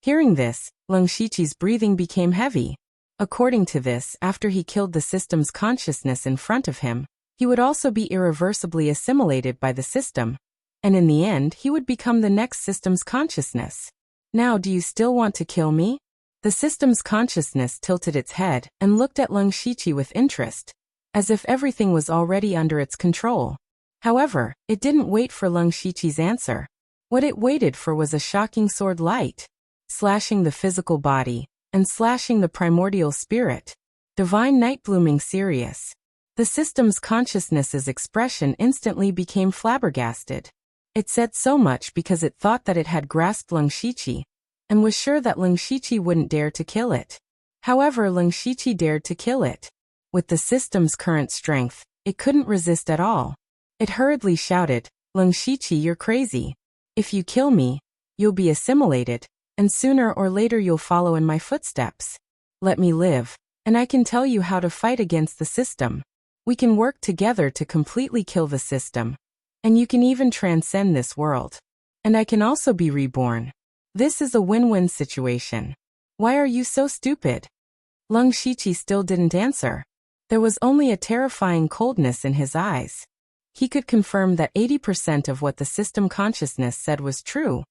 A: Hearing this, Lung Shiqi's breathing became heavy. According to this, after he killed the system's consciousness in front of him, he would also be irreversibly assimilated by the system, and in the end he would become the next system's consciousness. Now, do you still want to kill me? The system's consciousness tilted its head and looked at Leng Shiqi with interest, as if everything was already under its control. However, it didn't wait for Leng Shiqi's answer. What it waited for was a shocking sword light, slashing the physical body and slashing the primordial spirit. Divine night blooming serious. The system's consciousness's expression instantly became flabbergasted. It said so much because it thought that it had grasped Leng Shiqi, and was sure that Leng Shiqi wouldn't dare to kill it. However, Leng Shiqi dared to kill it. With the system's current strength, it couldn't resist at all. It hurriedly shouted, "Leng Shiqi, you're crazy. If you kill me, you'll be assimilated, and sooner or later you'll follow in my footsteps. Let me live, and I can tell you how to fight against the system. We can work together to completely kill the system. And you can even transcend this world. And I can also be reborn. This is a win-win situation. Why are you so stupid?" Leng Shiqi still didn't answer. There was only a terrifying coldness in his eyes. He could confirm that 80% of what the system consciousness said was true.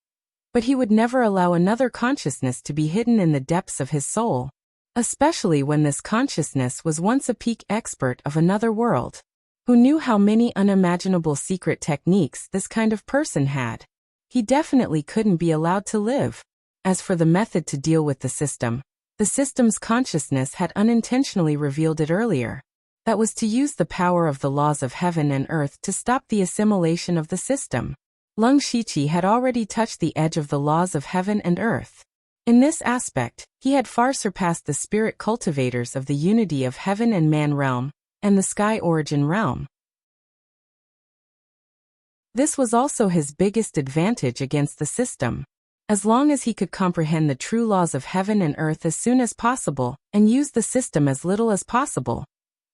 A: But he would never allow another consciousness to be hidden in the depths of his soul, especially when this consciousness was once a peak expert of another world, who knew how many unimaginable secret techniques this kind of person had. He definitely couldn't be allowed to live. As for the method to deal with the system's consciousness had unintentionally revealed it earlier. That was to use the power of the laws of heaven and earth to stop the assimilation of the system. Leng Shiqi had already touched the edge of the laws of heaven and earth. In this aspect, he had far surpassed the spirit cultivators of the unity of heaven and man realm, and the sky origin realm. This was also his biggest advantage against the system. As long as he could comprehend the true laws of heaven and earth as soon as possible, and use the system as little as possible,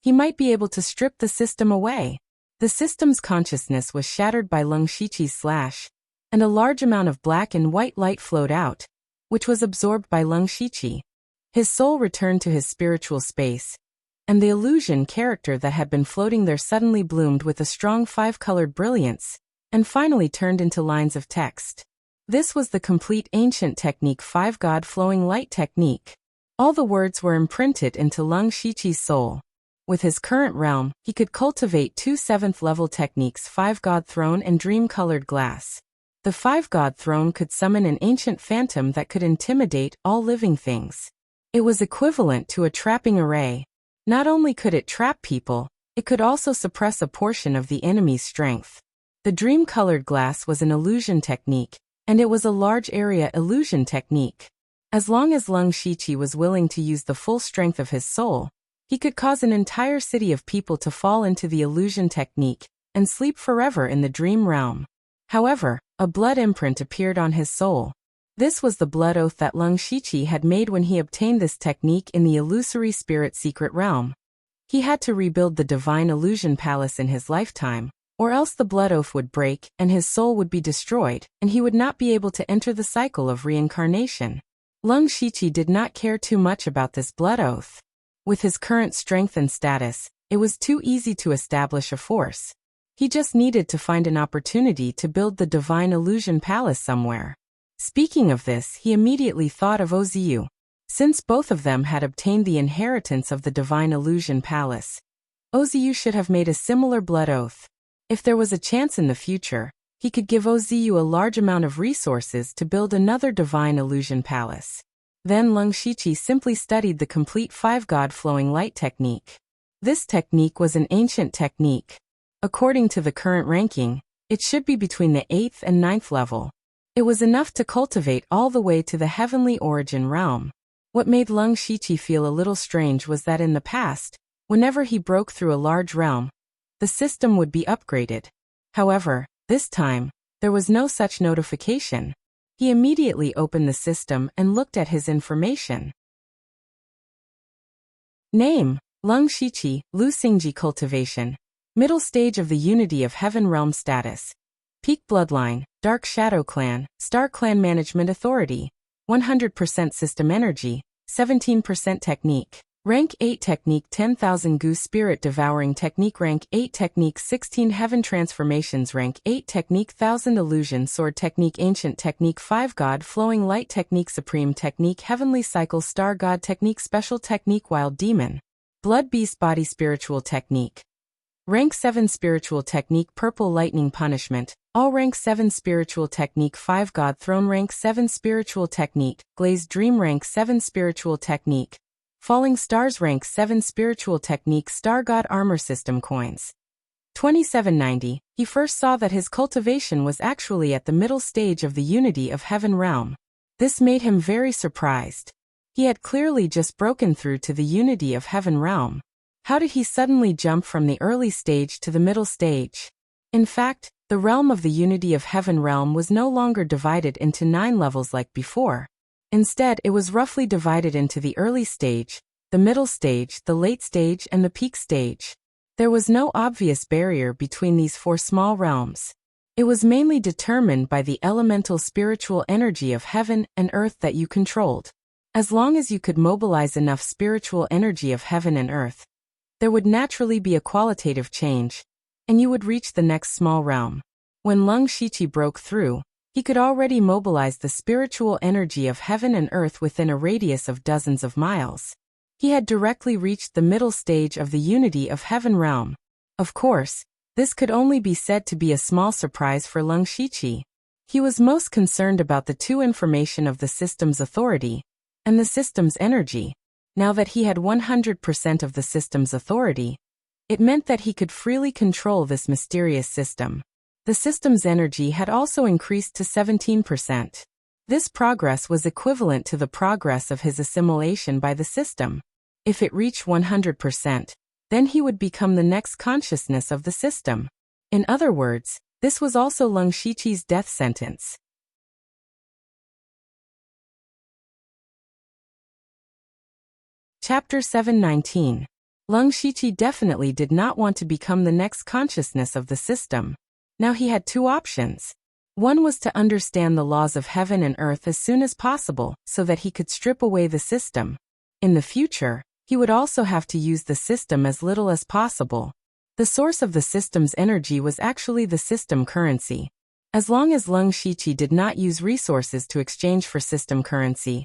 A: he might be able to strip the system away. The system's consciousness was shattered by Leng Shiqi's slash, and a large amount of black and white light flowed out, which was absorbed by Leng Shiqi. His soul returned to his spiritual space, and the illusion character that had been floating there suddenly bloomed with a strong five-colored brilliance, and finally turned into lines of text. This was the complete ancient technique 5-God flowing light technique. All the words were imprinted into Leng Shiqi's soul. With his current realm, he could cultivate 2 7th-level techniques 5-God throne and dream-colored glass. The 5-God throne could summon an ancient phantom that could intimidate all living things. It was equivalent to a trapping array. Not only could it trap people, it could also suppress a portion of the enemy's strength. The dream-colored glass was an illusion technique, and it was a large area illusion technique. As long as Leng Shiqi was willing to use the full strength of his soul, he could cause an entire city of people to fall into the illusion technique and sleep forever in the dream realm. However, a blood imprint appeared on his soul. This was the blood oath that Leng Shiqi had made when he obtained this technique in the illusory spirit secret realm. He had to rebuild the divine illusion palace in his lifetime, or else the blood oath would break and his soul would be destroyed, and he would not be able to enter the cycle of reincarnation. Leng Shiqi did not care too much about this blood oath. With his current strength and status, it was too easy to establish a force. He just needed to find an opportunity to build the divine illusion palace somewhere. Speaking of this, he immediately thought of Oziu. Since both of them had obtained the inheritance of the divine illusion palace, Oziu should have made a similar blood oath. If there was a chance in the future, he could give Oziu a large amount of resources to build another divine illusion palace. Then Leng Shiqi simply studied the complete 5-God flowing light technique. This technique was an ancient technique. According to the current ranking, it should be between the 8th and 9th level. It was enough to cultivate all the way to the heavenly origin realm. What made Leng Shiqi feel a little strange was that in the past, whenever he broke through a large realm, the system would be upgraded. However, this time, there was no such notification. He immediately opened the system and looked at his information. Name: Leng Shiqi, Lu Xingji cultivation. Middle stage of the Unity of Heaven realm status. Peak bloodline, Dark Shadow Clan, Star Clan Management Authority. 100% system energy, 17% technique. Rank 8 Technique 10,000 Goose Spirit Devouring Technique Rank 8 Technique 16 Heaven Transformations Rank 8 Technique 1000 Illusion Sword Technique Ancient Technique 5 God Flowing Light Technique Supreme Technique Heavenly Cycle Star God Technique Special Technique Wild Demon Blood Beast Body Spiritual Technique Rank 7 Spiritual Technique Purple Lightning Punishment All Rank 7 Spiritual Technique 5 God Throne Rank 7 Spiritual Technique Glazed Dream Rank 7 Spiritual Technique Falling Stars Rank 7 Spiritual Technique Star God Armor System Coins 2790. He first saw that his cultivation was actually at the middle stage of the Unity of Heaven realm. This made him very surprised. He had clearly just broken through to the Unity of Heaven realm. How did he suddenly jump from the early stage to the middle stage? In fact, the realm of the Unity of Heaven realm was no longer divided into 9 levels like before. Instead, it was roughly divided into the early stage, the middle stage, the late stage, and the peak stage. There was no obvious barrier between these 4 small realms. It was mainly determined by the elemental spiritual energy of heaven and earth that you controlled. As long as you could mobilize enough spiritual energy of heaven and earth, there would naturally be a qualitative change, and you would reach the next small realm. When Lung Shiqi broke through, he could already mobilize the spiritual energy of heaven and earth within a radius of dozens of miles. He had directly reached the middle stage of the Unity of Heaven realm. Of course, this could only be said to be a small surprise for Lung Shiqi. He was most concerned about the 2 information of the system's authority and the system's energy. Now that he had 100% of the system's authority, it meant that he could freely control this mysterious system. The system's energy had also increased to 17%. This progress was equivalent to the progress of his assimilation by the system. If it reached 100%, then he would become the next consciousness of the system. In other words, this was also Lung Shiqi's death sentence. Chapter 719. Lung Shiqi definitely did not want to become the next consciousness of the system. Now he had 2 options. One was to understand the laws of heaven and earth as soon as possible so that he could strip away the system. In the future, he would also have to use the system as little as possible. The source of the system's energy was actually the system currency. As long as Lung Shiqi did not use resources to exchange for system currency,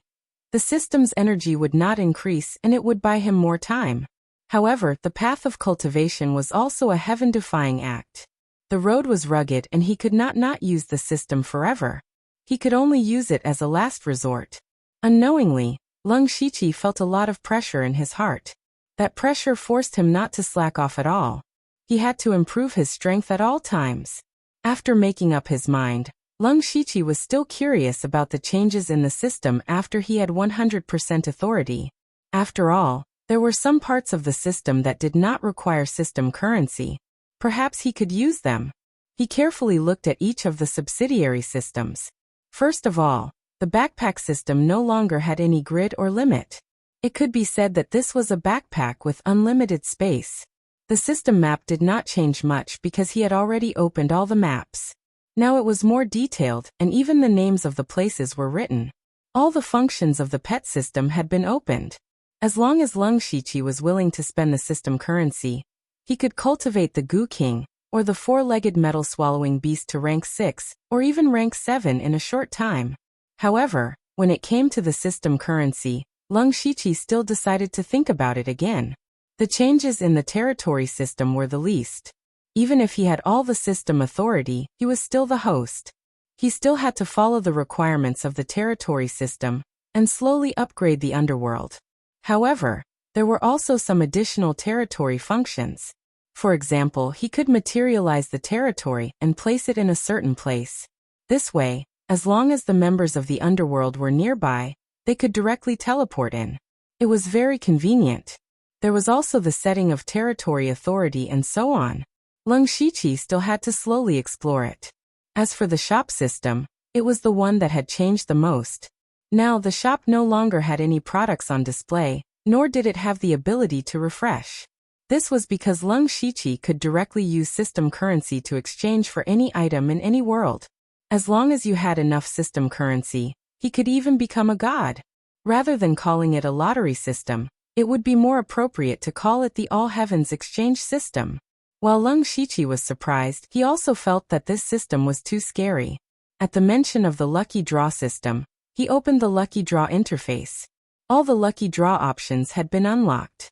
A: the system's energy would not increase and it would buy him more time. However, the path of cultivation was also a heaven-defying act. The road was rugged and he could not use the system forever. He could only use it as a last resort. Unknowingly, Lung Shiqi felt a lot of pressure in his heart. That pressure forced him not to slack off at all. He had to improve his strength at all times. After making up his mind, Lung Shiqi was still curious about the changes in the system after he had 100% authority. After all, there were some parts of the system that did not require system currency. Perhaps he could use them. He carefully looked at each of the subsidiary systems. First of all, the backpack system no longer had any grid or limit. It could be said that this was a backpack with unlimited space. The system map did not change much because he had already opened all the maps. Now it was more detailed and even the names of the places were written. All the functions of the pet system had been opened. As long as Lung Shiqi was willing to spend the system currency, he could cultivate the Goo King, or the 4-legged metal-swallowing beast to rank 6, or even rank 7 in a short time. However, when it came to the system currency, Lung Shiqi still decided to think about it again. The changes in the territory system were the least. Even if he had all the system authority, he was still the host. He still had to follow the requirements of the territory system and slowly upgrade the underworld. However, there were also some additional territory functions. For example, he could materialize the territory and place it in a certain place. This way, as long as the members of the underworld were nearby, they could directly teleport in. It was very convenient. There was also the setting of territory authority and so on. Lung Shiqi still had to slowly explore it. As for the shop system, it was the one that had changed the most. Now the shop no longer had any products on display, nor did it have the ability to refresh. This was because Lung Shiqi could directly use system currency to exchange for any item in any world. As long as you had enough system currency, he could even become a god. Rather than calling it a lottery system, It would be more appropriate to call it the All Heavens Exchange System. While Leng Shiqi was surprised, he also felt that this system was too scary. At the mention of the Lucky Draw system, he opened the Lucky Draw interface. All the Lucky Draw options had been unlocked.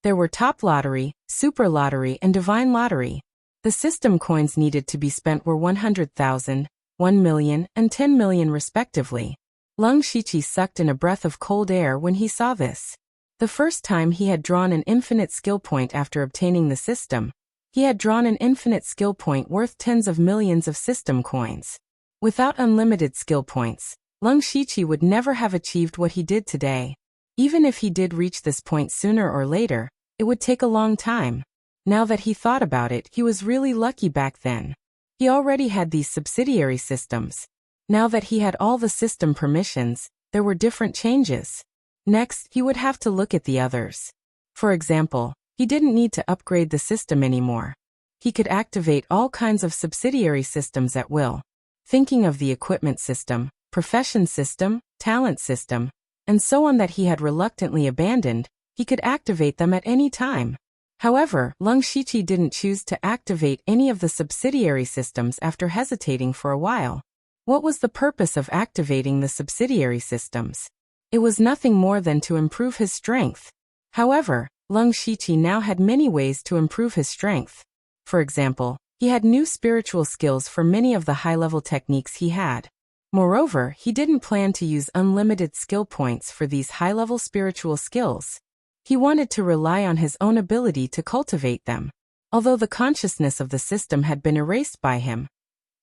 A: There were Top Lottery, Super Lottery and Divine Lottery. The system coins needed to be spent were 100,000, 1 million, and 10 million respectively. Leng Shiqi sucked in a breath of cold air when he saw this. The first time he had drawn an infinite skill point after obtaining the system, he had drawn an infinite skill point worth tens of millions of system coins. Without unlimited skill points, Leng Shiqi would never have achieved what he did today. Even if he did reach this point sooner or later, it would take a long time. Now that he thought about it, he was really lucky back then. He already had these subsidiary systems. Now that he had all the system permissions, there were different changes. Next, he would have to look at the others. For example, he didn't need to upgrade the system anymore. He could activate all kinds of subsidiary systems at will. Thinking of the equipment system, profession system, talent system, and so on that he had reluctantly abandoned, he could activate them at any time. However, Leng Shiqi didn't choose to activate any of the subsidiary systems after hesitating for a while. What was the purpose of activating the subsidiary systems? It was nothing more than to improve his strength. However, Leng Shiqi now had many ways to improve his strength. For example, he had new spiritual skills for many of the high-level techniques he had. Moreover, he didn't plan to use unlimited skill points for these high-level spiritual skills. He wanted to rely on his own ability to cultivate them. Although the consciousness of the system had been erased by him,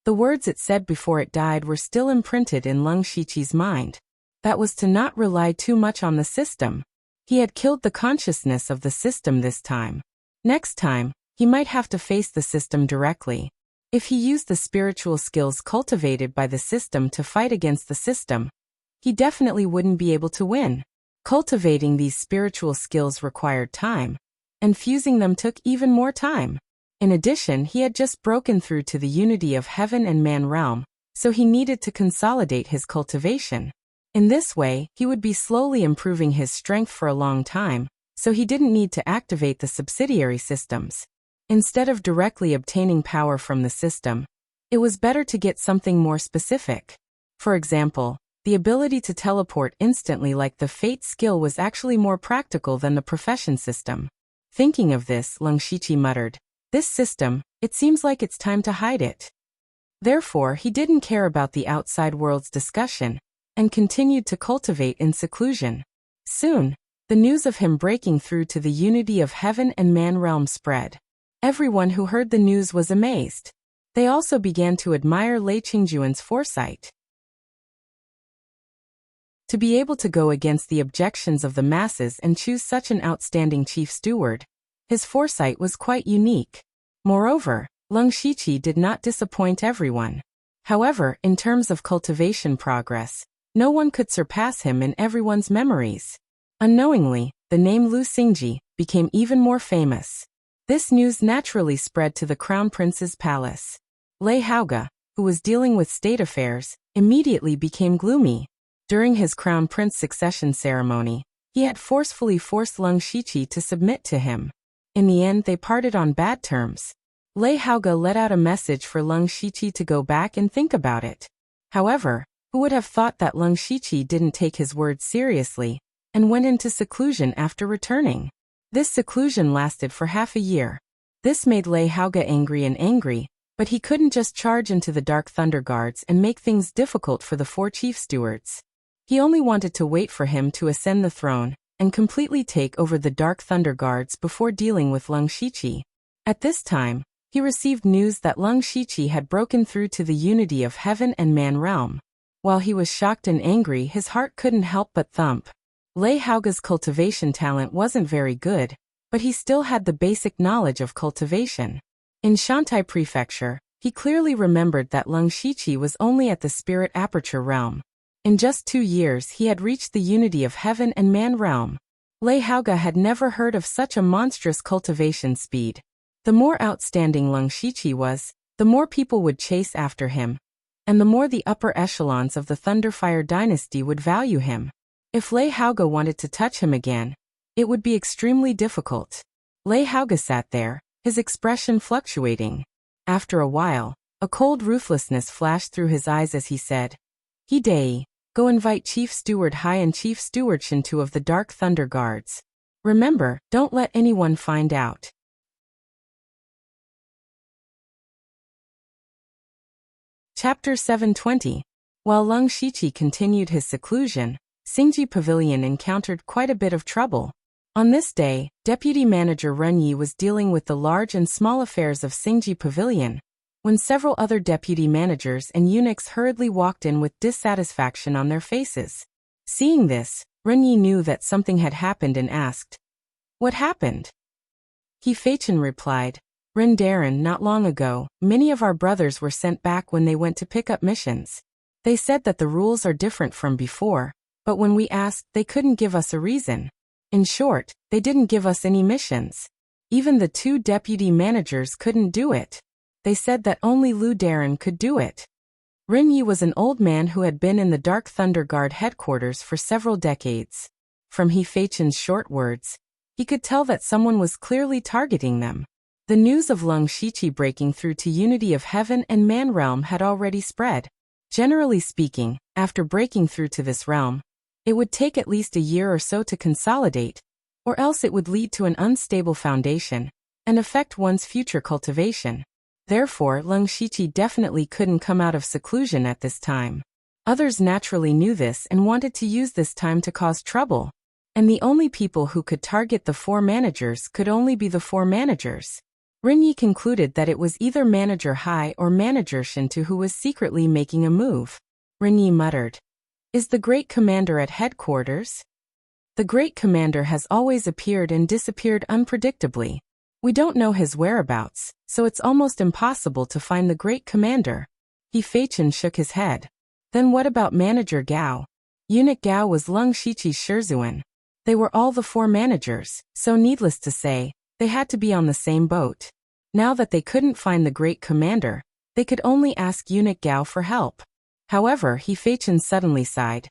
A: the words it said before it died were still imprinted in Leng Shiqi's mind. That was to not rely too much on the system. He had killed the consciousness of the system this time. Next time, he might have to face the system directly. If he used the spiritual skills cultivated by the system to fight against the system, he definitely wouldn't be able to win. Cultivating these spiritual skills required time, and fusing them took even more time. In addition, he had just broken through to the unity of heaven and man realm, so he needed to consolidate his cultivation. In this way, he would be slowly improving his strength for a long time, so he didn't need to activate the subsidiary systems. Instead of directly obtaining power from the system, it was better to get something more specific. For example, the ability to teleport instantly like the Fate skill was actually more practical than the profession system. Thinking of this, Leng Shiqi muttered, "This system, it seems like it's time to hide it." Therefore, he didn't care about the outside world's discussion, and continued to cultivate in seclusion. Soon, the news of him breaking through to the unity of heaven and man realm spread. Everyone who heard the news was amazed. They also began to admire Lei Qingjuan's foresight. To be able to go against the objections of the masses and choose such an outstanding chief steward, his foresight was quite unique. Moreover, Leng Shiqi did not disappoint everyone. However, in terms of cultivation progress, no one could surpass him in everyone's memories. Unknowingly, the name Lu Xingji became even more famous. This news naturally spread to the Crown Prince's palace. Lei Haoge, who was dealing with state affairs, immediately became gloomy. During his Crown Prince succession ceremony, he had forcefully forced Leng Shiqi to submit to him. In the end, they parted on bad terms. Lei Haoge let out a message for Leng Shiqi to go back and think about it. However, who would have thought that Leng Shiqi didn't take his words seriously, and went into seclusion after returning? This seclusion lasted for half a year. This made Lei Haoge angry, but he couldn't just charge into the Dark Thunder Guards and make things difficult for the 4 chief stewards. He only wanted to wait for him to ascend the throne, and completely take over the Dark Thunder Guards before dealing with Leng Shiqi. At this time, he received news that Leng Shiqi had broken through to the unity of heaven and man realm. While he was shocked and angry, his heart couldn't help but thump. Lei Haoge's cultivation talent wasn't very good, but he still had the basic knowledge of cultivation. In Shantai Prefecture, he clearly remembered that Leng Shiqi was only at the Spirit Aperture realm. In just 2 years he had reached the unity of heaven and man realm. Lei Haoge had never heard of such a monstrous cultivation speed. The more outstanding Leng Shiqi was, the more people would chase after him, and the more the upper echelons of the Thunderfire dynasty would value him. If Lei Haoge wanted to touch him again, it would be extremely difficult. Lei Haoge sat there, his expression fluctuating. After a while, a cold ruthlessness flashed through his eyes as he said, "Hidei, go invite Chief Steward Hai and Chief Steward Shintu of the Dark Thunder Guards. Remember, don't let anyone find out." Chapter 720. While Leng Shiqi continued his seclusion, Xingji Pavilion encountered quite a bit of trouble. On this day, Deputy Manager Ren Yi was dealing with the large and small affairs of Xingji Pavilion, when several other deputy managers and eunuchs hurriedly walked in with dissatisfaction on their faces. Seeing this, Ren Yi knew that something had happened and asked, "What happened?" He Feichen replied, "Ren Darren, not long ago, many of our brothers were sent back when they went to pick up missions. They said that the rules are different from before, but when we asked, they couldn't give us a reason. In short, they didn't give us any missions. Even the two deputy managers couldn't do it. They said that only Lu Darren could do it." Ren Yi was an old man who had been in the Dark Thunder Guard headquarters for several decades. From He Feichen's short words, he could tell that someone was clearly targeting them. The news of Leng Shiqi breaking through to unity of heaven and man realm had already spread. Generally speaking, after breaking through to this realm, it would take at least a year or so to consolidate, or else it would lead to an unstable foundation and affect one's future cultivation. Therefore, Leng Shiqi definitely couldn't come out of seclusion at this time. Others naturally knew this and wanted to use this time to cause trouble. And the only people who could target the four managers could only be the four managers. Ren Yi concluded that it was either Manager Hai or Manager Shintu who was secretly making a move. Ren Yi muttered, "Is the Great Commander at headquarters?" "The Great Commander has always appeared and disappeared unpredictably. We don't know his whereabouts, so it's almost impossible to find the Great Commander." He Feichen shook his head. "Then what about Manager Gao?" Eunuch Gao was Leng Shiqi's Shizhuan. They were all the four managers, so needless to say, they had to be on the same boat. Now that they couldn't find the Great Commander, they could only ask Eunuch Gao for help. However, He Feichen suddenly sighed.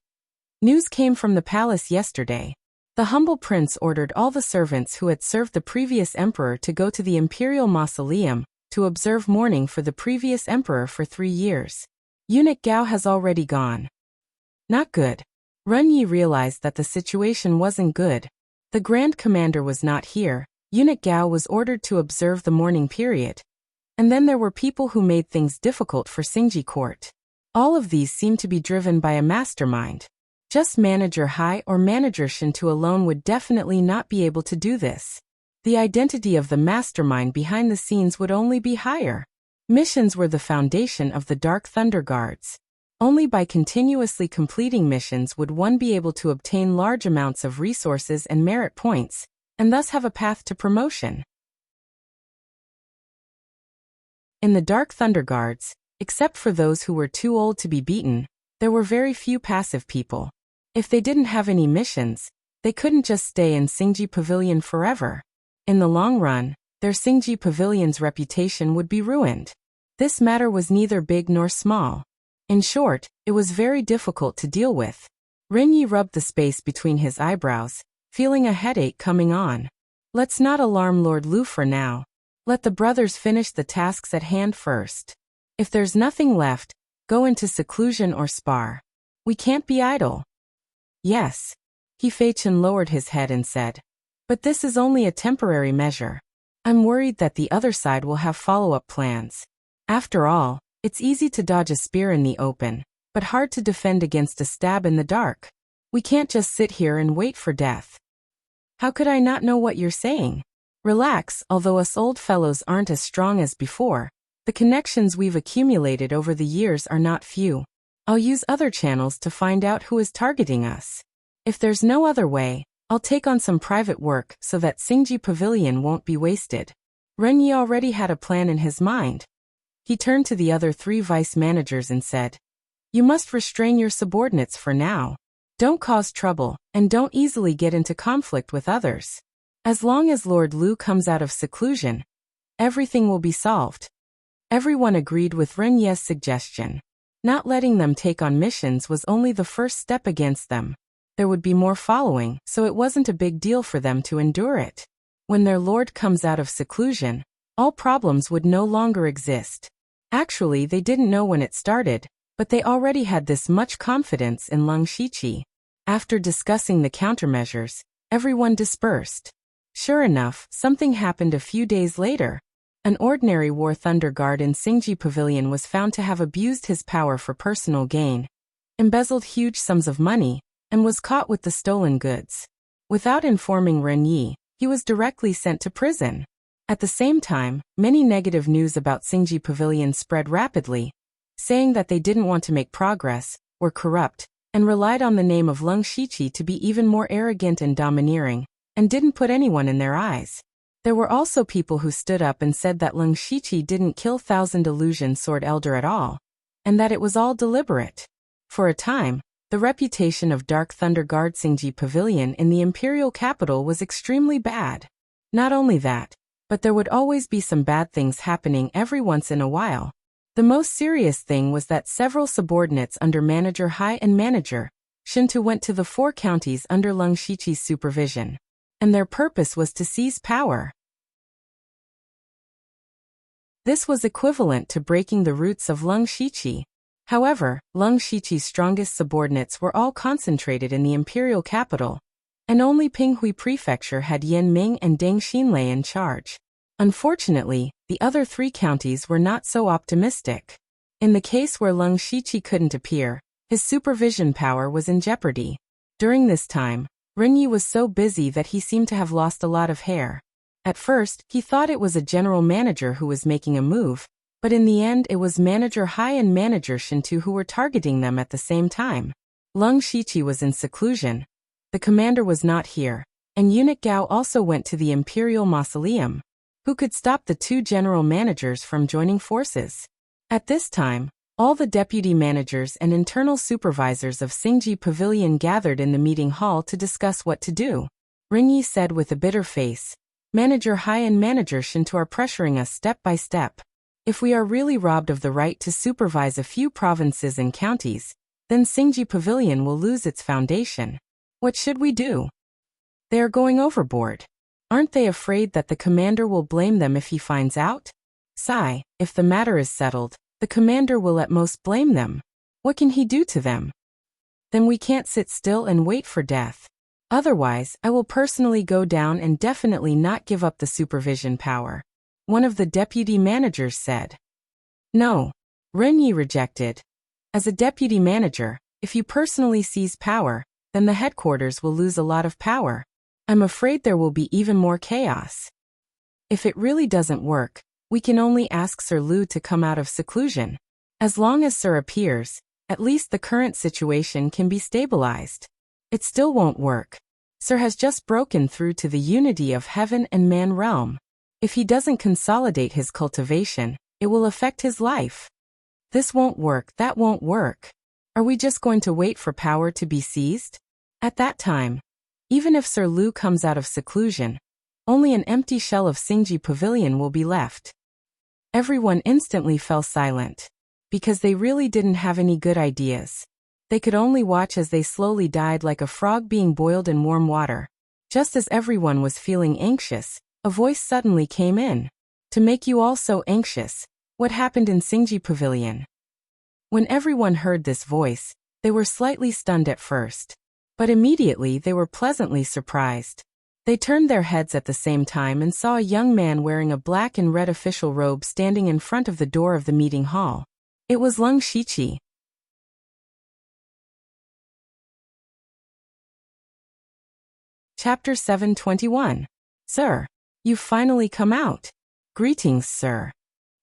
A: News came from the palace yesterday. The humble prince ordered all the servants who had served the previous emperor to go to the imperial mausoleum to observe mourning for the previous emperor for 3 years. Eunuch Gao has already gone. Not good. Ren Yi realized that the situation wasn't good. The Grand Commander was not here. Eunuch Gao was ordered to observe the mourning period. And then there were people who made things difficult for Xingji court. All of these seemed to be driven by a mastermind. Just Manager Hai or Manager Shintu alone would definitely not be able to do this. The identity of the mastermind behind the scenes would only be higher. Missions were the foundation of the Dark Thunder Guards. Only by continuously completing missions would one be able to obtain large amounts of resources and merit points, and thus have a path to promotion. In the Dark Thunder Guards, except for those who were too old to be beaten, there were very few passive people. If they didn't have any missions, they couldn't just stay in Xingji Pavilion forever. In the long run, their Xingji Pavilion's reputation would be ruined. This matter was neither big nor small. In short, it was very difficult to deal with. Ren Yi rubbed the space between his eyebrows, feeling a headache coming on. Let's not alarm Lord Lu for now. Let the brothers finish the tasks at hand first. If there's nothing left, go into seclusion or spar. We can't be idle. Yes. He Feichen lowered his head and said, "But this is only a temporary measure. I'm worried that the other side will have follow-up plans. After all, it's easy to dodge a spear in the open, but hard to defend against a stab in the dark. We can't just sit here and wait for death." "How could I not know what you're saying? Relax, although us old fellows aren't as strong as before, the connections we've accumulated over the years are not few. I'll use other channels to find out who is targeting us. If there's no other way, I'll take on some private work so that Xingji Pavilion won't be wasted." Ren Yi already had a plan in his mind. He turned to the other 3 vice managers and said, "You must restrain your subordinates for now. Don't cause trouble, and don't easily get into conflict with others. As long as Lord Lu comes out of seclusion, everything will be solved." Everyone agreed with Ren Ye's suggestion. Not letting them take on missions was only the first step against them. there would be more following, so it wasn't a big deal for them to endure it. When their lord comes out of seclusion, all problems would no longer exist. Actually, they didn't know when it started, but they already had this much confidence in Leng Shiqi. After discussing the countermeasures, everyone dispersed. Sure enough, something happened a few days later. An ordinary war thunder guard in Xingji Pavilion was found to have abused his power for personal gain, embezzled huge sums of money, and was caught with the stolen goods. Without informing Ren Yi, he was directly sent to prison. At the same time, many negative news about Xingji Pavilion spread rapidly, saying that they didn't want to make progress, were corrupt, and relied on the name of Leng Shiqi to be even more arrogant and domineering, and didn't put anyone in their eyes. There were also people who stood up and said that Leng Shiqi didn't kill Thousand Illusion Sword Elder at all, and that it was all deliberate. For a time, the reputation of Dark Thunder Guard Xingji Pavilion in the imperial capital was extremely bad. Not only that, but there would always be some bad things happening every once in a while. The most serious thing was that several subordinates under Manager Hai and Manager Shintu went to the 4 counties under Leng Shiqi's supervision, and their purpose was to seize power. This was equivalent to breaking the roots of Leng Shiqi. However, Leng Shiqi's strongest subordinates were all concentrated in the imperial capital, and only Pinghui Prefecture had Yan Ming and Deng Xinlei in charge. Unfortunately, the other 3 counties were not so optimistic. In the case where Leng Shiqi couldn't appear, his supervision power was in jeopardy. During this time, Ren Yi was so busy that he seemed to have lost a lot of hair. At first, he thought it was a general manager who was making a move, but in the end it was Manager Hai and Manager Shintu who were targeting them at the same time. Leng Shiqi was in seclusion. The commander was not here, and Eunuch Gao also went to the Imperial Mausoleum. Who could stop the 2 general managers from joining forces? At this time, all the deputy managers and internal supervisors of Xingji Pavilion gathered in the meeting hall to discuss what to do. Ren Yi said with a bitter face, "Manager Hai and Manager Shintu are pressuring us step by step. If we are really robbed of the right to supervise a few provinces and counties, then Xingji Pavilion will lose its foundation. What should we do? They are going overboard. Aren't they afraid that the commander will blame them if he finds out? Sigh, if the matter is settled, the commander will at most blame them. What can he do to them? Then we can't sit still and wait for death. Otherwise, I will personally go down and definitely not give up the supervision power," one of the deputy managers said. No. Ren Yi rejected. As a deputy manager, if you personally seize power, then the headquarters will lose a lot of power. I'm afraid there will be even more chaos. If it really doesn't work, we can only ask Sir Lu to come out of seclusion. As long as Sir appears, at least the current situation can be stabilized. It still won't work. Sir has just broken through to the unity of heaven and man realm. If he doesn't consolidate his cultivation, it will affect his life. This won't work, that won't work. Are we just going to wait for power to be seized? At that time, even if Sir Lu comes out of seclusion, only an empty shell of Xingji Pavilion will be left. Everyone instantly fell silent, because they really didn't have any good ideas. They could only watch as they slowly died like a frog being boiled in warm water. Just as everyone was feeling anxious, a voice suddenly came in. To make you all so anxious, what happened in Xingji Pavilion? When everyone heard this voice, they were slightly stunned at first. But immediately they were pleasantly surprised. They turned their heads at the same time and saw a young man wearing a black and red official robe standing in front of the door of the meeting hall. It was Leng Shiqi. Chapter 721. Sir, you've finally come out. Greetings, sir.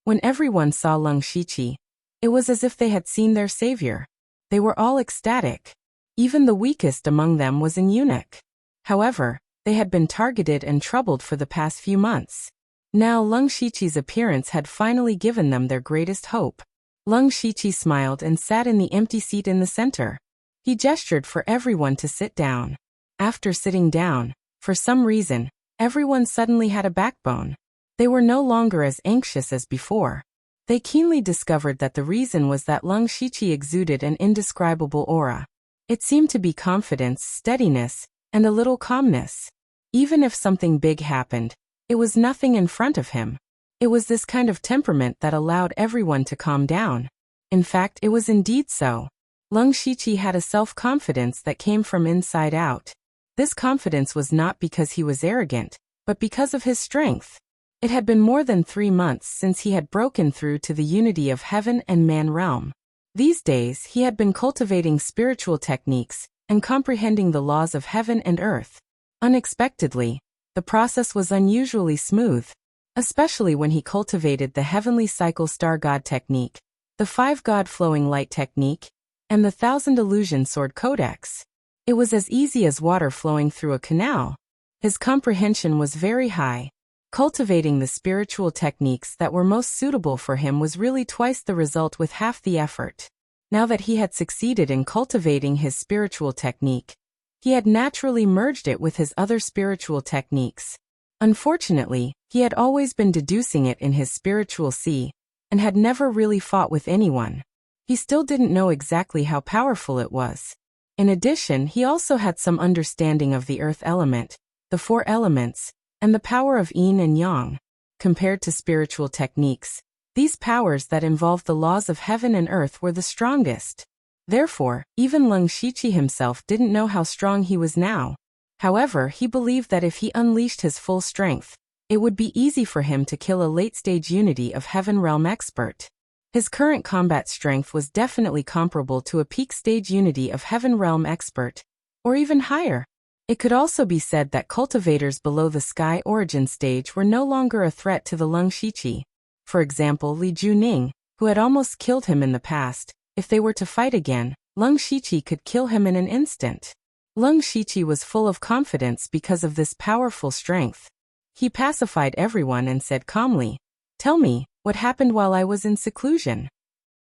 A: When everyone saw Leng Shiqi, it was as if they had seen their savior. They were all ecstatic. Even the weakest among them was an eunuch. However, they had been targeted and troubled for the past few months. Now Leng Shiqi's appearance had finally given them their greatest hope. Leng Shiqi smiled and sat in the empty seat in the center. He gestured for everyone to sit down. After sitting down, for some reason, everyone suddenly had a backbone. They were no longer as anxious as before. They keenly discovered that the reason was that Leng Shiqi exuded an indescribable aura. It seemed to be confidence, steadiness, and a little calmness. Even if something big happened, it was nothing in front of him. It was this kind of temperament that allowed everyone to calm down. In fact, it was indeed so. Leng Shiqi had a self-confidence that came from inside out. This confidence was not because he was arrogant, but because of his strength. It had been more than 3 months since he had broken through to the unity of heaven and man realm. These days, he had been cultivating spiritual techniques and comprehending the laws of heaven and earth. Unexpectedly, the process was unusually smooth, especially when he cultivated the heavenly cycle star god technique, the 5 god flowing light technique, and the 1000 illusion sword codex. It was as easy as water flowing through a canal. His comprehension was very high. Cultivating the spiritual techniques that were most suitable for him was really twice the result with half the effort. Now that he had succeeded in cultivating his spiritual technique, he had naturally merged it with his other spiritual techniques. Unfortunately, he had always been deducing it in his spiritual sea, and had never really fought with anyone. He still didn't know exactly how powerful it was. In addition, he also had some understanding of the earth element, the 4 elements, and the power of yin and yang. Compared to spiritual techniques, these powers that involved the laws of heaven and earth were the strongest. Therefore, even Leng Shiqi himself didn't know how strong he was now. However, he believed that if he unleashed his full strength, it would be easy for him to kill a late-stage unity of heaven realm expert. His current combat strength was definitely comparable to a peak-stage unity of heaven realm expert, or even higher. It could also be said that cultivators below the sky origin stage were no longer a threat to the Leng Shiqi. For example, Li Juning, who had almost killed him in the past, if they were to fight again, Leng Shiqi could kill him in an instant. Leng Shiqi was full of confidence because of this powerful strength. He pacified everyone and said calmly, "Tell me, what happened while I was in seclusion?"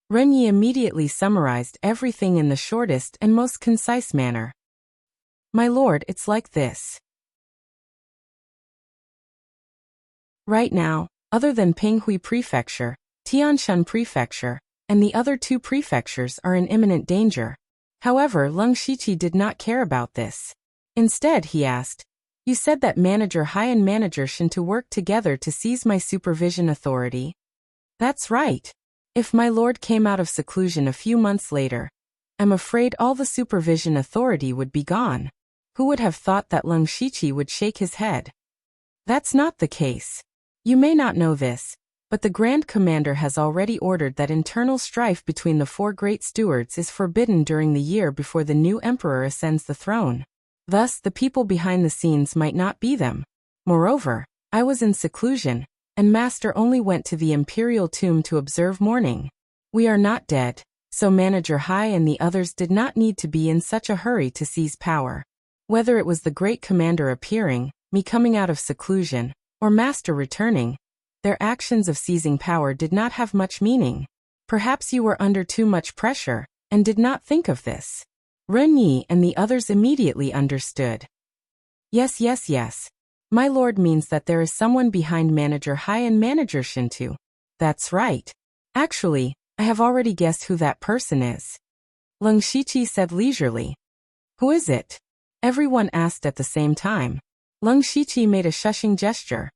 A: Ren Yi immediately summarized everything in the shortest and most concise manner. "My lord, it's like this. Right now, other than Pinghui Prefecture, Tianshan Prefecture, and the other 2 prefectures are in imminent danger." However, Leng Shiqi did not care about this. Instead, he asked, "You said that Manager Hai and Manager Shen to work together to seize my supervision authority?" "That's right. If my lord came out of seclusion a few months later, I'm afraid all the supervision authority would be gone." Who would have thought that Leng Shiqi would shake his head? That's not the case. You may not know this, but the Grand Commander has already ordered that internal strife between the 4 great stewards is forbidden during the year before the new emperor ascends the throne. Thus, the people behind the scenes might not be them. Moreover, I was in seclusion, and Master only went to the imperial tomb to observe mourning. We are not dead, so Manager Hai and the others did not need to be in such a hurry to seize power. Whether it was the great commander appearing, me coming out of seclusion, or Master returning, their actions of seizing power did not have much meaning. Perhaps you were under too much pressure, and did not think of this. Ren Yi and the others immediately understood. Yes. My lord means that there is someone behind Manager Hai and Manager Shen too. That's right. Actually, I have already guessed who that person is. Leng Shiqi said leisurely. Who is it? Everyone asked at the same time. Leng Shiqi made a shushing gesture.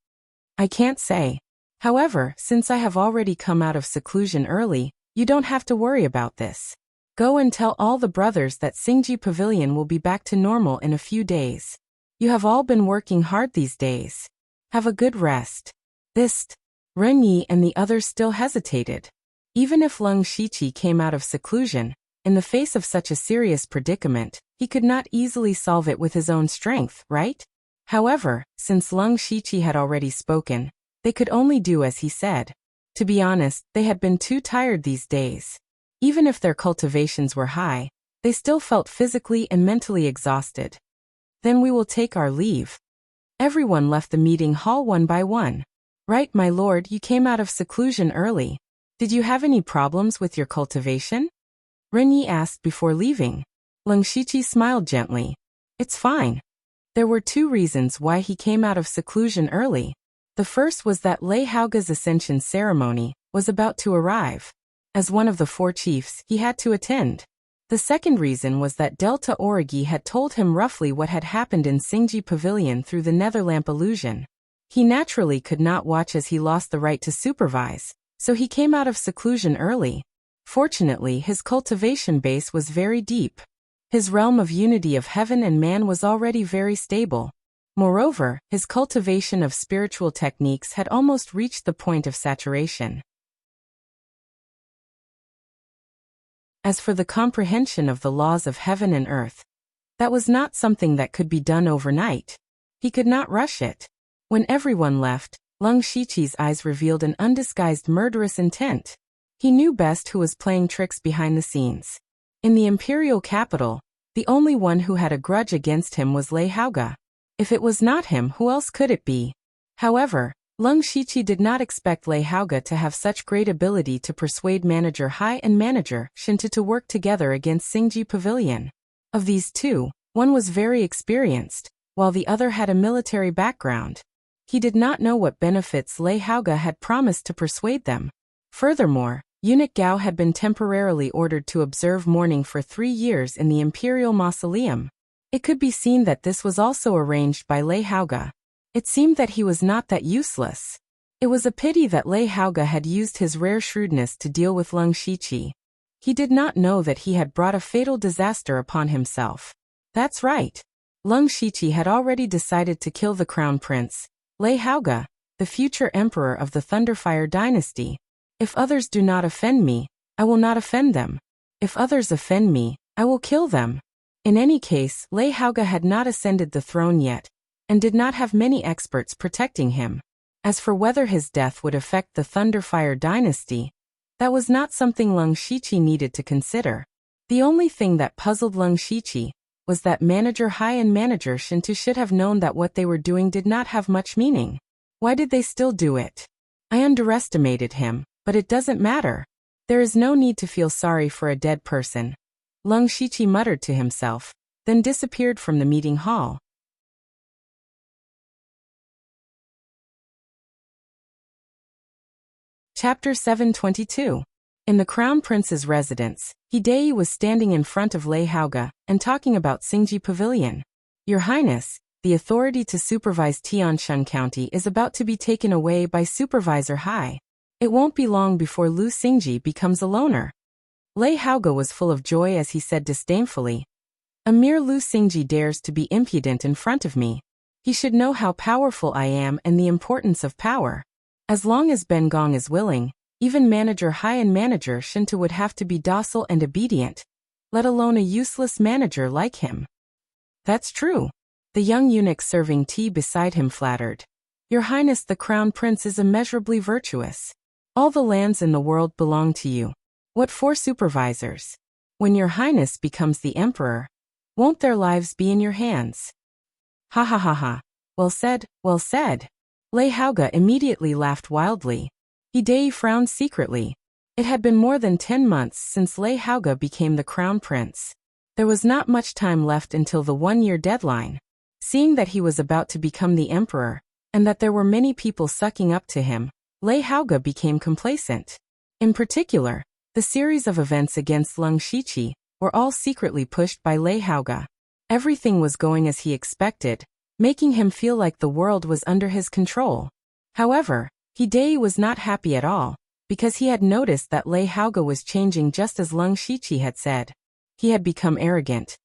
A: I can't say. However, since I have already come out of seclusion early, you don't have to worry about this. Go and tell all the brothers that Xingji Pavilion will be back to normal in a few days. You have all been working hard these days. Have a good rest. Ren Yi and the others still hesitated. Even if Leng Shiqi came out of seclusion, in the face of such a serious predicament, he could not easily solve it with his own strength, right? However, since Leng Shiqi had already spoken, they could only do as he said. To be honest, they had been too tired these days. Even if their cultivations were high, they still felt physically and mentally exhausted. Then we will take our leave. Everyone left the meeting hall one by one. Right, my lord, you came out of seclusion early. Did you have any problems with your cultivation? Ren Yi asked before leaving. Leng Shiqi smiled gently. It's fine. There were 2 reasons why he came out of seclusion early. The first was that Lei Haoge's ascension ceremony was about to arrive. As one of the 4 chiefs, he had to attend. The second reason was that Delta Origi had told him roughly what had happened in Xingji Pavilion through the Netherlamp illusion. He naturally could not watch as he lost the right to supervise, so he came out of seclusion early. Fortunately, his cultivation base was very deep. His realm of unity of heaven and man was already very stable. Moreover, his cultivation of spiritual techniques had almost reached the point of saturation. As for the comprehension of the laws of heaven and earth, that was not something that could be done overnight. He could not rush it. When everyone left, Lung Shiqi's eyes revealed an undisguised murderous intent. He knew best who was playing tricks behind the scenes. In the imperial capital, the only one who had a grudge against him was Lei Haoge. If it was not him, who else could it be? However, Lung Shiqi did not expect Lei Haoge to have such great ability to persuade Manager Hai and Manager Shinta to work together against Xingji Pavilion. Of these two, one was very experienced, while the other had a military background. He did not know what benefits Lei Haoge had promised to persuade them. Furthermore, Eunuch Gao had been temporarily ordered to observe mourning for 3 years in the Imperial Mausoleum. It could be seen that this was also arranged by Lei Haoge. It seemed that he was not that useless. It was a pity that Lei Haoge had used his rare shrewdness to deal with Lung Shiqi. He did not know that he had brought a fatal disaster upon himself. That's right. Lung Shiqi had already decided to kill the crown prince, Lei Haoge, the future emperor of the Thunderfire dynasty. If others do not offend me, I will not offend them. If others offend me, I will kill them. In any case, Lei Haoge had not ascended the throne yet, and did not have many experts protecting him. As for whether his death would affect the Thunderfire dynasty, that was not something Lung Shiqi needed to consider. The only thing that puzzled Lung Shiqi was that Manager Hai and Manager Shinta should have known that what they were doing did not have much meaning. Why did they still do it? I underestimated him, but it doesn't matter. There is no need to feel sorry for a dead person. Lung Shiqi muttered to himself, then disappeared from the meeting hall. Chapter 722. In the Crown Prince's residence, Hidei was standing in front of Lei Haoge and talking about Xingji Pavilion. Your Highness, the authority to supervise Tianshan County is about to be taken away by Supervisor Hai. It won't be long before Lu Xingji becomes a loner. Lei Haoge was full of joy as he said disdainfully, "A mere Lu Xingji dares to be impudent in front of me. He should know how powerful I am and the importance of power. As long as Ben Gong is willing, even Manager Hai and Manager Shinta would have to be docile and obedient, let alone a useless manager like him." That's true. The young eunuch serving tea beside him flattered. Your Highness the Crown Prince is immeasurably virtuous. All the lands in the world belong to you. What for supervisors? When your Highness becomes the emperor, won't their lives be in your hands? Ha ha ha ha. Well said, well said. Lei Haoge immediately laughed wildly. Hidei frowned secretly. It had been more than 10 months since Lei Haoge became the crown prince. There was not much time left until the 1-year deadline. Seeing that he was about to become the emperor, and that there were many people sucking up to him, Lei Haoge became complacent. In particular, the series of events against Lung Shiqi were all secretly pushed by Lei Haoge. Everything was going as he expected, making him feel like the world was under his control. However, Hidei was not happy at all, because he had noticed that Lei Haoge was changing just as Lung Shiqi had said. He had become arrogant,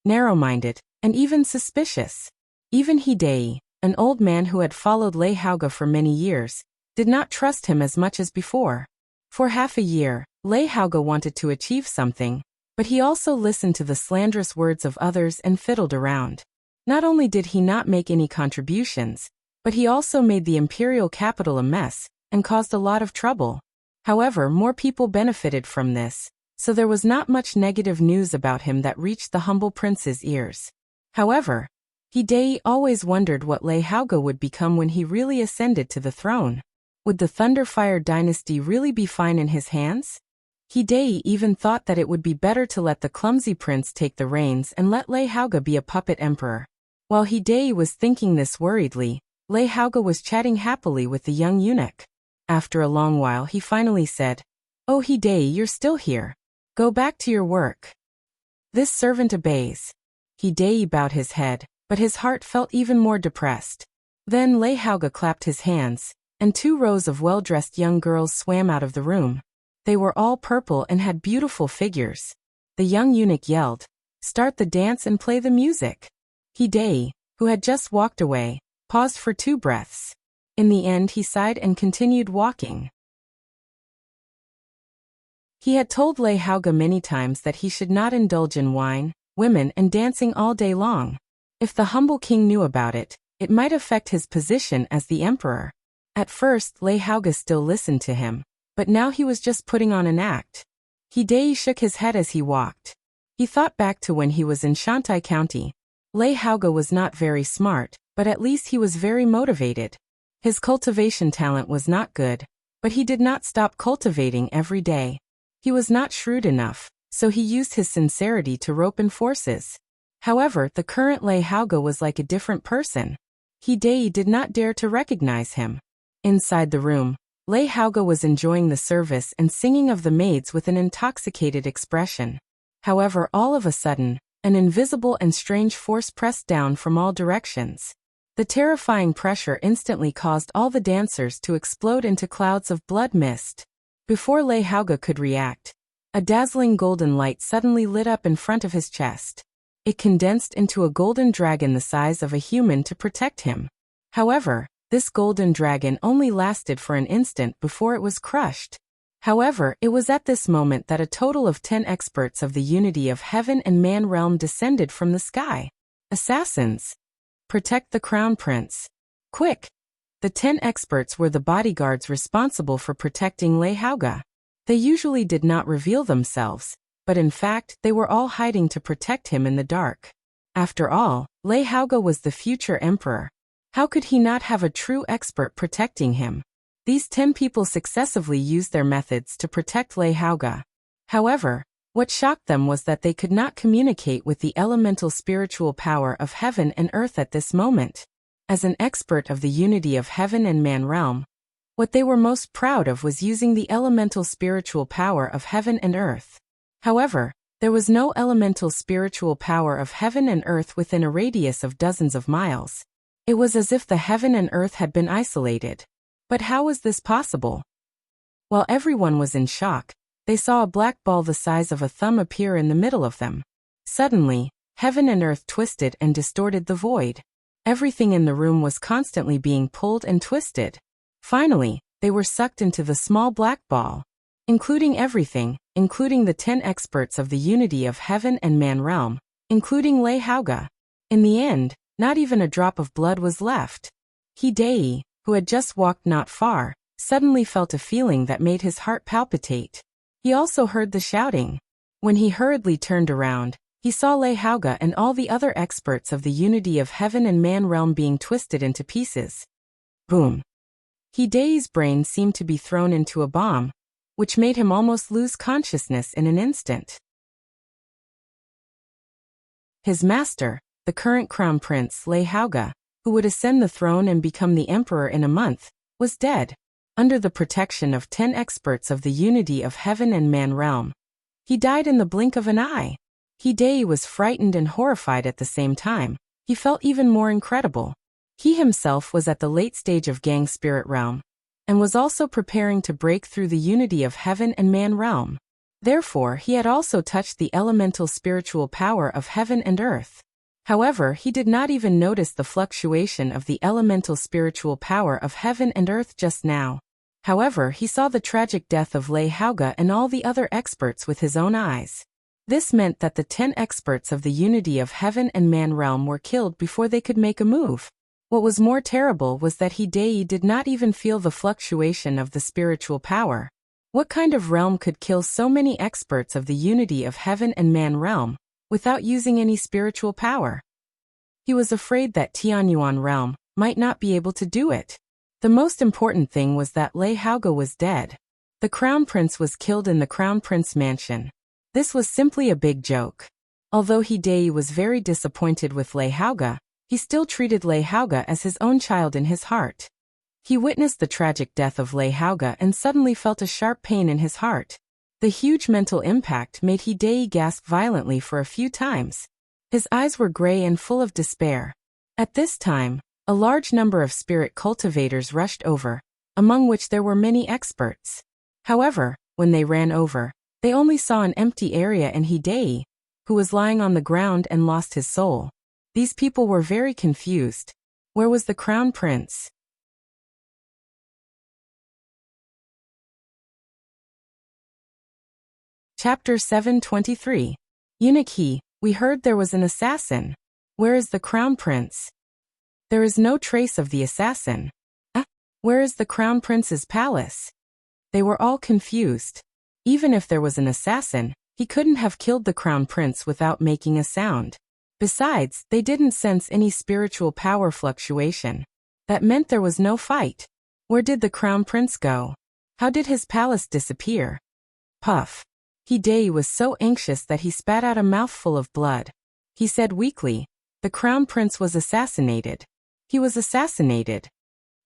A: narrow-minded, and even suspicious. Even Hidei, an old man who had followed Lei Haoge for many years, did not trust him as much as before. For half a year, Lei Haoge wanted to achieve something, but he also listened to the slanderous words of others and fiddled around. Not only did he not make any contributions, but he also made the imperial capital a mess and caused a lot of trouble. However, more people benefited from this, so there was not much negative news about him that reached the humble prince's ears. However, Hidei always wondered what Lei Haoge would become when he really ascended to the throne. Would the Thunderfire dynasty really be fine in his hands? Hidei even thought that it would be better to let the clumsy prince take the reins and let Lei Haoge be a puppet emperor. While Hidei was thinking this worriedly, Lei Haoge was chatting happily with the young eunuch. After a long while he finally said, "Oh Hidei, you're still here. Go back to your work. This servant obeys. Hidei bowed his head, but his heart felt even more depressed. Then Lei Haoge clapped his hands, and 2 rows of well-dressed young girls swam out of the room. They were all purple and had beautiful figures. The young eunuch yelled, "Start the dance and play the music." Hidei, who had just walked away, paused for 2 breaths. In the end he sighed and continued walking. He had told Lei Haoge many times that he should not indulge in wine, women and dancing all day long. If the humble king knew about it, it might affect his position as the emperor. At first Lei Haoge still listened to him, but now he was just putting on an act. Hidei shook his head as he walked. He thought back to when he was in Shantai County. Lei Haoge was not very smart, but at least he was very motivated. His cultivation talent was not good, but he did not stop cultivating every day. He was not shrewd enough, so he used his sincerity to rope in forces. However, the current Lei Haoge was like a different person. Hidei did not dare to recognize him. Inside the room, Lei Haoge was enjoying the service and singing of the maids with an intoxicated expression. However, all of a sudden, an invisible and strange force pressed down from all directions. The terrifying pressure instantly caused all the dancers to explode into clouds of blood mist. Before Lei Haoge could react, a dazzling golden light suddenly lit up in front of his chest. It condensed into a golden dragon the size of a human to protect him. However, this golden dragon only lasted for an instant before it was crushed. However, it was at this moment that a total of 10 experts of the unity of heaven and man realm descended from the sky. Assassins! Protect the crown prince. Quick! The 10 experts were the bodyguards responsible for protecting Lei Haoge. They usually did not reveal themselves, but in fact they were all hiding to protect him in the dark. After all, Lei Haoge was the future emperor. How could he not have a true expert protecting him? These 10 people successively used their methods to protect Lei Haoge. However, what shocked them was that they could not communicate with the elemental spiritual power of heaven and earth at this moment. As an expert of the unity of heaven and man realm, what they were most proud of was using the elemental spiritual power of heaven and earth. However, there was no elemental spiritual power of heaven and earth within a radius of dozens of miles. It was as if the heaven and earth had been isolated. But how was this possible? While everyone was in shock, they saw a black ball the size of a thumb appear in the middle of them. Suddenly, heaven and earth twisted and distorted the void. Everything in the room was constantly being pulled and twisted. Finally, they were sucked into the small black ball. Including everything, including the 10 experts of the unity of heaven and man realm, including Lei Haoge. In the end, not even a drop of blood was left. Hidei, who had just walked not far, suddenly felt a feeling that made his heart palpitate. He also heard the shouting. When he hurriedly turned around, he saw Lei Haoge and all the other experts of the unity of heaven and man realm being twisted into pieces. Boom! Hidei's brain seemed to be thrown into a bomb, which made him almost lose consciousness in an instant. His master, the current crown prince Lei Haoge, who would ascend the throne and become the emperor in a month, was dead, under the protection of 10 experts of the unity of heaven and man realm. He died in the blink of an eye. Hidei was frightened and horrified at the same time. He felt even more incredible. He himself was at the late stage of Gang Spirit Realm, and was also preparing to break through the unity of heaven and man realm. Therefore, he had also touched the elemental spiritual power of heaven and earth. However, he did not even notice the fluctuation of the elemental spiritual power of heaven and earth just now. However, he saw the tragic death of Lei Haoge and all the other experts with his own eyes. This meant that the 10 experts of the unity of heaven and man realm were killed before they could make a move. What was more terrible was that Hidei did not even feel the fluctuation of the spiritual power. What kind of realm could kill so many experts of the unity of heaven and man realm without using any spiritual power? He was afraid that Tianyuan realm might not be able to do it. The most important thing was that Lei Haoge was dead. The crown prince was killed in the crown prince mansion. This was simply a big joke. Although Hidei was very disappointed with Lei Haoge, he still treated Lei Haoge as his own child in his heart. He witnessed the tragic death of Lei Haoge and suddenly felt a sharp pain in his heart. The huge mental impact made Hidei gasp violently for a few times. His eyes were gray and full of despair. At this time, a large number of spirit cultivators rushed over, among which there were many experts. However, when they ran over, they only saw an empty area and Hidei, who was lying on the ground and lost his soul. These people were very confused. Where was the crown prince? Chapter 723. Eunuch He, we heard there was an assassin. Where is the crown prince? There is no trace of the assassin. Where is the crown prince's palace? They were all confused. Even if there was an assassin, he couldn't have killed the crown prince without making a sound. Besides, they didn't sense any spiritual power fluctuation. That meant there was no fight. Where did the crown prince go? How did his palace disappear? Puff. Hidei was so anxious that he spat out a mouthful of blood. He said weakly, "The crown prince was assassinated. He was assassinated."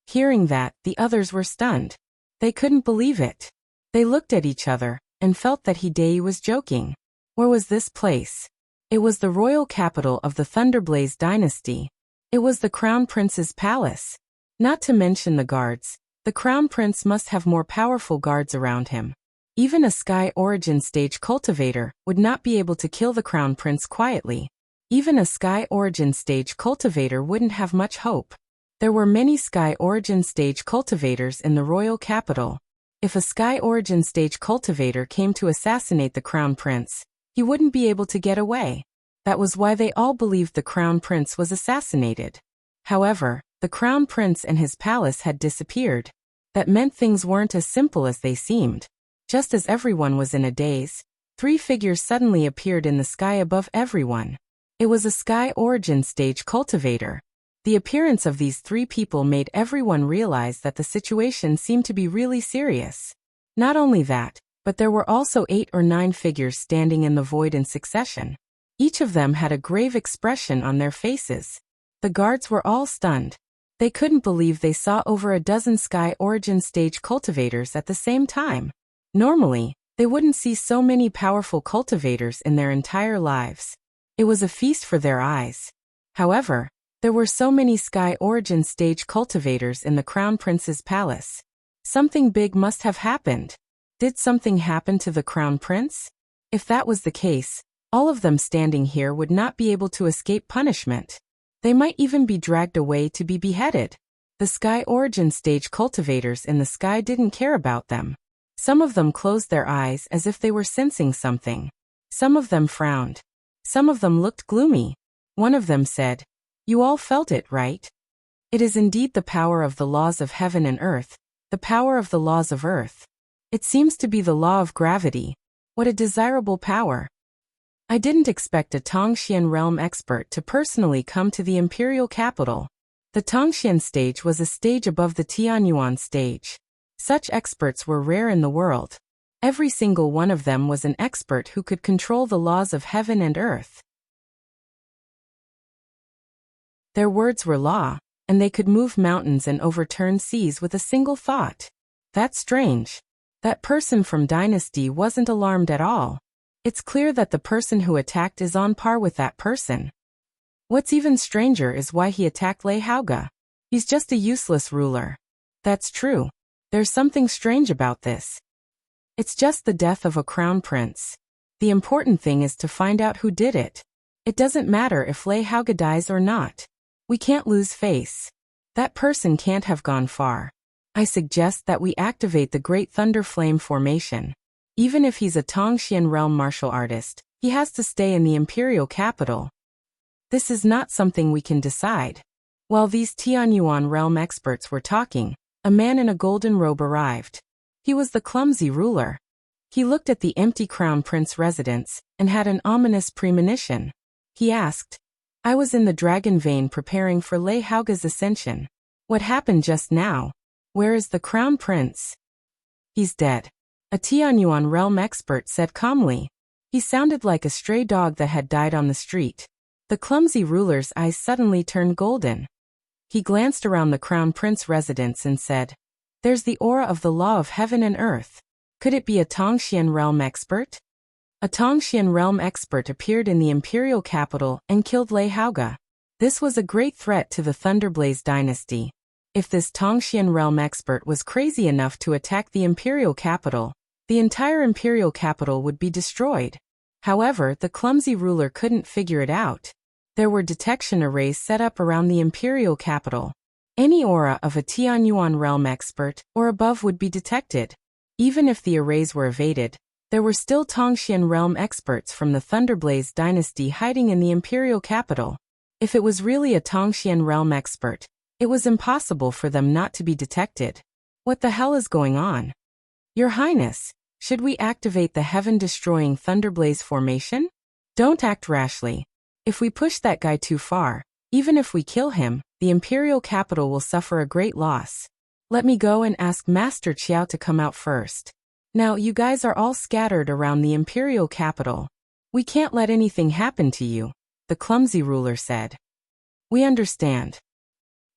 A: Hearing that, the others were stunned. They couldn't believe it. They looked at each other and felt that Hidei was joking. Where was this place? It was the royal capital of the Thunderblaze dynasty. It was the crown prince's palace. Not to mention the guards, the crown prince must have more powerful guards around him. Even a Sky Origin stage cultivator would not be able to kill the crown prince quietly. Even a Sky Origin stage cultivator wouldn't have much hope. There were many Sky Origin stage cultivators in the royal capital. If a Sky Origin stage cultivator came to assassinate the crown prince, he wouldn't be able to get away. That was why they all believed the crown prince was assassinated. However, the crown prince and his palace had disappeared. That meant things weren't as simple as they seemed. Just as everyone was in a daze, 3 figures suddenly appeared in the sky above everyone. It was a Sky Origin stage cultivator. The appearance of these 3 people made everyone realize that the situation seemed to be really serious. Not only that, but there were also 8 or 9 figures standing in the void in succession. Each of them had a grave expression on their faces. The guards were all stunned. They couldn't believe they saw over a dozen Sky Origin stage cultivators at the same time. Normally, they wouldn't see so many powerful cultivators in their entire lives. It was a feast for their eyes. However, there were so many Sky Origin stage cultivators in the crown prince's palace. Something big must have happened. Did something happen to the crown prince? If that was the case, all of them standing here would not be able to escape punishment. They might even be dragged away to be beheaded. The Sky Origin stage cultivators in the sky didn't care about them. Some of them closed their eyes as if they were sensing something. Some of them frowned. Some of them looked gloomy. One of them said, "You all felt it, right? It is indeed the power of the laws of heaven and earth, the power of the laws of earth. It seems to be the law of gravity. What a desirable power." I didn't expect a Tongxian realm expert to personally come to the imperial capital. The Tongxian stage was a stage above the Tianyuan stage. Such experts were rare in the world. Every single one of them was an expert who could control the laws of heaven and earth. Their words were law, and they could move mountains and overturn seas with a single thought. That's strange. That person from Dynasty wasn't alarmed at all. It's clear that the person who attacked is on par with that person. What's even stranger is why he attacked Lei Haoge. He's just a useless ruler. That's true. There's something strange about this. It's just the death of a crown prince. The important thing is to find out who did it. It doesn't matter if Lei Haoge dies or not. We can't lose face. That person can't have gone far. I suggest that we activate the Great Thunder Flame formation. Even if he's a Tongxian realm martial artist, he has to stay in the imperial capital. This is not something we can decide. While these Tianyuan realm experts were talking, a man in a golden robe arrived. He was the clumsy ruler. He looked at the empty crown prince residence and had an ominous premonition. He asked, "I was in the dragon vein preparing for Lei Haoge's ascension. What happened just now? Where is the crown prince?" "He's dead," a Tianyuan realm expert said calmly. He sounded like a stray dog that had died on the street. The clumsy ruler's eyes suddenly turned golden. He glanced around the crown prince residence and said, "There's the aura of the law of heaven and earth. Could it be a Tongxian realm expert? A Tongxian realm expert appeared in the imperial capital and killed Lei Haoge. This was a great threat to the Thunderblaze dynasty. If this Tongxian realm expert was crazy enough to attack the imperial capital, the entire imperial capital would be destroyed. However, the clumsy ruler couldn't figure it out. There were detection arrays set up around the imperial capital. Any aura of a Tianyuan realm expert or above would be detected. Even if the arrays were evaded, there were still Tongxian realm experts from the Thunderblaze dynasty hiding in the imperial capital. If it was really a Tongxian realm expert, it was impossible for them not to be detected. What the hell is going on? Your Highness, should we activate the heaven-destroying Thunderblaze formation? Don't act rashly. If we push that guy too far, even if we kill him, the imperial capital will suffer a great loss. Let me go and ask Master Qiao to come out first. Now you guys are all scattered around the imperial capital. We can't let anything happen to you, the clumsy ruler said. We understand.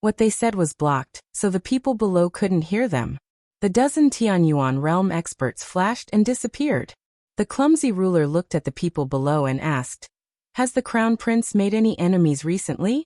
A: What they said was blocked, so the people below couldn't hear them. The dozen Tianyuan realm experts flashed and disappeared. The clumsy ruler looked at the people below and asked, "Has the crown prince made any enemies recently?"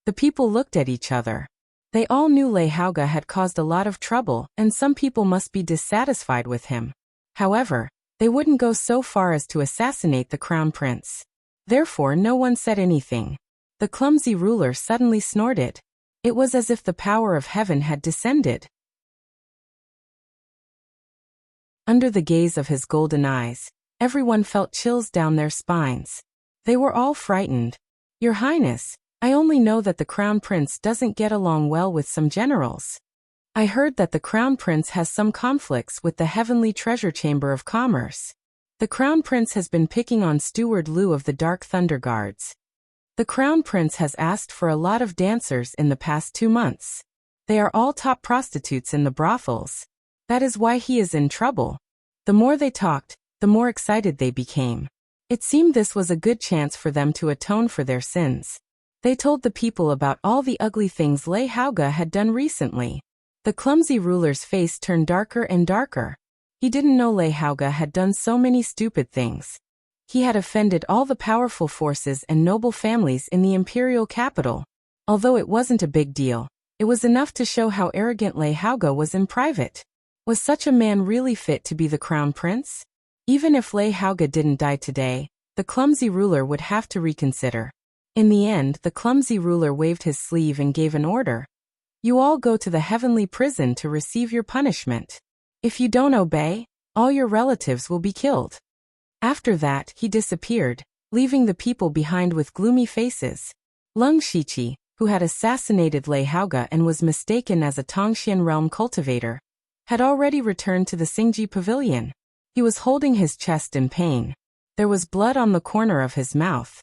A: The people looked at each other. They all knew Lei Haoge had caused a lot of trouble, and some people must be dissatisfied with him. However, they wouldn't go so far as to assassinate the crown prince. Therefore, no one said anything. The clumsy ruler suddenly snorted. It was as if the power of heaven had descended. Under the gaze of his golden eyes, everyone felt chills down their spines. They were all frightened. Your Highness, I only know that the Crown Prince doesn't get along well with some generals. I heard that the Crown Prince has some conflicts with the Heavenly Treasure Chamber of Commerce. The Crown Prince has been picking on Steward Liu of the Dark Thunder Guards. The Crown Prince has asked for a lot of dancers in the past 2 months. They are all top prostitutes in the brothels. That is why he is in trouble. The more they talked, the more excited they became. It seemed this was a good chance for them to atone for their sins. They told the people about all the ugly things Lei Haoge had done recently. The clumsy ruler's face turned darker and darker. He didn't know Lei Haoge had done so many stupid things. He had offended all the powerful forces and noble families in the imperial capital. Although it wasn't a big deal, it was enough to show how arrogant Lei Haoge was in private. Was such a man really fit to be the crown prince? Even if Lei Haoge didn't die today, the clumsy ruler would have to reconsider. In the end, the clumsy ruler waved his sleeve and gave an order. You all go to the heavenly prison to receive your punishment. If you don't obey, all your relatives will be killed. After that, he disappeared, leaving the people behind with gloomy faces. Lung Shiqi, who had assassinated Lei Haoge and was mistaken as a Tongxian realm cultivator, had already returned to the Xingji pavilion. He was holding his chest in pain. There was blood on the corner of his mouth.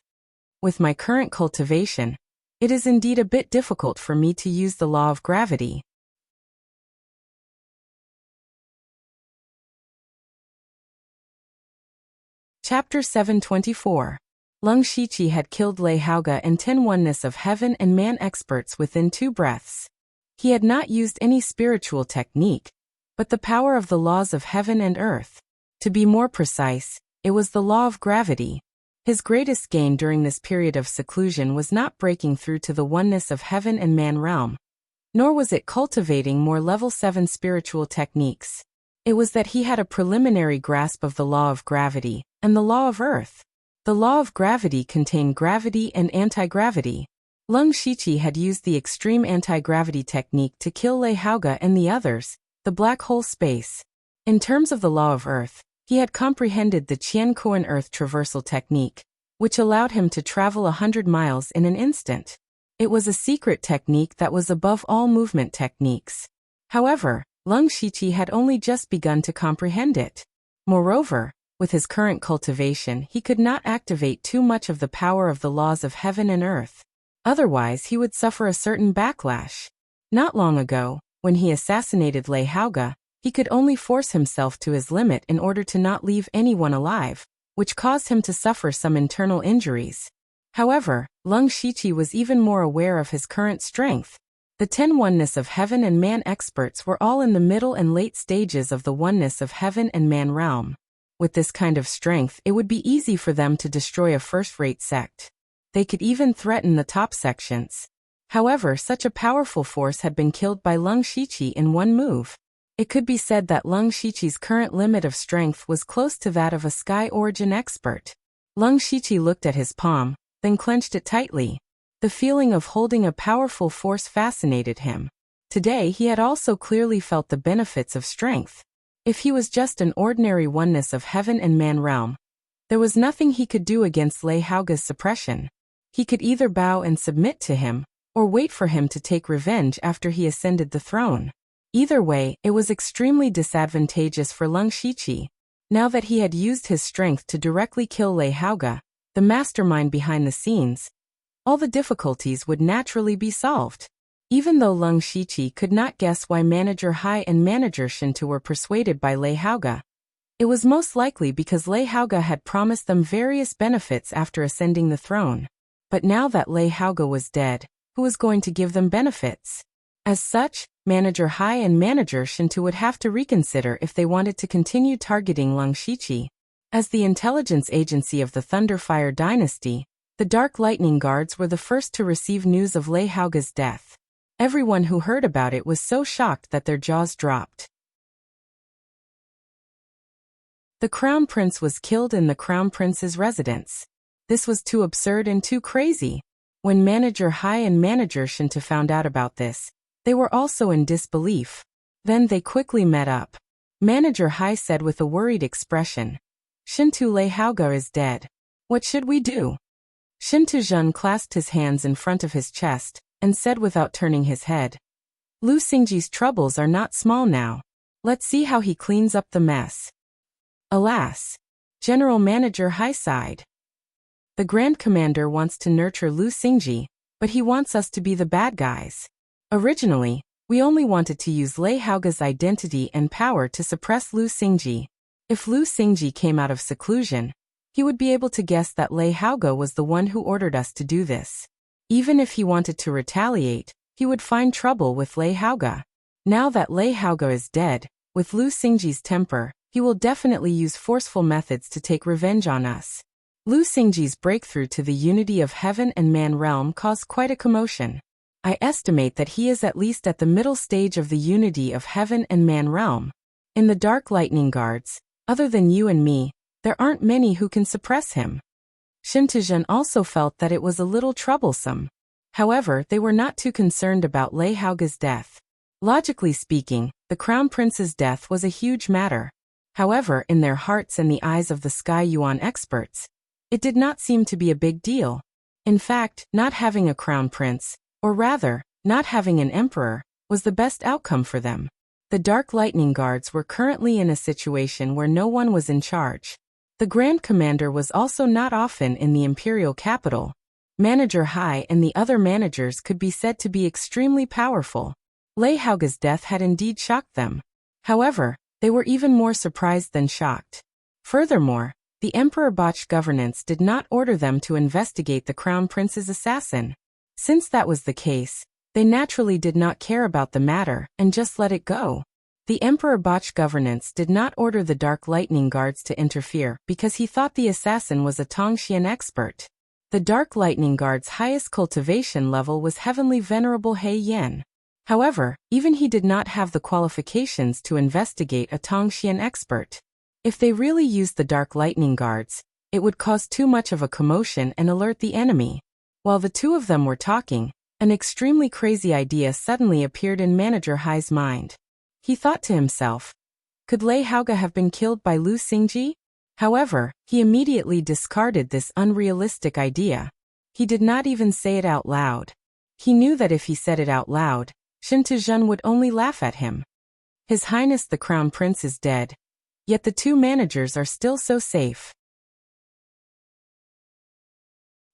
A: With my current cultivation, it is indeed a bit difficult for me to use the law of gravity. Chapter 724. Lung Shiqi had killed Lei Haoge and 10 oneness of heaven and man experts within 2 breaths. He had not used any spiritual technique, but the power of the laws of heaven and earth. To be more precise, it was the law of gravity. His greatest gain during this period of seclusion was not breaking through to the oneness of heaven and man realm, nor was it cultivating more level 7 spiritual techniques. It was that he had a preliminary grasp of the law of gravity and the law of earth. The law of gravity contained gravity and anti-gravity. Lung Shiqi had used the extreme anti-gravity technique to kill Lei Haoge and the others, the black hole space. In terms of the law of earth, he had comprehended the Qian Kuan Earth traversal technique, which allowed him to travel 100 miles in an instant. It was a secret technique that was above all movement techniques. However, Lung Shiqi had only just begun to comprehend it. Moreover, with his current cultivation, he could not activate too much of the power of the laws of heaven and earth. Otherwise, he would suffer a certain backlash. Not long ago, when he assassinated Lei Haoge, he could only force himself to his limit in order to not leave anyone alive, which caused him to suffer some internal injuries. However, Lung Shiqi was even more aware of his current strength. The 10 oneness of heaven and man experts were all in the middle and late stages of the oneness of heaven and man realm. With this kind of strength, it would be easy for them to destroy a first-rate sect. They could even threaten the top sections. However, such a powerful force had been killed by Lung Shiqi in one move. It could be said that Lung Shiqi's current limit of strength was close to that of a Sky Origin expert. Lung Shiqi looked at his palm, then clenched it tightly. The feeling of holding a powerful force fascinated him. Today he had also clearly felt the benefits of strength. If he was just an ordinary oneness of heaven and man realm, there was nothing he could do against Lei Haoga's suppression. He could either bow and submit to him, or wait for him to take revenge after he ascended the throne. Either way, it was extremely disadvantageous for Lung Shiqi. Now that he had used his strength to directly kill Lei Haoga, the mastermind behind the scenes, all the difficulties would naturally be solved. Even though Lung Shiqi could not guess why Manager Hai and Manager Shinto were persuaded by Lei Haoga, it was most likely because Lei Haoga had promised them various benefits after ascending the throne. But now that Lei Haoga was dead, who was going to give them benefits? As such, Manager Hai and Manager Shinto would have to reconsider if they wanted to continue targeting Lung Shiqi. As the intelligence agency of the Thunderfire dynasty, the Dark Lightning Guards were the first to receive news of Lei Haoga's death. Everyone who heard about it was so shocked that their jaws dropped. The Crown Prince was killed in the Crown Prince's residence. This was too absurd and too crazy. When Manager Hai and Manager Shinto found out about this, they were also in disbelief. Then they quickly met up. Manager Hai said with a worried expression, "Shinto, Lei Haoga is dead. What should we do?" Shinto Zhen clasped his hands in front of his chest, and said without turning his head, "Lu Xingji's troubles are not small now. Let's see how he cleans up the mess." Alas! General Manager Hai sighed. "The Grand Commander wants to nurture Lu Xingji, but he wants us to be the bad guys. Originally, we only wanted to use Lei Haoga's identity and power to suppress Lu Xingji. If Lu Xingji came out of seclusion, he would be able to guess that Lei Haoga was the one who ordered us to do this. Even if he wanted to retaliate, he would find trouble with Lei Haoga. Now that Lei Haoga is dead, with Lu Xingji's temper, he will definitely use forceful methods to take revenge on us." Lu Xingji's breakthrough to the unity of heaven and man realm caused quite a commotion. I estimate that he is at least at the middle stage of the unity of heaven and man realm. In the Dark Lightning Guards, other than you and me, there aren't many who can suppress him. Shinto Zhen also felt that it was a little troublesome. However, they were not too concerned about Lei Haoga's death. Logically speaking, the Crown Prince's death was a huge matter. However, in their hearts and the eyes of the Sky Yuan experts, it did not seem to be a big deal. In fact, not having a Crown Prince, or rather, not having an Emperor, was the best outcome for them. The Dark Lightning Guards were currently in a situation where no one was in charge. The Grand Commander was also not often in the imperial capital. Manager Hai and the other managers could be said to be extremely powerful. Lei Haoga's death had indeed shocked them. However, they were even more surprised than shocked. Furthermore, the Emperor botched governance did not order them to investigate the Crown Prince's assassin. Since that was the case, they naturally did not care about the matter and just let it go. The Emperor botched governance did not order the Dark Lightning Guards to interfere because he thought the assassin was a Tongxian expert. The Dark Lightning Guard's highest cultivation level was Heavenly Venerable He Yan. However, even he did not have the qualifications to investigate a Tongxian expert. If they really used the Dark Lightning Guards, it would cause too much of a commotion and alert the enemy. While the two of them were talking, an extremely crazy idea suddenly appeared in Manager Hai's mind. He thought to himself, could Lei Haoga have been killed by Lu Xingji? However, he immediately discarded this unrealistic idea. He did not even say it out loud. He knew that if he said it out loud, Shinto Zhen would only laugh at him. His Highness the Crown Prince is dead, yet the two managers are still so safe.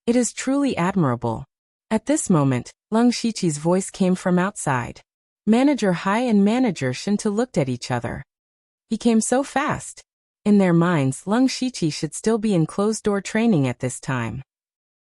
A: It is truly admirable. At this moment, Lung Shiqi's voice came from outside. Manager Hai and Manager Shinto looked at each other. He came so fast. In their minds, Lung Shiqi should still be in closed-door training at this time.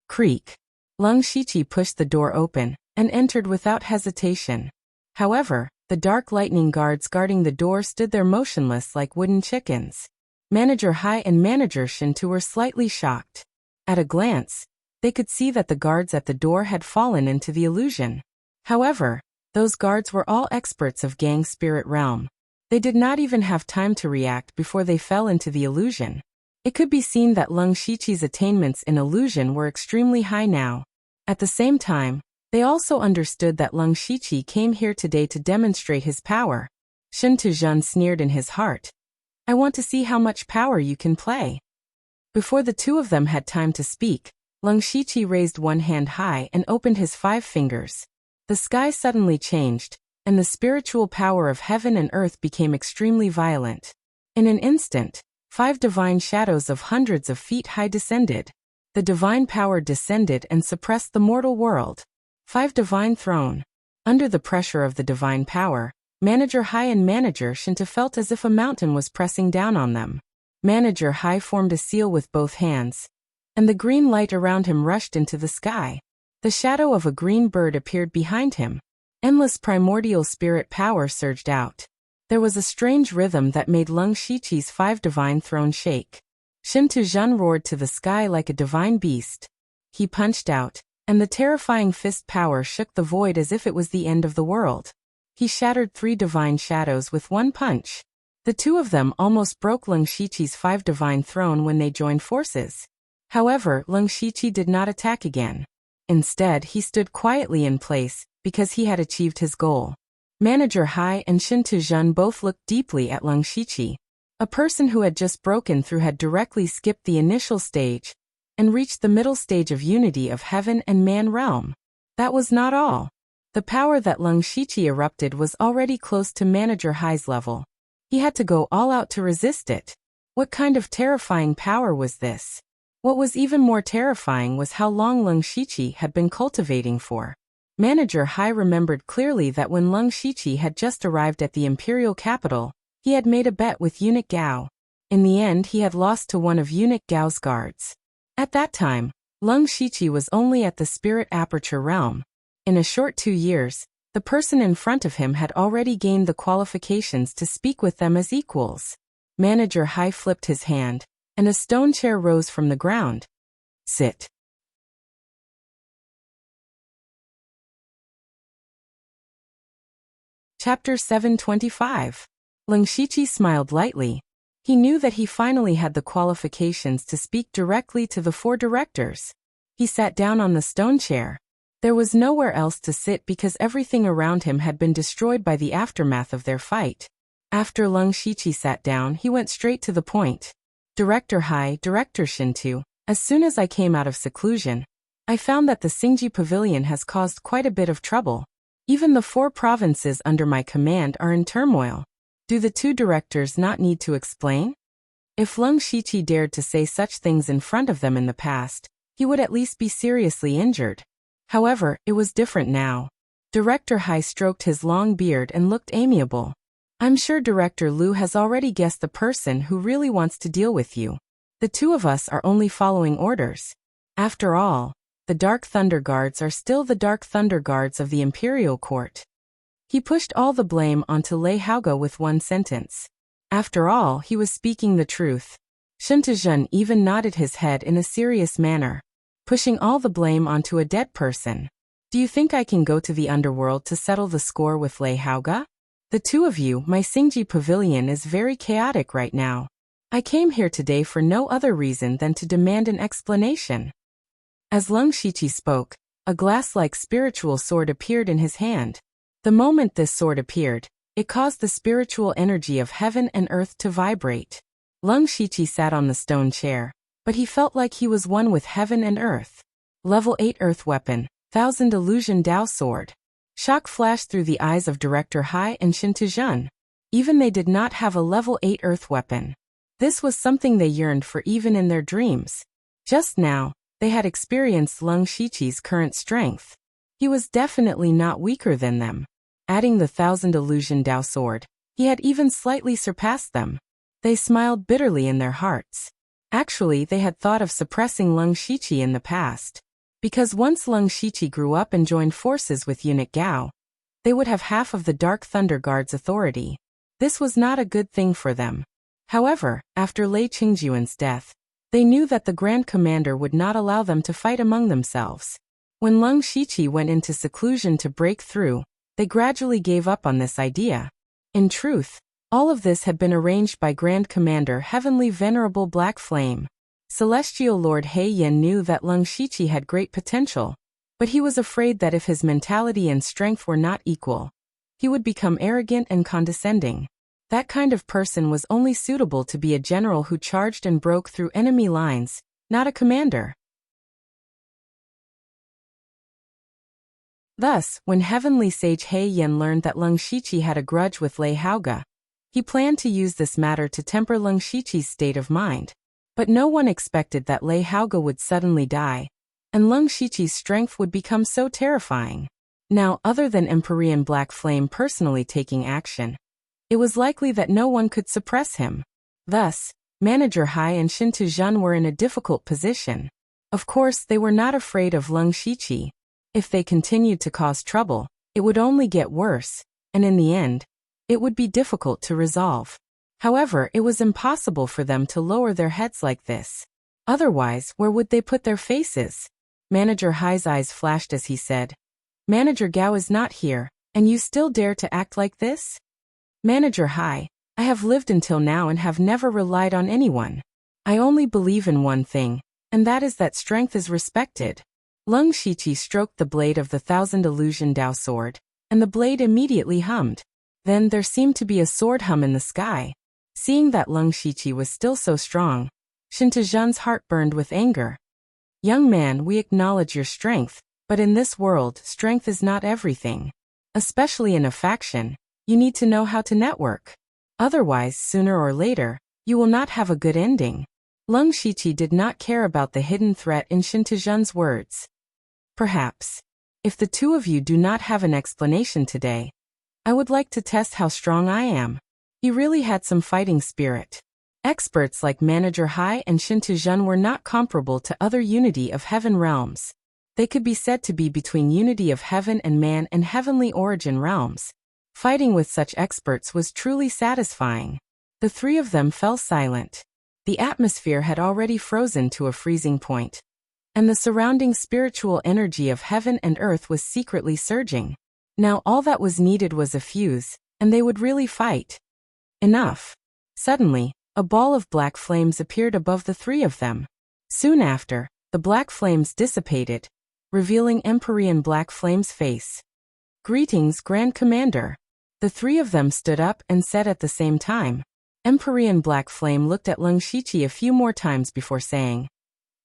A: Creak. Lung Shiqi pushed the door open, and entered without hesitation. However, the dark lightning guards guarding the door stood there motionless like wooden chickens. Manager Hai and Manager Shintu were slightly shocked. At a glance, they could see that the guards at the door had fallen into the illusion. However, those guards were all experts of Gang Spirit Realm. They did not even have time to react before they fell into the illusion. It could be seen that Lung Shiqi's attainments in illusion were extremely high now. At the same time, they also understood that Lung Shiqi came here today to demonstrate his power. Shin Tuzhen sneered in his heart. I want to see how much power you can play. Before the two of them had time to speak, Lung Shiqi raised one hand high and opened his 5 fingers. The sky suddenly changed, and the spiritual power of heaven and earth became extremely violent. In an instant, 5 divine shadows of hundreds of feet high descended. The divine power descended and suppressed the mortal world. 5 divine throne. Under the pressure of the divine power, Manager Hai and Manager Shinta felt as if a mountain was pressing down on them. Manager Hai formed a seal with both hands, and the green light around him rushed into the sky. The shadow of a green bird appeared behind him. Endless primordial spirit power surged out. There was a strange rhythm that made Lung Shiqi's 5 divine throne shake. Shin Tuzhen roared to the sky like a divine beast. He punched out, and the terrifying fist power shook the void as if it was the end of the world. He shattered 3 divine shadows with one punch. The two of them almost broke Lung Shiqi's 5 divine throne when they joined forces. However, Lung Shiqi did not attack again. Instead, he stood quietly in place, because he had achieved his goal. Manager Hai and Shin Tuzhen both looked deeply at Lung Shiqi. A person who had just broken through had directly skipped the initial stage and reached the middle stage of unity of heaven and man realm. That was not all. The power that Lung Shiqi erupted was already close to Manager Hai's level. He had to go all out to resist it. What kind of terrifying power was this? What was even more terrifying was how long Lung Shiqi had been cultivating for. Manager Hai remembered clearly that when Lung Shiqi had just arrived at the imperial capital, he had made a bet with Eunuch Gao. In the end, he had lost to one of Eunuch Gao's guards. At that time, Lung Shiqi was only at the spirit aperture realm. In a short 2 years, the person in front of him had already gained the qualifications to speak with them as equals. Manager Hai flipped his hand, and a stone chair rose from the ground. Sit. Chapter 725. Lung Shiqi smiled lightly. He knew that he finally had the qualifications to speak directly to the 4 directors. He sat down on the stone chair. There was nowhere else to sit because everything around him had been destroyed by the aftermath of their fight. After Lung Shiqi sat down, he went straight to the point. Director Hai, Director Shintu, as soon as I came out of seclusion, I found that the Xingji Pavilion has caused quite a bit of trouble. Even the 4 provinces under my command are in turmoil. Do the 2 directors not need to explain? If Lung Shiqi dared to say such things in front of them in the past, he would at least be seriously injured. However, it was different now. Director Hai stroked his long beard and looked amiable. I'm sure Director Liu has already guessed the person who really wants to deal with you. The 2 of us are only following orders. After all, the Dark Thunder Guards are still the Dark Thunder Guards of the Imperial Court. He pushed all the blame onto Lei Haoge with one sentence. After all, he was speaking the truth. Shin Tuzhen even nodded his head in a serious manner. Pushing all the blame onto a dead person. Do you think I can go to the underworld to settle the score with Lei Haoge? The 2 of you, my Xingji Pavilion is very chaotic right now. I came here today for no other reason than to demand an explanation. As Lung Shiqi spoke, a glass-like spiritual sword appeared in his hand. The moment this sword appeared, it caused the spiritual energy of heaven and earth to vibrate. Lung Shiqi sat on the stone chair, but he felt like he was one with heaven and earth. Level 8 Earth Weapon, 1000 Illusion Dao Sword. Shock flashed through the eyes of Director Hai and Shin Tuzhen. Even they did not have a level 8 Earth Weapon. This was something they yearned for even in their dreams. Just now, they had experienced Lung Shiqi's current strength. He was definitely not weaker than them. Adding the 1000 Illusion Dao Sword, he had even slightly surpassed them. They smiled bitterly in their hearts. Actually, they had thought of suppressing Lung Shiqi in the past. Because once Leng Shiqi grew up and joined forces with eunuch Gao, they would have half of the Dark Thunder Guard's authority. This was not a good thing for them. However, after Lei Qingjuan's death, they knew that the Grand Commander would not allow them to fight among themselves. When Leng Shiqi went into seclusion to break through, they gradually gave up on this idea. In truth, all of this had been arranged by Grand Commander Heavenly Venerable Black Flame. Celestial Lord He Yin knew that Leng Shiqi had great potential, but he was afraid that if his mentality and strength were not equal, he would become arrogant and condescending. That kind of person was only suitable to be a general who charged and broke through enemy lines, not a commander. Thus, when Heavenly Sage He Yin learned that Leng Shiqi had a grudge with Lei Haoge, he planned to use this matter to temper Leng Shiqi's state of mind. But no one expected that Lei Haoge would suddenly die, and Leng Shiqi's strength would become so terrifying. Now, other than Empyrean Black Flame personally taking action, it was likely that no one could suppress him. Thus, Manager Hai and Xintu Zhen were in a difficult position. Of course, they were not afraid of Leng Shiqi. If they continued to cause trouble, it would only get worse, and in the end, it would be difficult to resolve. However, it was impossible for them to lower their heads like this. Otherwise, where would they put their faces? Manager Hai's eyes flashed as he said, "Manager Gao is not here, and you still dare to act like this?" Manager Hai, I have lived until now and have never relied on anyone. I only believe in one thing, and that is that strength is respected. Leng Shiqi stroked the blade of the Thousand Illusion Dao sword, and the blade immediately hummed. Then there seemed to be a sword hum in the sky. Seeing that Leng Shiqi was still so strong, Xintu Zhen's heart burned with anger. Young man, we acknowledge your strength, but in this world, strength is not everything. Especially in a faction, you need to know how to network. Otherwise, sooner or later, you will not have a good ending. Leng Shiqi did not care about the hidden threat in Xintu Zhen's words. Perhaps, if the two of you do not have an explanation today, I would like to test how strong I am. He really had some fighting spirit. Experts like Manager Hai and Xintu Zhen were not comparable to other Unity of Heaven realms. They could be said to be between Unity of Heaven and Man and Heavenly Origin realms. Fighting with such experts was truly satisfying. The three of them fell silent. The atmosphere had already frozen to a freezing point, and the surrounding spiritual energy of heaven and earth was secretly surging. Now all that was needed was a fuse, and they would really fight. Enough. Suddenly, a ball of black flames appeared above the three of them. Soon after, the black flames dissipated, revealing Empyrean Black Flame's face. Greetings, Grand Commander. The three of them stood up and said at the same time. Empyrean Black Flame looked at Leng Shiqi a few more times before saying,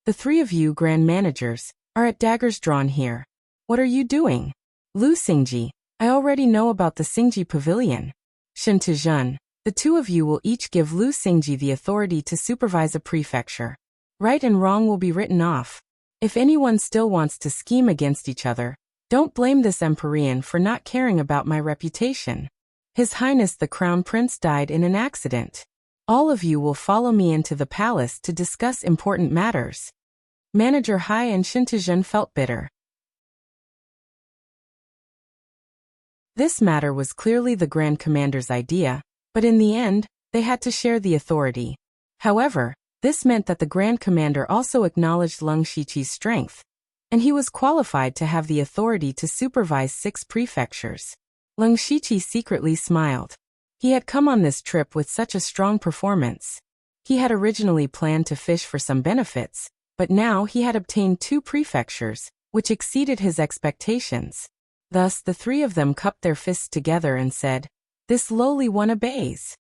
A: "The three of you Grand Managers are at daggers drawn here. What are you doing?" Lu Xingji, I already know about the Xingji Pavilion. Xintu Zhen, the two of you will each give Lu Xingji the authority to supervise a prefecture. Right and wrong will be written off. If anyone still wants to scheme against each other, don't blame this Empyrean for not caring about my reputation. His Highness the Crown Prince died in an accident. All of you will follow me into the palace to discuss important matters. Manager Hai and Xintu Zhen felt bitter. This matter was clearly the Grand Commander's idea, but in the end, they had to share the authority. However, this meant that the Grand Commander also acknowledged Leng Shiqi's strength, and he was qualified to have the authority to supervise 6 prefectures. Leng Shiqi secretly smiled. He had come on this trip with such a strong performance. He had originally planned to fish for some benefits, but now he had obtained 2 prefectures, which exceeded his expectations. Thus the three of them cupped their fists together and said, "This lowly one obeys."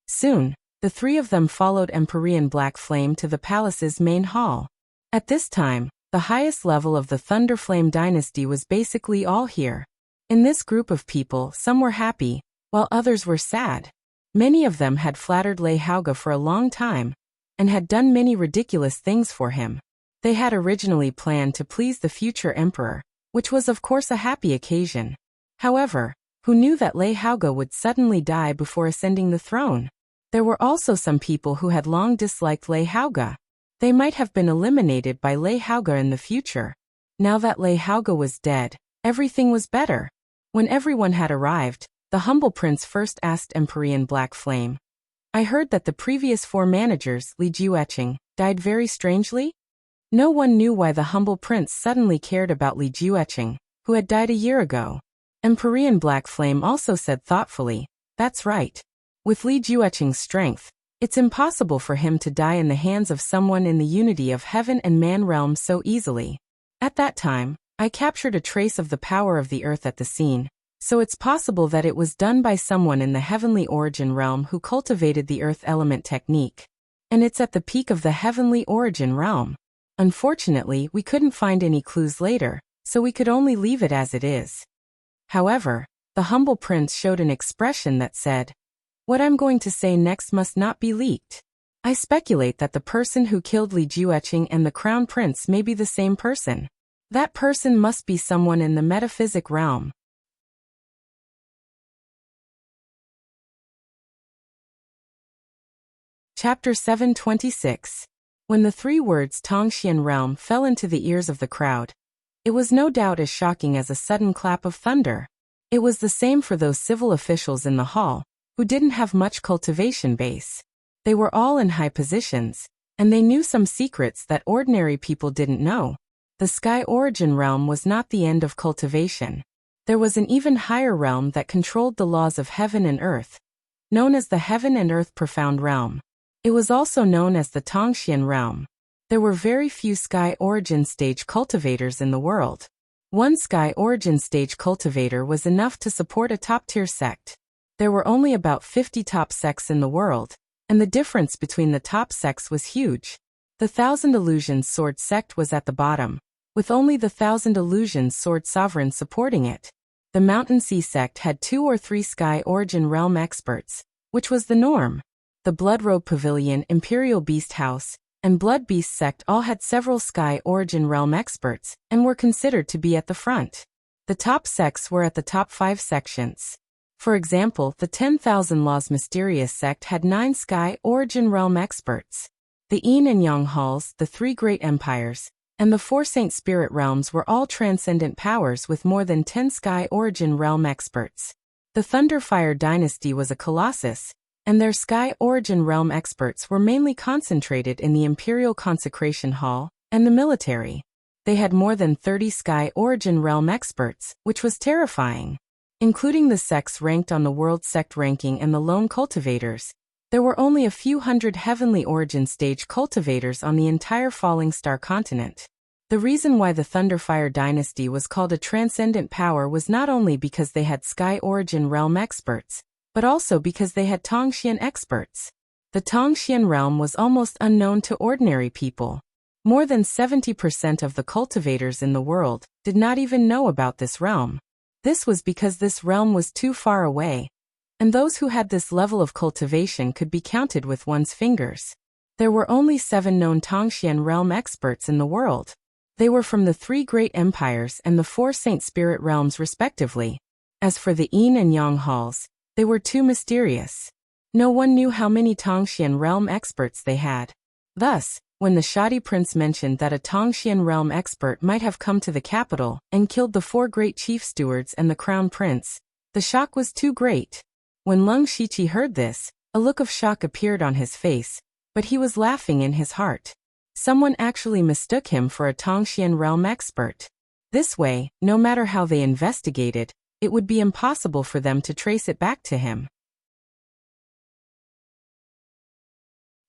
A: Soon, the three of them followed Empyrean Black Flame to the palace's main hall. At this time, the highest level of the Thunderflame dynasty was basically all here. In this group of people, some were happy, while others were sad. Many of them had flattered Lei Haoge for a long time, and had done many ridiculous things for him. They had originally planned to please the future emperor, which was of course a happy occasion. However, who knew that Lei Haoge would suddenly die before ascending the throne? There were also some people who had long disliked Lei Haoge. They might have been eliminated by Lei Haoge in the future. Now that Lei Haoge was dead, everything was better. When everyone had arrived, the humble prince first asked Empyrean Black Flame, "I heard that the previous 4 managers, Li Jueqing, died very strangely?" No one knew why the humble prince suddenly cared about Li Jueqing, who had died a year ago. Empyrean Black Flame also said thoughtfully, "That's right. With Li Jueqing's strength, it's impossible for him to die in the hands of someone in the unity of heaven and man realm so easily. At that time, I captured a trace of the power of the earth at the scene, so it's possible that it was done by someone in the heavenly origin realm who cultivated the earth element technique. And it's at the peak of the heavenly origin realm. Unfortunately, we couldn't find any clues later, so we could only leave it as it is." However, the humble prince showed an expression that said, "What I'm going to say next must not be leaked. I speculate that the person who killed Li Jueqing and the crown prince may be the same person. That person must be someone in the metaphysic realm." Chapter 726. When the 3 words Tongxian realm fell into the ears of the crowd, it was no doubt as shocking as a sudden clap of thunder. It was the same for those civil officials in the hall, who didn't have much cultivation base. They were all in high positions, and they knew some secrets that ordinary people didn't know. The sky origin realm was not the end of cultivation. There was an even higher realm that controlled the laws of heaven and earth, known as the Heaven and Earth Profound Realm. It was also known as the Tongxian realm. There were very few sky origin stage cultivators in the world. One sky origin stage cultivator was enough to support a top-tier sect. There were only about 50 top sects in the world, and the difference between the top sects was huge. The Thousand Illusions Sword sect was at the bottom, with only the Thousand Illusions Sword sovereign supporting it. The Mountain Sea sect had 2 or 3 sky origin realm experts, which was the norm. The Bloodrobe Pavilion, Imperial Beast House, and Blood Beast sect all had several sky origin realm experts, and were considered to be at the front. The top sects were at the top 5 sections. For example, the 10,000 Laws Mysterious sect had 9 sky origin realm experts. The Yin and Yang halls, the 3 great empires, and the 4 Saint Spirit realms were all transcendent powers with more than 10 sky origin realm experts. The Thunderfire dynasty was a colossus, and their sky origin realm experts were mainly concentrated in the Imperial Consecration Hall and the military. They had more than 30 sky origin realm experts, which was terrifying. Including the sects ranked on the world sect ranking and the lone cultivators, there were only a few hundred heavenly origin stage cultivators on the entire Falling Star continent. The reason why the Thunderfire dynasty was called a transcendent power was not only because they had sky origin realm experts, but also because they had Tongxian experts. The Tongxian realm was almost unknown to ordinary people. More than 70% of the cultivators in the world did not even know about this realm. This was because this realm was too far away, and those who had this level of cultivation could be counted with one's fingers. There were only 7 known Tongxian realm experts in the world. They were from the 3 great empires and the 4 Saint Spirit realms respectively. As for the Yin and Yang halls, they were too mysterious. No one knew how many Tongxian realm experts they had. Thus, when the shoddy prince mentioned that a Tongxian realm expert might have come to the capital and killed the 4 great chief stewards and the crown prince, the shock was too great. When Lung Shiqi heard this, a look of shock appeared on his face, but he was laughing in his heart. Someone actually mistook him for a Tongxian realm expert. This way, no matter how they investigated, it would be impossible for them to trace it back to him.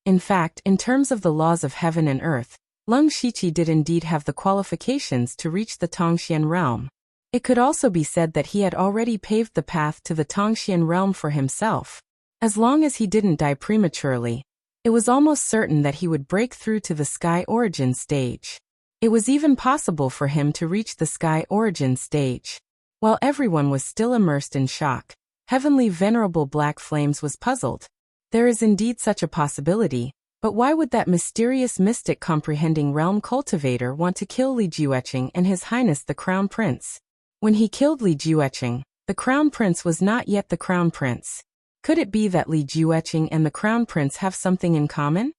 A: In fact, in terms of the laws of heaven and earth, Lung Shiqi did indeed have the qualifications to reach the Tongxian realm. It could also be said that he had already paved the path to the Tongxian realm for himself. As long as he didn't die prematurely, it was almost certain that he would break through to the sky origin stage. It was even possible for him to reach the sky origin stage. While everyone was still immersed in shock, Heavenly Venerable Black Flames was puzzled. There is indeed such a possibility, but why would that mysterious mystic comprehending realm cultivator want to kill Li Jueqing and His Highness the Crown Prince? When he killed Li Jueqing, the Crown Prince was not yet the Crown Prince. Could it be that Li Jueqing and the Crown Prince have something in common?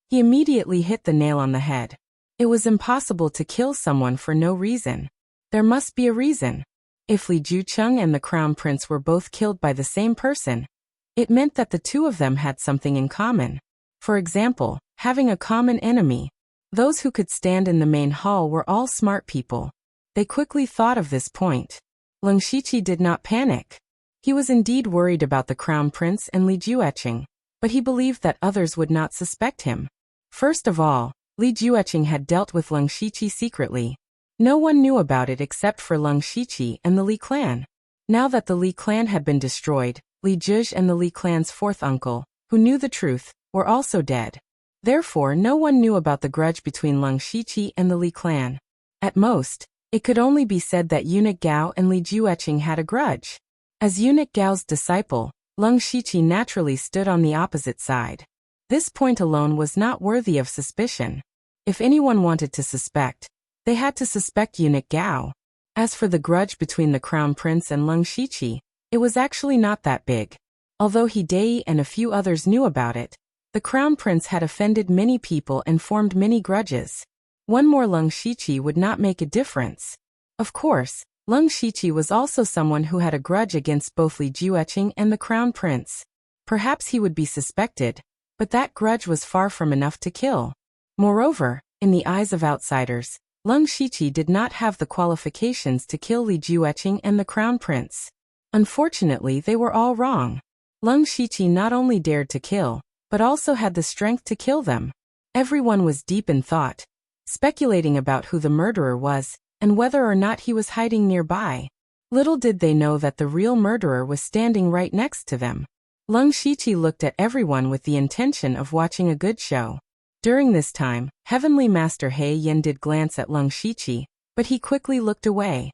A: He immediately hit the nail on the head. It was impossible to kill someone for no reason. There must be a reason. If Li Jucheng and the crown prince were both killed by the same person, it meant that the two of them had something in common. For example, having a common enemy. Those who could stand in the main hall were all smart people. They quickly thought of this point. Leng Shiqi did not panic. He was indeed worried about the crown prince and Li Juecheng, but he believed that others would not suspect him. First of all, Li Juecheng had dealt with Leng Shiqi secretly. No one knew about it except for Leng Shiqi and the Li clan. Now that the Li clan had been destroyed, Li Zhizh and the Li clan's fourth uncle, who knew the truth, were also dead. Therefore no one knew about the grudge between Leng Shiqi and the Li clan. At most, it could only be said that eunuch Gao and Li Juecheng had a grudge. As eunuch Gao's disciple, Leng Shiqi naturally stood on the opposite side. This point alone was not worthy of suspicion. If anyone wanted to suspect, they had to suspect eunuch Gao. As for the grudge between the crown prince and Leng Shiqi, it was actually not that big. Although He Dai and a few others knew about it, the crown prince had offended many people and formed many grudges. One more Leng Shiqi would not make a difference. Of course, Leng Shiqi was also someone who had a grudge against both Li Juecheng and the crown prince. Perhaps he would be suspected, but that grudge was far from enough to kill. Moreover, in the eyes of outsiders, Leng Shiqi did not have the qualifications to kill Li Juecheng and the crown prince. Unfortunately, they were all wrong. Leng Shiqi not only dared to kill, but also had the strength to kill them. Everyone was deep in thought, speculating about who the murderer was, and whether or not he was hiding nearby. Little did they know that the real murderer was standing right next to them. Leng Shiqi looked at everyone with the intention of watching a good show. During this time, Heavenly Master He Yin did glance at Leng Shiqi, but he quickly looked away.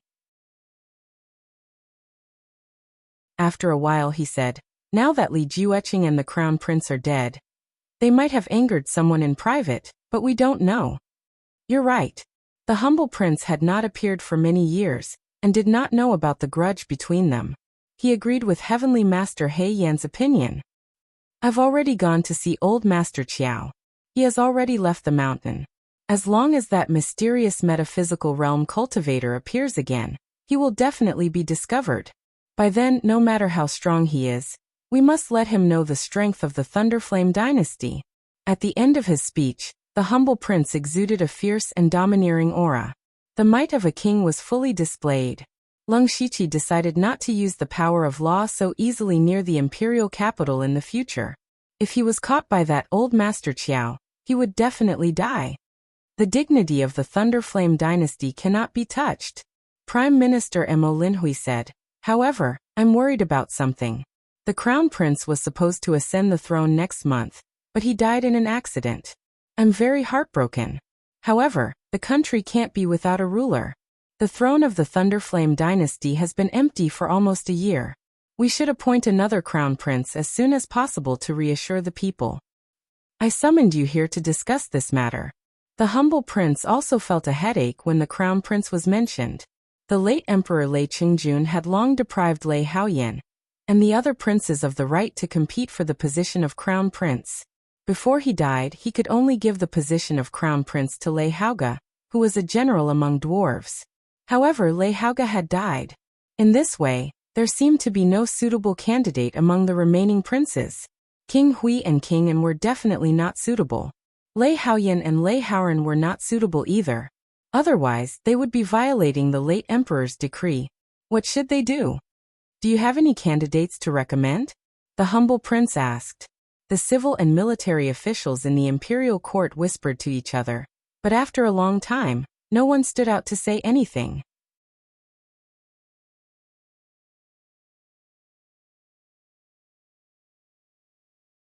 A: After a while he said, "Now that Li Juecheng and the crown prince are dead, they might have angered someone in private, but we don't know." You're right. The humble prince had not appeared for many years, and did not know about the grudge between them. He agreed with Heavenly Master He Yan's opinion. "I've already gone to see old Master Qiao. He has already left the mountain. As long as that mysterious metaphysical realm cultivator appears again, he will definitely be discovered. By then, no matter how strong he is, we must let him know the strength of the Thunderflame dynasty." At the end of his speech, the humble prince exuded a fierce and domineering aura. The might of a king was fully displayed. Leng Shiqi decided not to use the power of law so easily near the imperial capital in the future. If he was caught by that old Master Qiao, he would definitely die. The dignity of the Thunderflame dynasty cannot be touched. Prime Minister Mo Linhui said, "However, I'm worried about something. The crown prince was supposed to ascend the throne next month, but he died in an accident. I'm very heartbroken. However, the country can't be without a ruler. The throne of the Thunderflame dynasty has been empty for almost a year. We should appoint another crown prince as soon as possible to reassure the people. I summoned you here to discuss this matter." The humble prince also felt a headache when the crown prince was mentioned. The late Emperor Lei Qingjun had long deprived Lei Haoyan and the other princes of the right to compete for the position of crown prince. Before he died, he could only give the position of crown prince to Lei Haoga, who was a general among dwarves. However, Lei Haoga had died. In this way, there seemed to be no suitable candidate among the remaining princes. King Hui and King An were definitely not suitable. Lei Haoyan and Lei Haoran were not suitable either. Otherwise, they would be violating the late emperor's decree. What should they do? "Do you have any candidates to recommend?" the humble prince asked. The civil and military officials in the imperial court whispered to each other, but after a long time, no one stood out to say anything.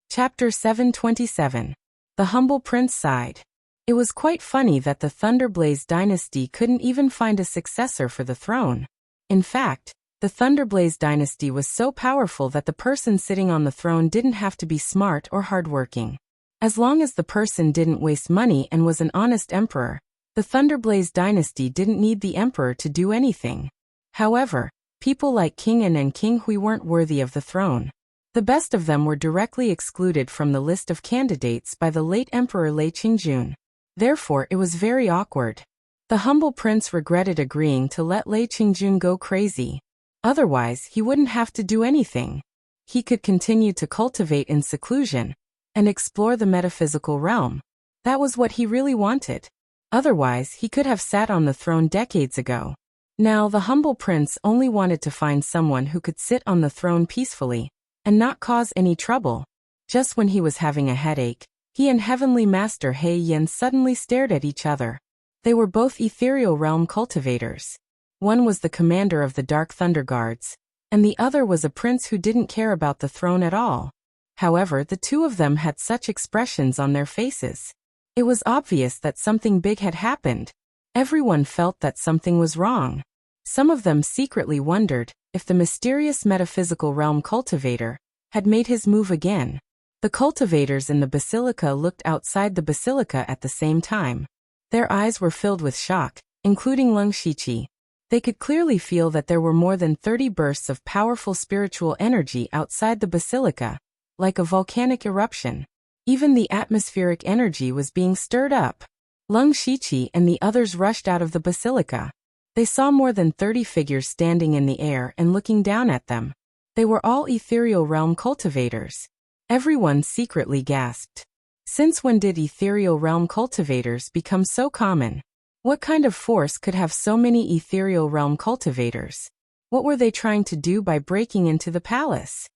A: Chapter 727. The humble prince sighed. It was quite funny that the Thunderblaze dynasty couldn't even find a successor for the throne. In fact, the Thunderblaze dynasty was so powerful that the person sitting on the throne didn't have to be smart or hardworking. As long as the person didn't waste money and was an honest emperor, the Thunderblaze dynasty didn't need the emperor to do anything. However, people like King An and King Hui weren't worthy of the throne. The best of them were directly excluded from the list of candidates by the late Emperor Lei Qingjun. Therefore, it was very awkward. The humble prince regretted agreeing to let Lei Qingjun go crazy. Otherwise, he wouldn't have to do anything. He could continue to cultivate in seclusion and explore the metaphysical realm. That was what he really wanted. Otherwise, he could have sat on the throne decades ago. Now, the humble prince only wanted to find someone who could sit on the throne peacefully and not cause any trouble. Just when he was having a headache, he and Heavenly Master He Yin suddenly stared at each other. They were both ethereal realm cultivators. One was the commander of the Dark Thunder Guards, and the other was a prince who didn't care about the throne at all. However, the two of them had such expressions on their faces. It was obvious that something big had happened. Everyone felt that something was wrong. Some of them secretly wondered if the mysterious metaphysical realm cultivator had made his move again. The cultivators in the basilica looked outside the basilica at the same time. Their eyes were filled with shock, including Lung Shiqi. They could clearly feel that there were more than 30 bursts of powerful spiritual energy outside the basilica, like a volcanic eruption. Even the atmospheric energy was being stirred up. Lung Shiqi and the others rushed out of the basilica. They saw more than 30 figures standing in the air and looking down at them. They were all ethereal realm cultivators. Everyone secretly gasped. Since when did ethereal realm cultivators become so common? What kind of force could have so many ethereal realm cultivators? What were they trying to do by breaking into the palace?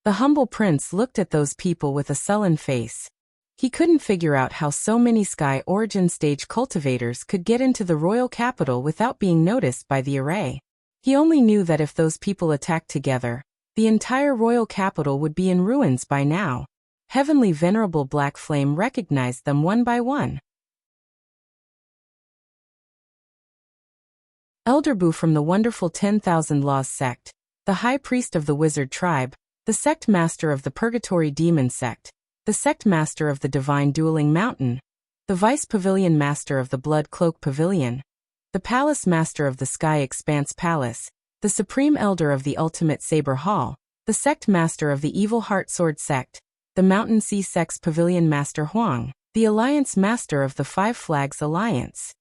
A: The humble prince looked at those people with a sullen face. He couldn't figure out how so many Sky Origin stage cultivators could get into the royal capital without being noticed by the array. He only knew that if those people attacked together, the entire royal capital would be in ruins by now. Heavenly Venerable Black Flame recognized them one by one. Elder Bu from the wonderful 10,000 Laws sect, the high priest of the wizard tribe, the sect master of the Purgatory Demon sect, the sect master of the Divine Dueling Mountain, the vice pavilion master of the Blood Cloak Pavilion, the palace master of the Sky Expanse Palace, the supreme elder of the Ultimate Saber Hall, the sect master of the Evil Heart Sword sect, the Mountain Sea Sect's Pavilion Master Huang, the Alliance Master of the Five Flags Alliance.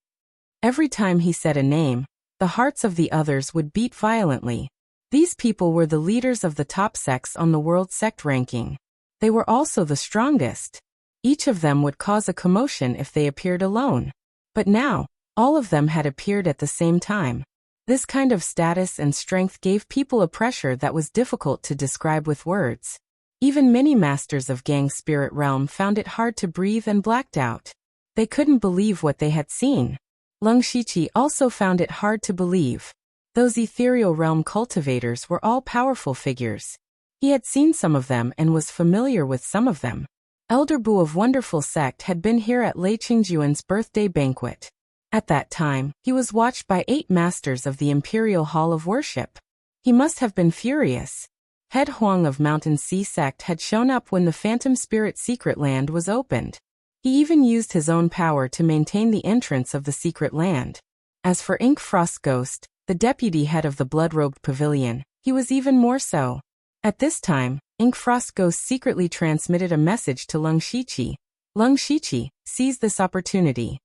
A: Every time he said a name, the hearts of the others would beat violently. These people were the leaders of the top sects on the world sect ranking. They were also the strongest. Each of them would cause a commotion if they appeared alone. But now, all of them had appeared at the same time. This kind of status and strength gave people a pressure that was difficult to describe with words. Even many masters of Gang Spirit Realm found it hard to breathe and blacked out. They couldn't believe what they had seen. Lung Shiqi also found it hard to believe. Those ethereal realm cultivators were all powerful figures. He had seen some of them and was familiar with some of them. Elder Bu of Wonderful Sect had been here at Lei Qingjuan's birthday banquet. At that time, he was watched by 8 masters of the Imperial Hall of Worship. He must have been furious. Head Huang of Mountain Sea Sect had shown up when the Phantom Spirit Secret Land was opened. He even used his own power to maintain the entrance of the secret land. As for Ink Frost Ghost, the deputy head of the Blood-Robed Pavilion, he was even more so. At this time, Ink Frost Ghost secretly transmitted a message to Lung Shiqi. Lung Shiqi, seize this opportunity.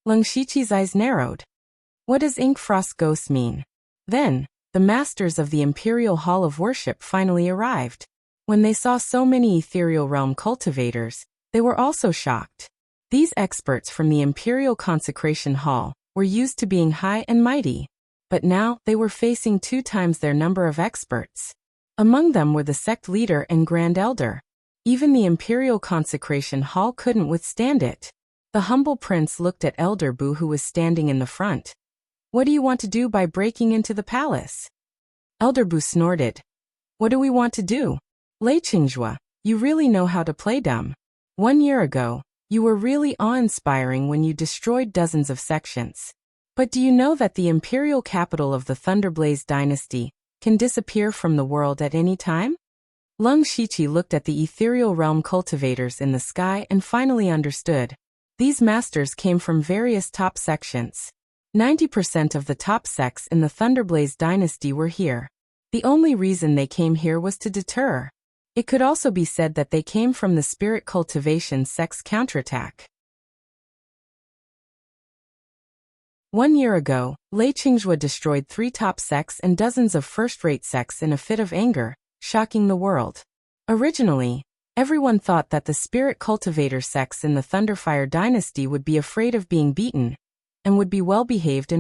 A: Lung Shiqi's eyes narrowed. What does Ink Frost Ghost mean? Then, the masters of the Imperial Hall of Worship finally arrived. When they saw so many ethereal realm cultivators, they were also shocked. These experts from the Imperial Consecration Hall were used to being high and mighty, but now they were facing 2 times their number of experts. Among them were the sect leader and Grand Elder. Even the Imperial Consecration Hall couldn't withstand it. The humble prince looked at Elder Bu, who was standing in the front. What do you want to do by breaking into the palace? Elder Bu snorted. What do we want to do? Lei Qingjua, you really know how to play dumb. 1 year ago, you were really awe-inspiring when you destroyed dozens of sections. But do you know that the imperial capital of the Thunderblaze dynasty can disappear from the world at any time? Lung Shiqi looked at the ethereal realm cultivators in the sky and finally understood. These masters came from various top sections. 90% of the top sects in the Thunderblaze dynasty were here. The only reason they came here was to deter. It could also be said that they came from the spirit cultivation sect's counterattack. 1 year ago, Lei Qingzhua destroyed 3 top sects and dozens of first-rate sects in a fit of anger, shocking the world. Originally, everyone thought that the spirit cultivator sects in the Thunderfire dynasty would be afraid of being beaten, and would be well-behaved.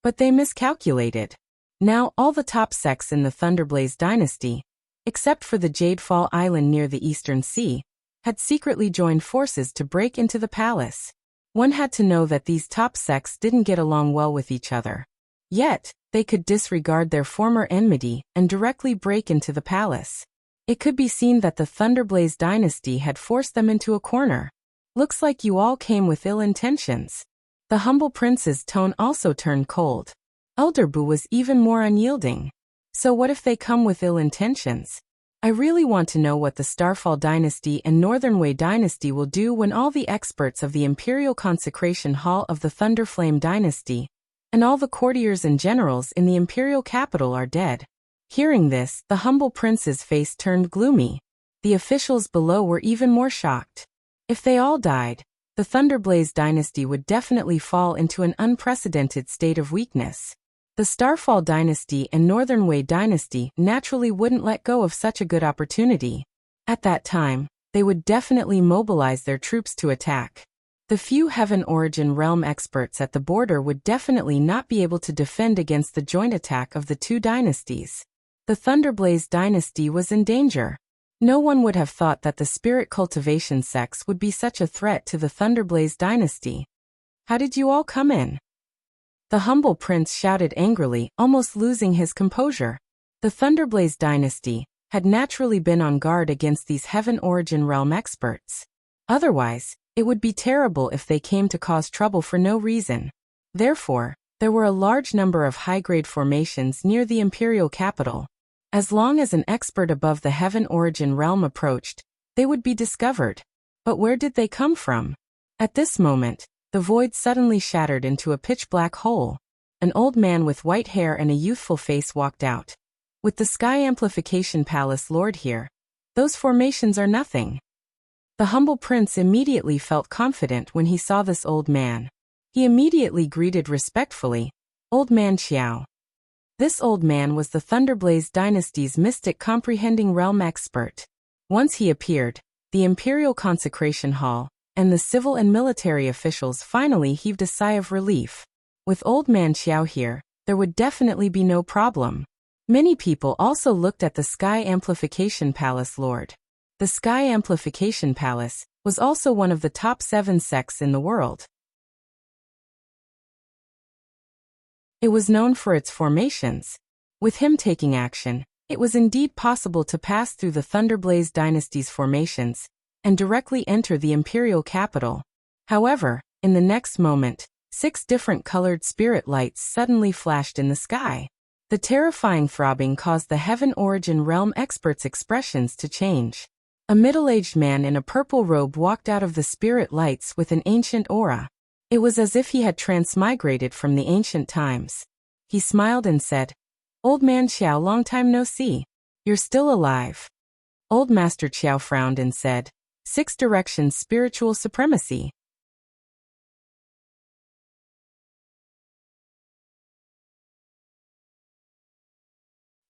A: But they miscalculated. Now all the top sects in the Thunderblaze dynasty, except for the Jadefall Island near the Eastern Sea, had secretly joined forces to break into the palace. One had to know that these top sects didn't get along well with each other. Yet, they could disregard their former enmity and directly break into the palace. It could be seen that the Thunderblaze dynasty had forced them into a corner. Looks like you all came with ill intentions. The humble prince's tone also turned cold. Elder Bu was even more unyielding. So what if they come with ill intentions? I really want to know what the Starfall dynasty and Northern Wei dynasty will do when all the experts of the Imperial Consecration Hall of the Thunderflame dynasty, and all the courtiers and generals in the imperial capital are dead. Hearing this, the humble prince's face turned gloomy. The officials below were even more shocked. If they all died, the Thunderblaze dynasty would definitely fall into an unprecedented state of weakness. The Starfall dynasty and Northern Wei dynasty naturally wouldn't let go of such a good opportunity. At that time, they would definitely mobilize their troops to attack. The few Heaven Origin Realm experts at the border would definitely not be able to defend against the joint attack of the two dynasties. The Thunderblaze dynasty was in danger. No one would have thought that the spirit cultivation sects would be such a threat to the Thunderblaze dynasty. How did you all come in? The humble prince shouted angrily, almost losing his composure. The Thunderblaze dynasty had naturally been on guard against these Heaven Origin Realm experts. Otherwise, it would be terrible if they came to cause trouble for no reason. Therefore, there were a large number of high-grade formations near the imperial capital. As long as an expert above the Heaven Origin Realm approached, they would be discovered. But where did they come from? At this moment, the void suddenly shattered into a pitch-black hole. An old man with white hair and a youthful face walked out. With the Sky Amplification Palace Lord here, those formations are nothing. The humble prince immediately felt confident when he saw this old man. He immediately greeted respectfully, "Old Man Xiao." This old man was the Thunderblaze dynasty's mystic comprehending realm expert. Once he appeared, the Imperial Consecration Hall and the civil and military officials finally heaved a sigh of relief. With Old Man Xiao here, there would definitely be no problem. Many people also looked at the Sky Amplification Palace Lord. The Sky Amplification Palace was also one of the top 7 sects in the world. It was known for its formations. With him taking action, it was indeed possible to pass through the Thunderblaze dynasty's formations and directly enter the imperial capital. However, in the next moment, 6 different colored spirit lights suddenly flashed in the sky. The terrifying throbbing caused the Heaven Origin Realm experts' expressions to change. A middle-aged man in a purple robe walked out of the spirit lights with an ancient aura. It was as if he had transmigrated from the ancient times. He smiled and said, "Old Man Xiao, long time no see. You're still alive." Old Master Qiao frowned and said, "6 Directions Spiritual Supremacy."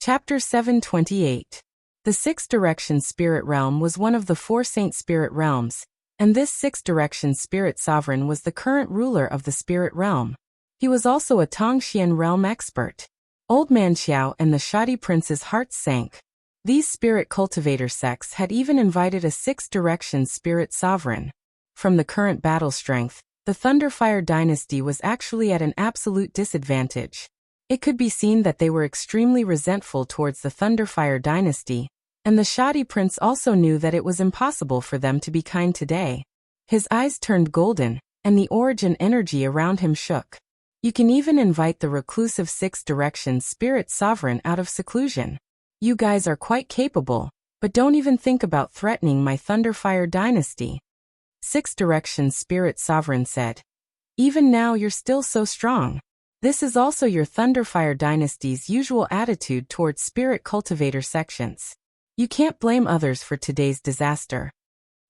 A: Chapter 728. The 6 Direction Spirit Realm was one of the 4 Saint Spirit Realms, and this 6 Direction Spirit Sovereign was the current ruler of the Spirit Realm. He was also a Tongxian Realm expert. Old Man Xiao and the Shoddy Prince's hearts sank. These spirit cultivator sects had even invited a 6 Direction Spirit Sovereign. From the current battle strength, the Thunderfire dynasty was actually at an absolute disadvantage. It could be seen that they were extremely resentful towards the Thunderfire dynasty, and the Shoddy Prince also knew that it was impossible for them to be kind today. His eyes turned golden, and the origin energy around him shook. You can even invite the reclusive 6 Direction Spirit Sovereign out of seclusion. You guys are quite capable, but don't even think about threatening my Thunderfire dynasty. 6 Direction Spirit Sovereign said. Even now you're still so strong. This is also your Thunderfire dynasty's usual attitude towards spirit cultivator sections. You can't blame others for today's disaster.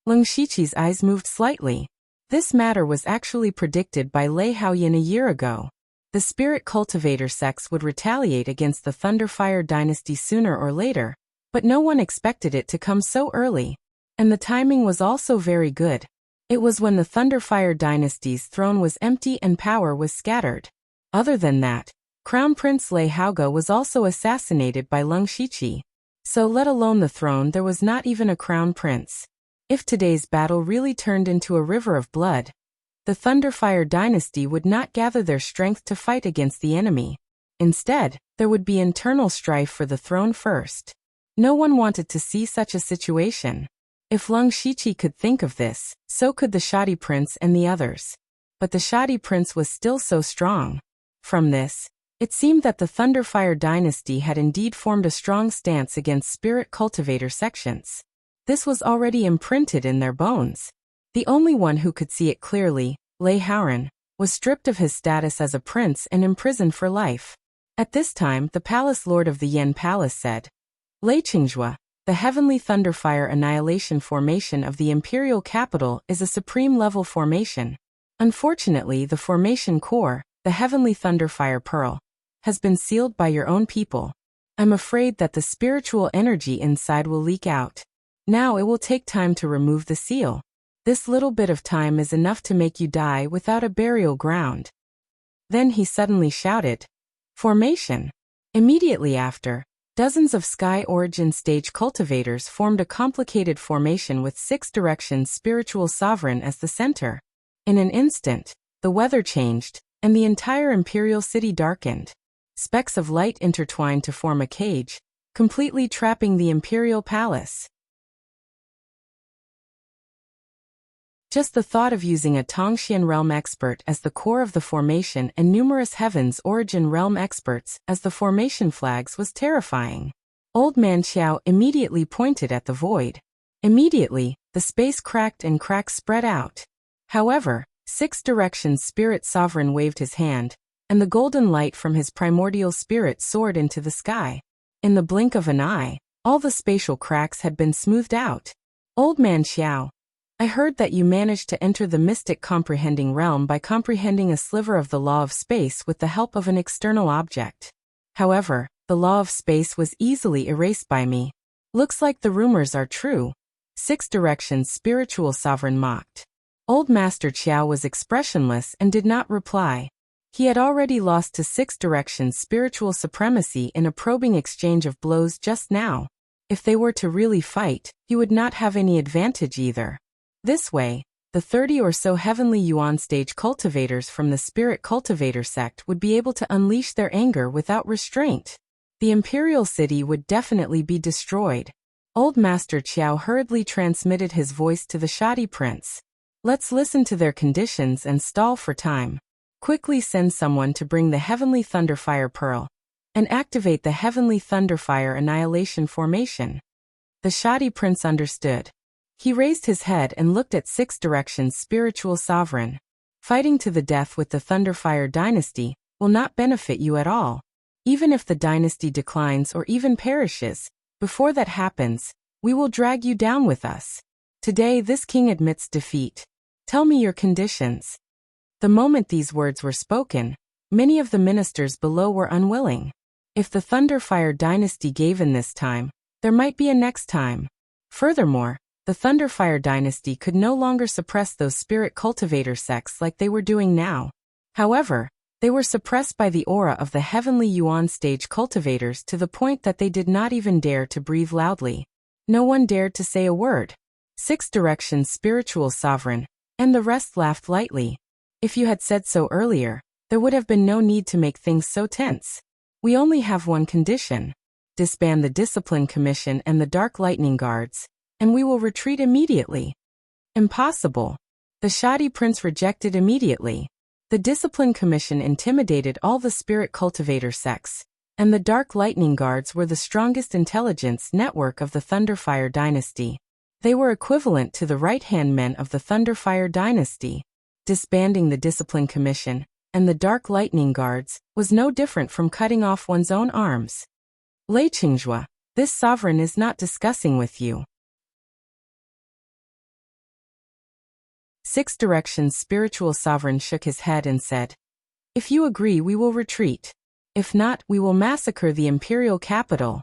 A: Leng Shiqi's eyes moved slightly. This matter was actually predicted by Lei Haoyin a year ago. The spirit cultivator sects would retaliate against the Thunderfire dynasty sooner or later, but no one expected it to come so early. And the timing was also very good. It was when the Thunderfire dynasty's throne was empty and power was scattered. Other than that, Crown Prince Lei Haoge was also assassinated by Leng Shiqi. So let alone the throne, there was not even a crown prince. If today's battle really turned into a river of blood, the Thunderfire dynasty would not gather their strength to fight against the enemy. Instead, there would be internal strife for the throne first. No one wanted to see such a situation. If Leng Shiqi could think of this, so could the Shoddy Prince and the others. But the Shoddy Prince was still so strong. From this, it seemed that the Thunderfire dynasty had indeed formed a strong stance against spirit cultivator sections. This was already imprinted in their bones. The only one who could see it clearly, Lei Haoyin, was stripped of his status as a prince and imprisoned for life. At this time, the palace lord of the Yen Palace said, Lei Qingzhua, the Heavenly Thunderfire Annihilation Formation of the Imperial Capital is a supreme-level formation. Unfortunately, the formation core, the Heavenly Thunderfire Pearl, has been sealed by your own people. I'm afraid that the spiritual energy inside will leak out. Now it will take time to remove the seal. This little bit of time is enough to make you die without a burial ground. Then he suddenly shouted, Formation! Immediately after, dozens of Sky Origin stage cultivators formed a complicated formation with 6 directions spiritual sovereign as the center. In an instant, the weather changed, and the entire imperial city darkened. Specks of light intertwined to form a cage, completely trapping the imperial palace. Just the thought of using a Tongxian realm expert as the core of the formation and numerous Heaven's Origin realm experts as the formation flags was terrifying. Old Man Xiao immediately pointed at the void. Immediately, the space cracked and cracks spread out. However, 6 directions spirit sovereign waved his hand, and the golden light from his primordial spirit soared into the sky. In the blink of an eye, all the spatial cracks had been smoothed out. Old Man Xiao, I heard that you managed to enter the mystic comprehending realm by comprehending a sliver of the law of space with the help of an external object. However, the law of space was easily erased by me. Looks like the rumors are true. 6 directions spiritual sovereign mocked. Old Master Qiao was expressionless and did not reply. He had already lost to 6 directions spiritual supremacy in a probing exchange of blows just now. If they were to really fight, he would not have any advantage either. This way, the 30 or so Heavenly Yuan stage cultivators from the Spirit Cultivator sect would be able to unleash their anger without restraint. The Imperial City would definitely be destroyed. Old Master Qiao hurriedly transmitted his voice to the Shoddy Prince. Let's listen to their conditions and stall for time. Quickly send someone to bring the Heavenly Thunderfire Pearl and activate the Heavenly Thunderfire Annihilation Formation. The Shoddy Prince understood. He raised his head and looked at 6 directions spiritual sovereign. Fighting to the death with the Thunderfire dynasty will not benefit you at all. Even if the dynasty declines or even perishes, before that happens, we will drag you down with us. Today this king admits defeat. Tell me your conditions. The moment these words were spoken, many of the ministers below were unwilling. If the Thunderfire dynasty gave in this time, there might be a next time. Furthermore, the Thunderfire dynasty could no longer suppress those spirit cultivator sects like they were doing now. However, they were suppressed by the aura of the Heavenly Yuan stage cultivators to the point that they did not even dare to breathe loudly. No one dared to say a word. 6 directions spiritual sovereign, and the rest laughed lightly. If you had said so earlier, there would have been no need to make things so tense. We only have one condition. Disband the Discipline Commission and the Dark Lightning Guards, and we will retreat immediately. Impossible. The Shoddy Prince rejected immediately. The Discipline Commission intimidated all the spirit cultivator sects, and the Dark Lightning Guards were the strongest intelligence network of the Thunderfire dynasty. They were equivalent to the right-hand men of the Thunderfire dynasty. Disbanding the Discipline Commission and the Dark Lightning Guards was no different from cutting off one's own arms. Lei Qingzhua, this sovereign is not discussing with you. Six Directions' spiritual sovereign shook his head and said, "If you agree, we will retreat. If not, we will massacre the imperial capital."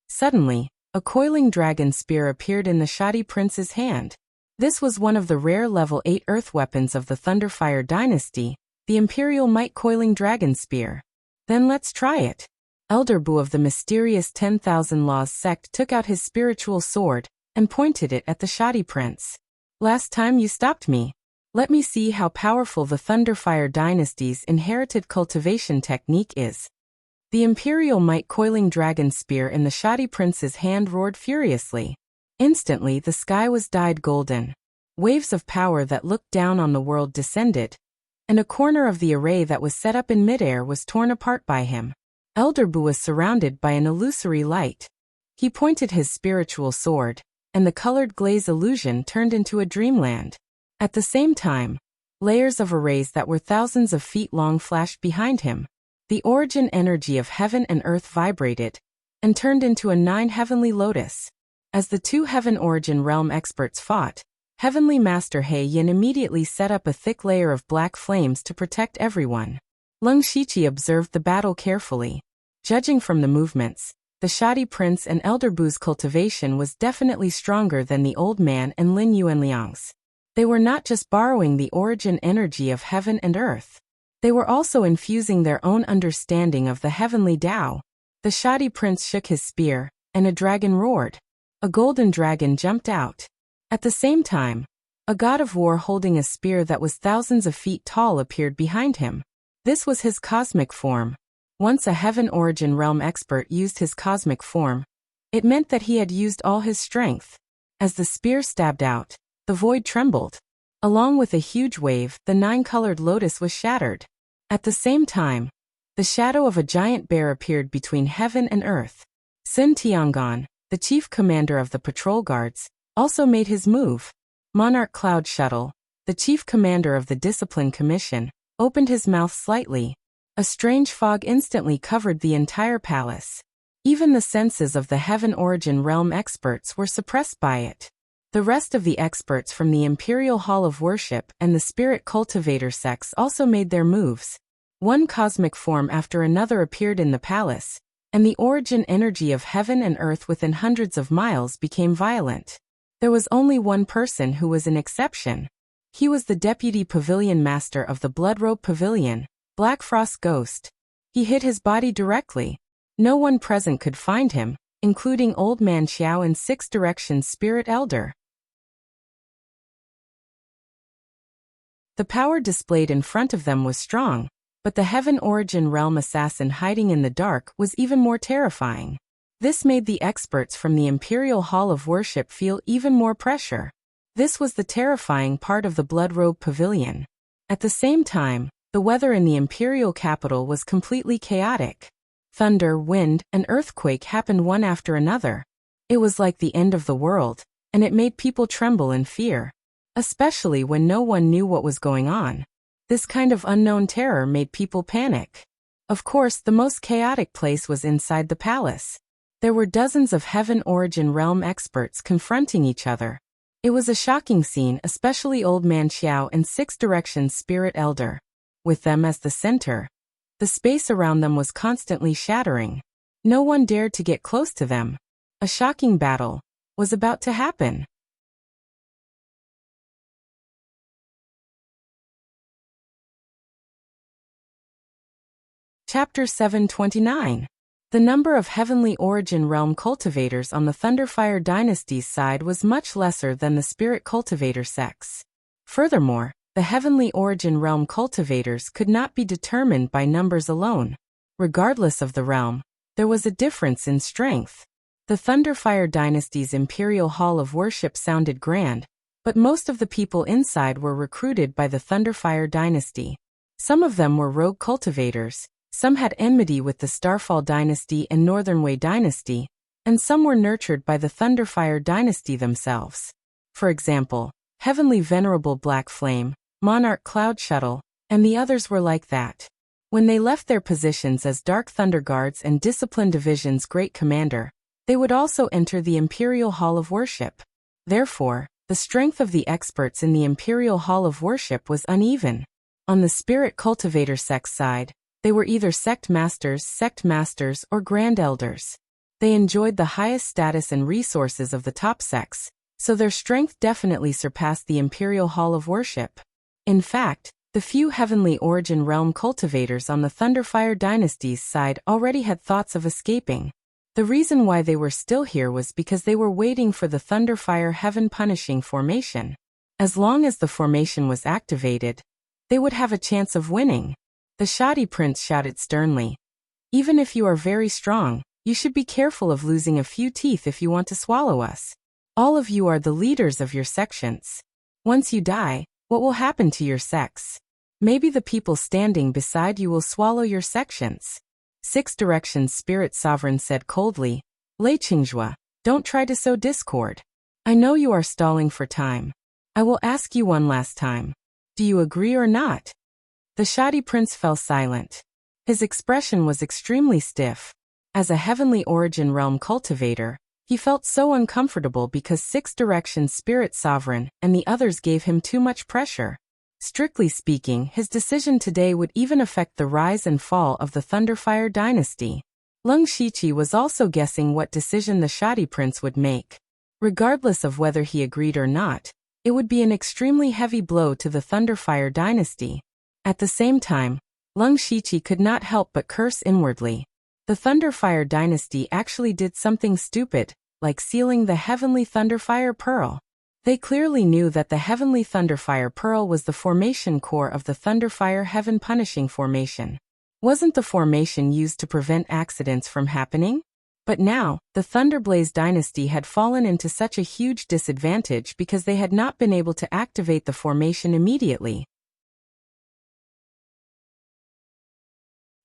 A: Suddenly, a coiling dragon spear appeared in the shoddy prince's hand. This was one of the rare level 8 earth weapons of the Thunderfire dynasty, the imperial might coiling dragon spear. "Then let's try it." Elder Bu of the mysterious 10,000 Laws sect took out his spiritual sword and pointed it at the shoddy prince. "Last time you stopped me. Let me see how powerful the Thunderfire dynasty's inherited cultivation technique is." The imperial might coiling dragon spear in the shoddy prince's hand roared furiously. Instantly the sky was dyed golden. Waves of power that looked down on the world descended, and a corner of the array that was set up in midair was torn apart by him. Elder Bu was surrounded by an illusory light. He pointed his spiritual sword, and the colored glaze illusion turned into a dreamland. At the same time, layers of arrays that were thousands of feet long flashed behind him. The origin energy of heaven and earth vibrated, and turned into a 9 heavenly lotus. As the two heaven origin realm experts fought, Heavenly Master He Yin immediately set up a thick layer of black flames to protect everyone. Lung Shiqi observed the battle carefully. Judging from the movements, the shoddy prince and Elder Bu's cultivation was definitely stronger than the old man and Lin Yuanliang's. They were not just borrowing the origin energy of heaven and earth. They were also infusing their own understanding of the heavenly Tao. The shoddy prince shook his spear, and a dragon roared. A golden dragon jumped out. At the same time, a god of war holding a spear that was thousands of feet tall appeared behind him. This was his cosmic form. Once a heaven origin realm expert used his cosmic form, it meant that he had used all his strength. As the spear stabbed out, the void trembled. Along with a huge wave, the 9-colored lotus was shattered. At the same time, the shadow of a giant bear appeared between heaven and earth. Sun Tiangon, the chief commander of the patrol guards, also made his move. Monarch Cloud Shuttle, the chief commander of the Discipline Commission, opened his mouth slightly. A strange fog instantly covered the entire palace. Even the senses of the heaven origin realm experts were suppressed by it. The rest of the experts from the Imperial Hall of Worship and the Spirit Cultivator sects also made their moves. One cosmic form after another appeared in the palace, and the origin energy of heaven and earth within hundreds of miles became violent. There was only one person who was an exception. He was the deputy pavilion master of the Bloodrobe Pavilion, Black Frost Ghost. He hid his body directly. No one present could find him, including Old Man Xiao and Six Directions Spirit Elder. The power displayed in front of them was strong, but the heaven origin realm assassin hiding in the dark was even more terrifying. This made the experts from the Imperial Hall of Worship feel even more pressure. This was the terrifying part of the Bloodrobe Pavilion. At the same time, the weather in the imperial capital was completely chaotic. Thunder, wind, and earthquake happened one after another. It was like the end of the world, and it made people tremble in fear. Especially when no one knew what was going on. This kind of unknown terror made people panic. Of course, the most chaotic place was inside the palace. There were dozens of heaven origin realm experts confronting each other. It was a shocking scene, especially Old Man Xiao and Six Directions Spirit Elder. With them as the center, the space around them was constantly shattering. No one dared to get close to them. A shocking battle was about to happen. Chapter 729. The number of heavenly origin realm cultivators on the Thunderfire dynasty's side was much lesser than the Spirit Cultivator sects. Furthermore, the heavenly origin realm cultivators could not be determined by numbers alone. Regardless of the realm, there was a difference in strength. The Thunderfire dynasty's Imperial Hall of Worship sounded grand, but most of the people inside were recruited by the Thunderfire dynasty. Some of them were rogue cultivators. Some had enmity with the Starfall dynasty and Northern Wei dynasty, and some were nurtured by the Thunderfire dynasty themselves. For example, Heavenly Venerable Black Flame, Monarch Cloud Shuttle, and the others were like that. When they left their positions as Dark Thunder Guards and Discipline Division's Great Commander, they would also enter the Imperial Hall of Worship. Therefore, The strength of the experts in the Imperial Hall of Worship was uneven. On the spirit cultivator sect's side, they were either sect masters, or grand elders. They enjoyed the highest status and resources of the top sects, so their strength definitely surpassed the Imperial Hall of Worship. In fact, the few Heavenly Origin Realm cultivators on the Thunderfire Dynasty's side already had thoughts of escaping. The reason why they were still here was because they were waiting for the Thunderfire Heaven Punishing formation. As long as the formation was activated, they would have a chance of winning. The shoddy prince shouted sternly. Even if you are very strong, you should be careful of losing a few teeth if you want to swallow us. All of you are the leaders of your sections. Once you die, what will happen to your sects? Maybe the people standing beside you will swallow your sections. Six Directions Spirit Sovereign said coldly, Lei Qingjue, don't try to sow discord. I know you are stalling for time. I will ask you one last time. Do you agree or not? The shoddy prince fell silent. His expression was extremely stiff. As a Heavenly Origin Realm cultivator, he felt so uncomfortable because Six Directions Spirit Sovereign and the others gave him too much pressure. Strictly speaking, his decision today would even affect the rise and fall of the Thunderfire Dynasty. Lung Shiqi was also guessing what decision the shoddy prince would make. Regardless of whether he agreed or not, it would be an extremely heavy blow to the Thunderfire Dynasty. At the same time, Lung Shiqi could not help but curse inwardly. The Thunderfire Dynasty actually did something stupid, like sealing the Heavenly Thunderfire Pearl. They clearly knew that the Heavenly Thunderfire Pearl was the formation core of the Thunderfire Heaven Punishing formation. Wasn't the formation used to prevent accidents from happening? But now, the Thunderblaze Dynasty had fallen into such a huge disadvantage because they had not been able to activate the formation immediately.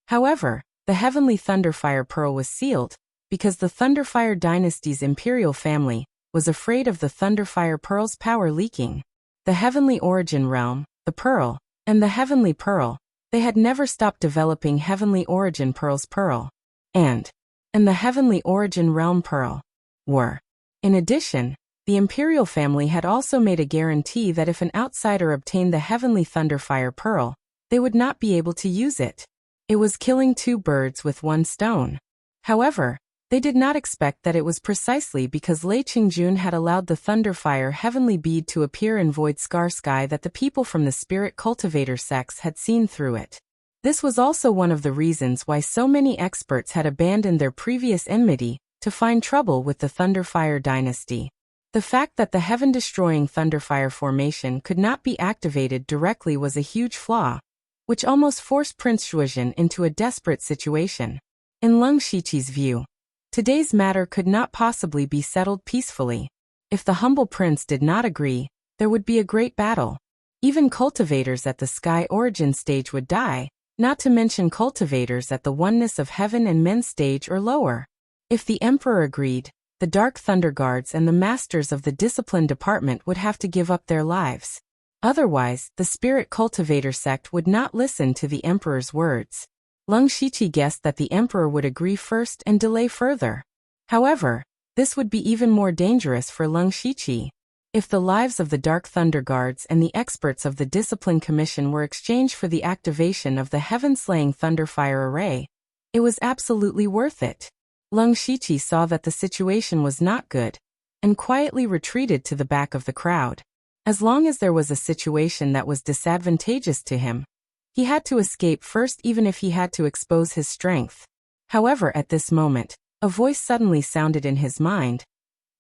A: However, the Heavenly Thunderfire Pearl was sealed, because the Thunderfire Dynasty's Imperial family was afraid of the Thunderfire Pearl's power leaking. The Heavenly Origin Realm, the Pearl, and the Heavenly Pearl, they had never stopped developing Heavenly Origin Pearl's Pearl, and the Heavenly Origin Realm Pearl were. In addition, the Imperial family had also made a guarantee that if an outsider obtained the Heavenly Thunderfire Pearl, they would not be able to use it. It was killing two birds with one stone. However, they did not expect that it was precisely because Lei Qingjun had allowed the Thunderfire Heavenly Bead to appear in Void Scar Sky that the people from the Spirit Cultivator sects had seen through it. This was also one of the reasons why so many experts had abandoned their previous enmity to find trouble with the Thunderfire Dynasty. The fact that the heaven-destroying Thunderfire formation could not be activated directly was a huge flaw, which almost forced Prince Shuizhen into a desperate situation. In Lung Shiqi's view, today's matter could not possibly be settled peacefully. If the humble prince did not agree, there would be a great battle. Even cultivators at the Sky Origin stage would die, not to mention cultivators at the Oneness of Heaven and Men stage or lower. If the Emperor agreed, the Dark Thunder Guards and the Masters of the Discipline Department would have to give up their lives. Otherwise, the Spirit Cultivator sect would not listen to the Emperor's words. Lung Shiqi guessed that the Emperor would agree first and delay further. However, this would be even more dangerous for Lung Shiqi. If the lives of the Dark Thunder Guards and the experts of the Discipline Commission were exchanged for the activation of the Heaven-Slaying Thunderfire Array, it was absolutely worth it. Lung Shiqi saw that the situation was not good, and quietly retreated to the back of the crowd. As long as there was a situation that was disadvantageous to him, he had to escape first even if he had to expose his strength. However, at this moment, a voice suddenly sounded in his mind.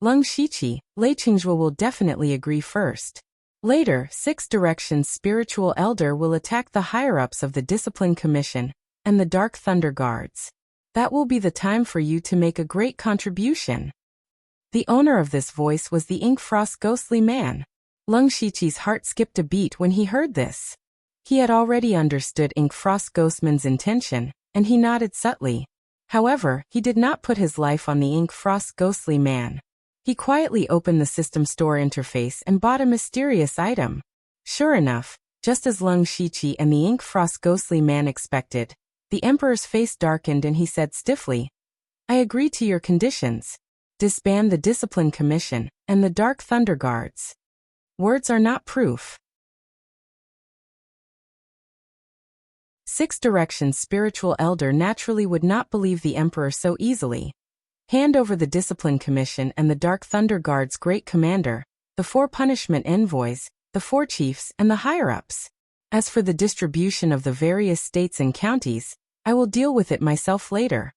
A: Lung Shiqi, Lei Qingjue will definitely agree first. Later, Six Directions Spiritual Elder will attack the higher-ups of the Discipline Commission and the Dark Thunder Guards. That will be the time for you to make a great contribution. The owner of this voice was the Ink Frost Ghostly Man. Lung Shiqi's heart skipped a beat when he heard this. He had already understood Ink Frost Ghostman's intention, and he nodded subtly. However, he did not put his life on the Ink Frost Ghostly Man. He quietly opened the system store interface and bought a mysterious item. Sure enough, just as Lung Shiqi and the Ink Frost Ghostly Man expected, the Emperor's face darkened and he said stiffly, I agree to your conditions. Disband the Discipline Commission and the Dark Thunder Guards. Words are not proof. 6 Directions Spiritual Elder naturally would not believe the Emperor so easily. Hand over the Discipline Commission and the Dark Thunder Guard's Great Commander, the 4 punishment envoys, the 4 chiefs, and the higher-ups. As for the distribution of the various states and counties, I will deal with it myself later.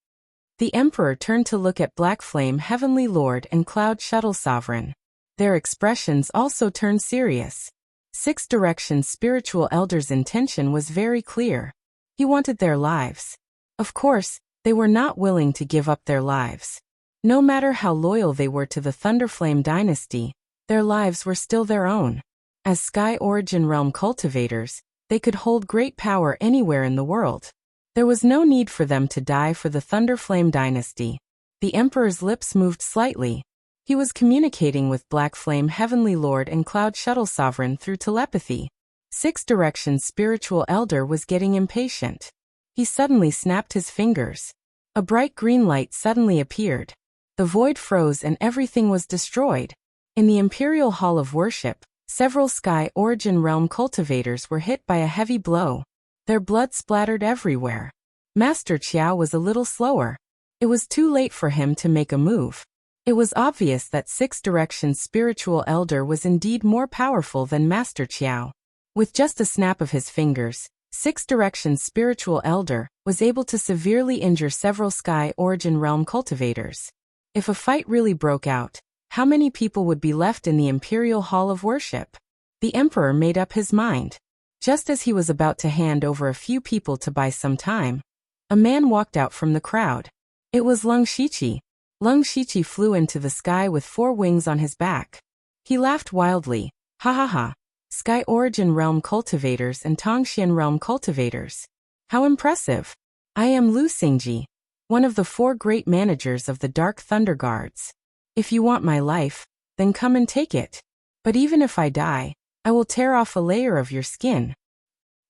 A: The Emperor turned to look at Black Flame Heavenly Lord and Cloud Shuttle Sovereign. Their expressions also turned serious. 6 Directions Spiritual Elder's intention was very clear. He wanted their lives. Of course, they were not willing to give up their lives. No matter how loyal they were to the Thunderflame dynasty, their lives were still their own. As Sky Origin Realm cultivators, they could hold great power anywhere in the world. There was no need for them to die for the Thunderflame dynasty. The Emperor's lips moved slightly. He was communicating with Black Flame Heavenly Lord and Cloud Shuttle Sovereign through telepathy. 6 Directions Spiritual Elder was getting impatient. He suddenly snapped his fingers. A bright green light suddenly appeared. The void froze and everything was destroyed. In the Imperial Hall of Worship, several Sky Origin Realm cultivators were hit by a heavy blow. Their blood splattered everywhere. Master Qiao was a little slower. It was too late for him to make a move. It was obvious that 6 Directions Spiritual Elder was indeed more powerful than Master Qiao. With just a snap of his fingers, 6 Directions Spiritual Elder was able to severely injure several Sky Origin Realm cultivators. If a fight really broke out, how many people would be left in the Imperial Hall of Worship? The Emperor made up his mind. Just as he was about to hand over a few people to buy some time, a man walked out from the crowd. It was Lung Shiqi. Lung Shiqi flew into the sky with 4 wings on his back. He laughed wildly. Ha ha ha. Sky Origin Realm cultivators and Tongxian Realm cultivators. How impressive. I am Lu Xingji, one of the 4 great managers of the Dark Thunder Guards. If you want my life, then come and take it. But even if I die, I will tear off a layer of your skin.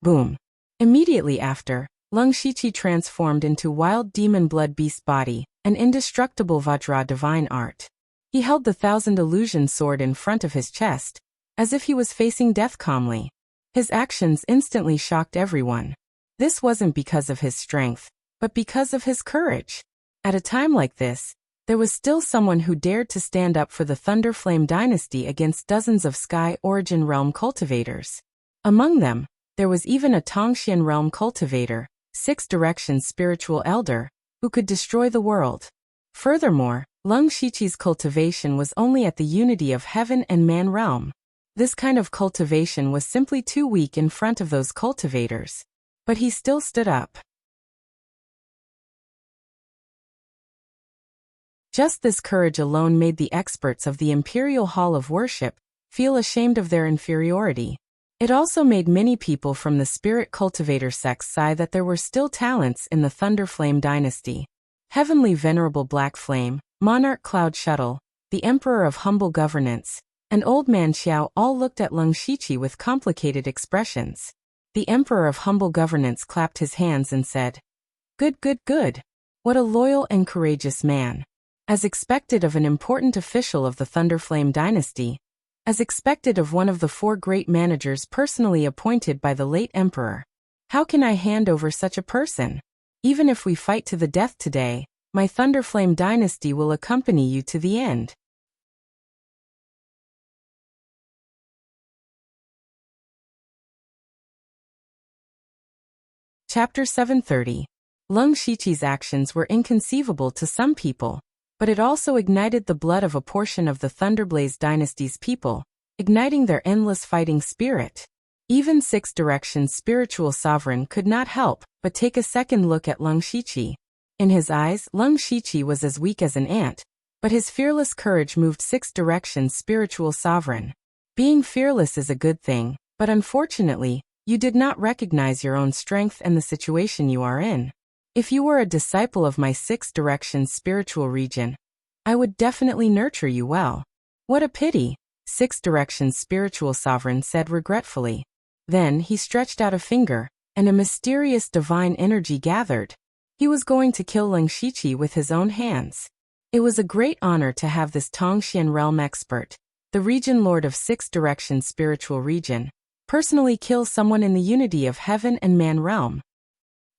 A: Boom. Immediately after, Lung Shiqi transformed into Wild Demon Blood Beast Body, an indestructible Vajra divine art. He held the 1000 Illusion Sword in front of his chest, as if he was facing death calmly. His actions instantly shocked everyone. This wasn't because of his strength, but because of his courage. At a time like this, there was still someone who dared to stand up for the Thunderflame dynasty against dozens of Sky Origin Realm cultivators. Among them, there was even a Tongxian Realm cultivator, 6 Directions Spiritual Elder, who could destroy the world. Furthermore, Lung Shiqi's cultivation was only at the unity of heaven and man realm. This kind of cultivation was simply too weak in front of those cultivators. But he still stood up. Just this courage alone made the experts of the Imperial Hall of Worship feel ashamed of their inferiority. It also made many people from the Spirit Cultivator sects sigh that there were still talents in the Thunderflame dynasty. Heavenly Venerable Black Flame, Monarch Cloud Shuttle, the Emperor of Humble Governance, and Old Man Qiao all looked at Lung Shiqi with complicated expressions. The Emperor of Humble Governance clapped his hands and said, "Good, good, good. What a loyal and courageous man. As expected of an important official of the Thunderflame dynasty, as expected of one of the 4 great managers personally appointed by the late Emperor. How can I hand over such a person? Even if we fight to the death today, my Thunderflame dynasty will accompany you to the end." Chapter 730. Lung Shiqi's actions were inconceivable to some people, but it also ignited the blood of a portion of the Thunderblaze dynasty's people, igniting their endless fighting spirit. Even 6 Directions Spiritual Sovereign could not help but take a second look at Lung Shiqi. In his eyes, Lung Shiqi was as weak as an ant, but his fearless courage moved 6 Directions Spiritual Sovereign. Being fearless is a good thing, but unfortunately, you did not recognize your own strength and the situation you are in. If you were a disciple of my 6 Directions Spiritual Region, I would definitely nurture you well. What a pity, 6 Directions Spiritual Sovereign said regretfully. Then he stretched out a finger, and a mysterious divine energy gathered. He was going to kill Lung Shiqi with his own hands. It was a great honor to have this Tongxian realm expert, the region lord of 6 directions spiritual region, personally kill someone in the unity of heaven and man realm.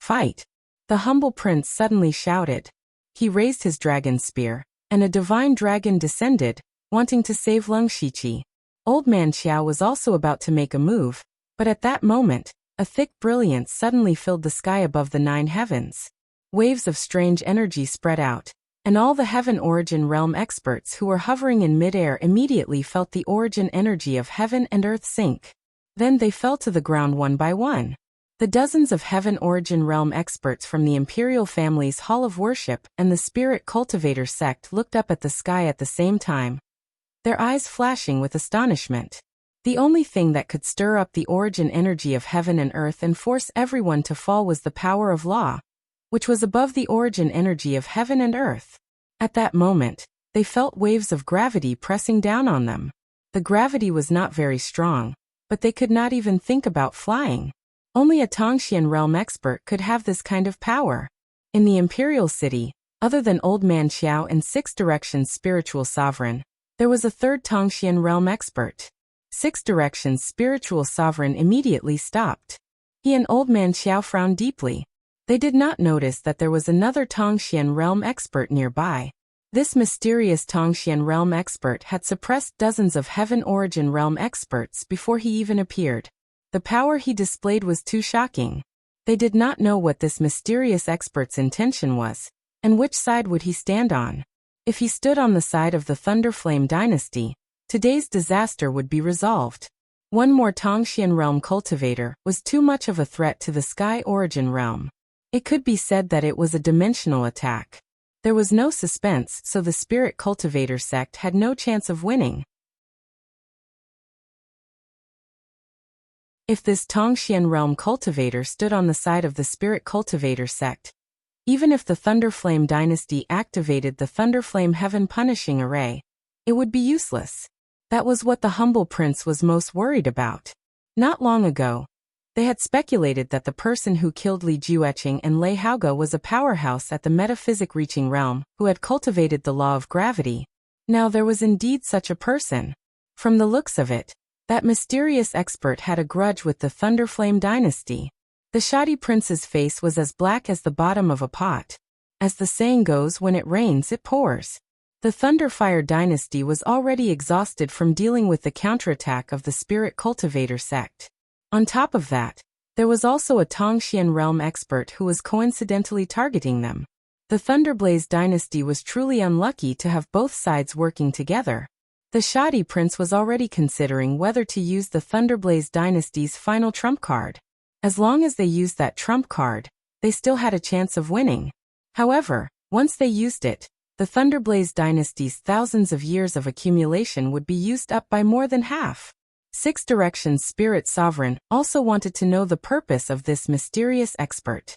A: Fight! The humble prince suddenly shouted. He raised his dragon spear, and a divine dragon descended, wanting to save Lung Shiqi. Old man Qiao was also about to make a move, but at that moment, a thick brilliance suddenly filled the sky above the 9 heavens. Waves of strange energy spread out, and all the heaven origin realm experts who were hovering in midair immediately felt the origin energy of heaven and earth sink. Then they fell to the ground one by one. The dozens of heaven origin realm experts from the imperial family's hall of worship and the spirit cultivator sect looked up at the sky at the same time, their eyes flashing with astonishment. The only thing that could stir up the origin energy of heaven and earth and force everyone to fall was the power of law, which was above the origin energy of heaven and earth. At that moment, they felt waves of gravity pressing down on them. The gravity was not very strong, but they could not even think about flying. Only a Tongxian realm expert could have this kind of power. In the imperial city, other than Old Man Qiao and 6 directions spiritual sovereign, there was a third Tongxian realm expert. 6 directions spiritual sovereign immediately stopped. He and Old Man Qiao frowned deeply. They did not notice that there was another Tongxian realm expert nearby. This mysterious Tongxian realm expert had suppressed dozens of heaven origin realm experts before he even appeared. The power he displayed was too shocking. They did not know what this mysterious expert's intention was, and which side would he stand on. If he stood on the side of the Thunderflame dynasty, today's disaster would be resolved. One more Tongxian realm cultivator was too much of a threat to the Sky origin realm. It could be said that it was a dimensional attack. There was no suspense, so the spirit cultivator sect had no chance of winning. If this Tongxian realm cultivator stood on the side of the spirit cultivator sect, even if the Thunderflame dynasty activated the Thunderflame heaven punishing array, it would be useless. That was what the humble prince was most worried about. Not long ago, they had speculated that the person who killed Li Jueqing and Lei Haoge was a powerhouse at the metaphysic reaching realm who had cultivated the law of gravity. Now there was indeed such a person. From the looks of it, that mysterious expert had a grudge with the Thunderflame dynasty. The shoddy prince's face was as black as the bottom of a pot. As the saying goes, when it rains it pours. The Thunderfire dynasty was already exhausted from dealing with the counterattack of the spirit cultivator sect. On top of that, there was also a Tongxian realm expert who was coincidentally targeting them. The Thunderblaze dynasty was truly unlucky to have both sides working together. The shoddy prince was already considering whether to use the Thunderblaze dynasty's final trump card. As long as they used that trump card, they still had a chance of winning. However, once they used it, the Thunderblaze dynasty's thousands of years of accumulation would be used up by more than half. 6 directions spirit sovereign also wanted to know the purpose of this mysterious expert.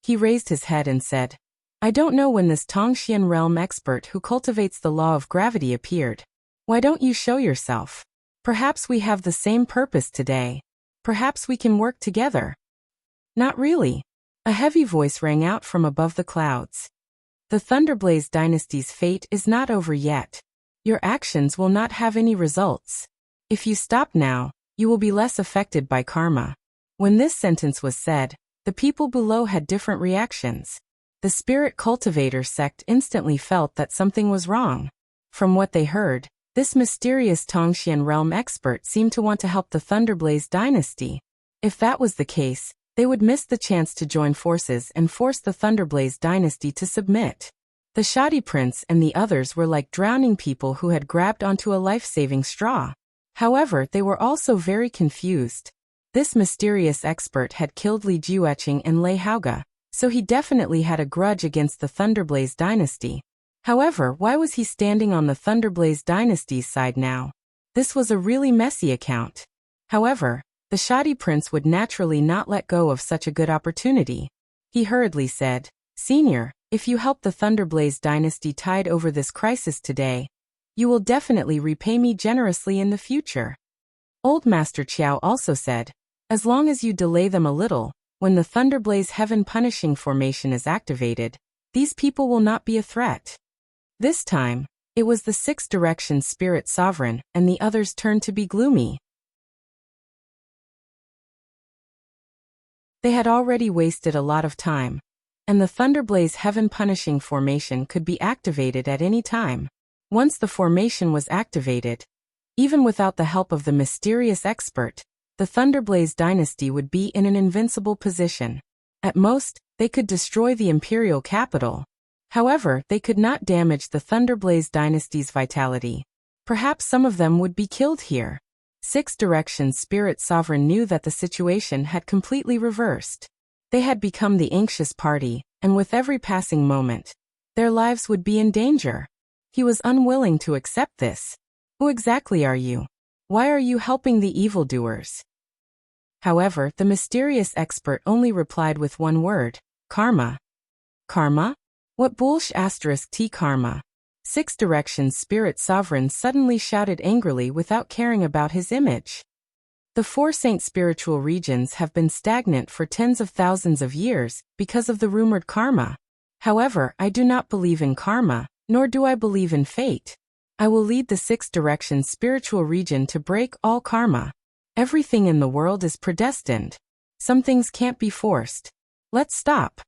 A: He raised his head and said, "I don't know when this Tongxian realm expert who cultivates the law of gravity appeared. Why don't you show yourself? Perhaps we have the same purpose today. Perhaps we can work together." "Not really." A heavy voice rang out from above the clouds. "The Thunderblaze dynasty's fate is not over yet. Your actions will not have any results. If you stop now, you will be less affected by karma." When this sentence was said, the people below had different reactions. The spirit cultivator sect instantly felt that something was wrong. From what they heard, this mysterious Tongxian realm expert seemed to want to help the Thunderblaze dynasty. If that was the case, they would miss the chance to join forces and force the Thunderblaze dynasty to submit. The shoddy prince and the others were like drowning people who had grabbed onto a life-saving straw. However, they were also very confused. This mysterious expert had killed Li Jueqing and Lei Haoge, so he definitely had a grudge against the Thunderblaze dynasty. However, why was he standing on the Thunderblaze dynasty's side now? This was a really messy account. However, the shoddy prince would naturally not let go of such a good opportunity. He hurriedly said, "Senior, if you help the Thunderblaze dynasty tide over this crisis today, you will definitely repay me generously in the future." Old Master Qiao also said, "As long as you delay them a little, when the Thunderblaze heaven punishing formation is activated, these people will not be a threat." This time, It was the six-direction spirit sovereign, and the others turned to be gloomy. They had already wasted a lot of time, and the Thunderblaze heaven-punishing formation could be activated at any time. Once the formation was activated, even without the help of the mysterious expert, the Thunderblaze dynasty would be in an invincible position. At most, they could destroy the imperial capital. However, they could not damage the Thunderblaze dynasty's vitality. Perhaps some of them would be killed here. Six-direction spirit sovereign knew that the situation had completely reversed. They had become the anxious party, and with every passing moment, their lives would be in danger. He was unwilling to accept this. Who exactly are you? Why are you helping the evildoers? However, the mysterious expert only replied with one word: karma. Karma? What bullsh*t karma? Six-direction spirit sovereign suddenly shouted angrily without caring about his image. The four saint spiritual regions have been stagnant for tens of thousands of years because of the rumored karma. However, I do not believe in karma, nor do I believe in fate. I will lead the six-direction spiritual region to break all karma. Everything in the world is predestined. Some things can't be forced. Let's stop.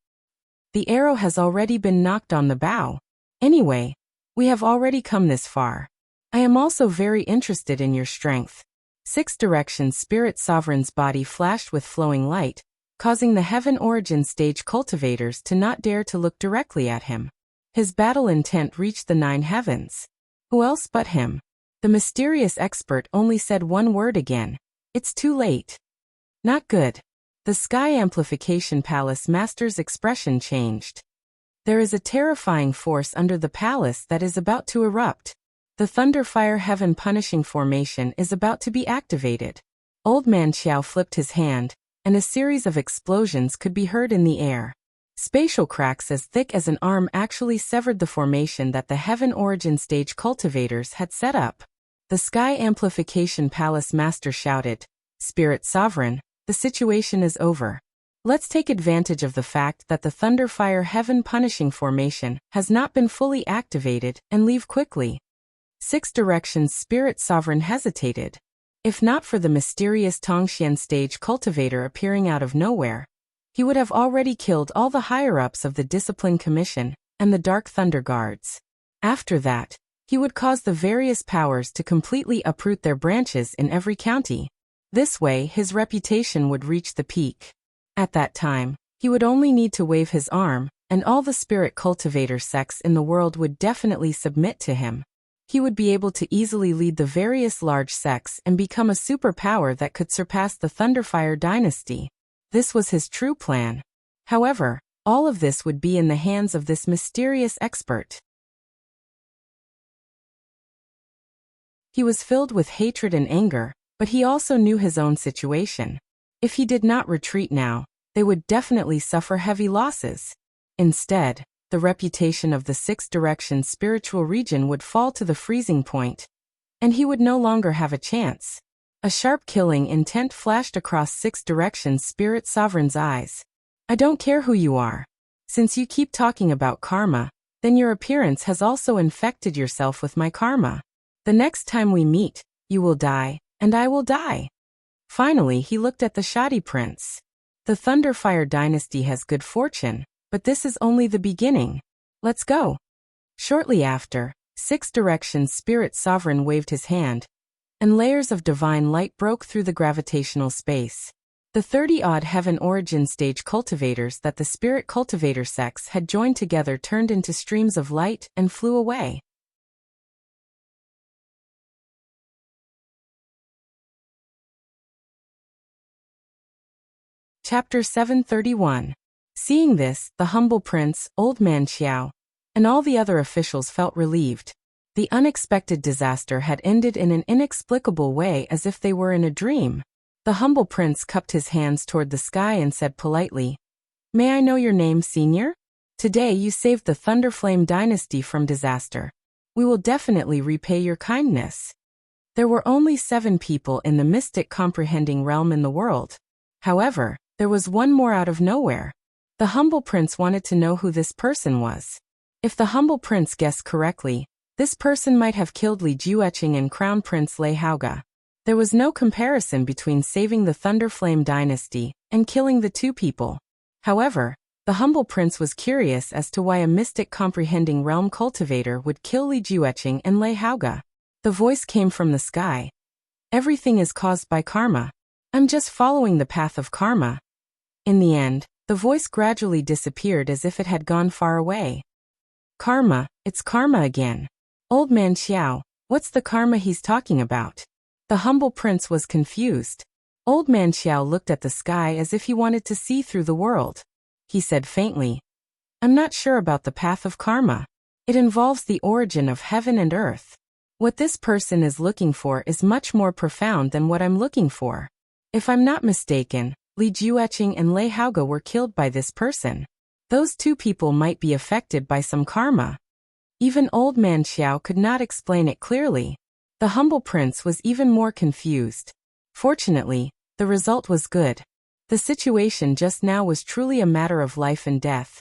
A: The arrow has already been knocked on the bow. Anyway, we have already come this far. I am also very interested in your strength. Six-direction spirit sovereign's body flashed with flowing light, causing the heaven origin stage cultivators to not dare to look directly at him. His battle intent reached the 9 heavens. Who else but him? The mysterious expert only said one word again. It's too late. Not good. The Sky Amplification Palace Master's expression changed. There is a terrifying force under the palace that is about to erupt. The Thunderfire Heaven Punishing Formation is about to be activated. Old Man Xiao flipped his hand, and a series of explosions could be heard in the air. Spatial cracks as thick as an arm actually severed the formation that the Heaven Origin Stage cultivators had set up. The Sky Amplification Palace Master shouted, "Spirit Sovereign, the situation is over. Let's take advantage of the fact that the Thunderfire Heaven Punishing Formation has not been fully activated and leave quickly." Six-direction Spirit Sovereign hesitated. If not for the mysterious Tongxian stage cultivator appearing out of nowhere, he would have already killed all the higher-ups of the Discipline Commission and the Dark Thunder Guards. After that, he would cause the various powers to completely uproot their branches in every county. This way, his reputation would reach the peak. At that time, he would only need to wave his arm, and all the spirit cultivator sects in the world would definitely submit to him. He would be able to easily lead the various large sects and become a superpower that could surpass the Thunderfire dynasty. This was his true plan. However, all of this would be in the hands of this mysterious expert. He was filled with hatred and anger, but he also knew his own situation. If he did not retreat now, they would definitely suffer heavy losses. Instead, the reputation of the six-direction spiritual region would fall to the freezing point, and he would no longer have a chance. A sharp killing intent flashed across six-direction spirit sovereign's eyes. "I don't care who you are. Since you keep talking about karma, then your appearance has also infected yourself with my karma. The next time we meet, you will die, and I will die." Finally, he looked at the shoddy prince. The Thunderfire dynasty has good fortune, but this is only the beginning. Let's go. Shortly after, six-direction spirit sovereign waved his hand, and layers of divine light broke through the gravitational space. The 30-odd heaven origin stage cultivators that the spirit cultivator sects had joined together turned into streams of light and flew away. Chapter 731. Seeing this, the humble prince, Old Man Xiao, and all the other officials felt relieved. The unexpected disaster had ended in an inexplicable way as if they were in a dream. The humble prince cupped his hands toward the sky and said politely, "May I know your name, senior? Today you saved the Thunderflame dynasty from disaster. We will definitely repay your kindness." There were only 7 people in the mystic comprehending realm in the world. However, there was one more out of nowhere. The humble prince wanted to know who this person was. If the humble prince guessed correctly, This person might have killed Li Jueqing and Crown Prince Lei Haoge. There was no comparison between saving the Thunderflame dynasty and killing the two people. However, the humble prince was curious as to why a mystic comprehending realm cultivator would kill Li Jueqing and Lei Haoge. The voice came from the sky. Everything is caused by karma. I'm just following the path of karma. In the end, the voice gradually disappeared as if it had gone far away. Karma, it's karma again. Old man Xiao, what's the karma he's talking about? The humble prince was confused. Old man Xiao looked at the sky as if he wanted to see through the world. He said faintly, I'm not sure about the path of karma. It involves the origin of heaven and earth. What this person is looking for is much more profound than what I'm looking for. If I'm not mistaken, Li Jueqing and Lei Haoge were killed by this person. Those two people might be affected by some karma. Even old man Xiao could not explain it clearly. The humble prince was even more confused. Fortunately, the result was good. The situation just now was truly a matter of life and death,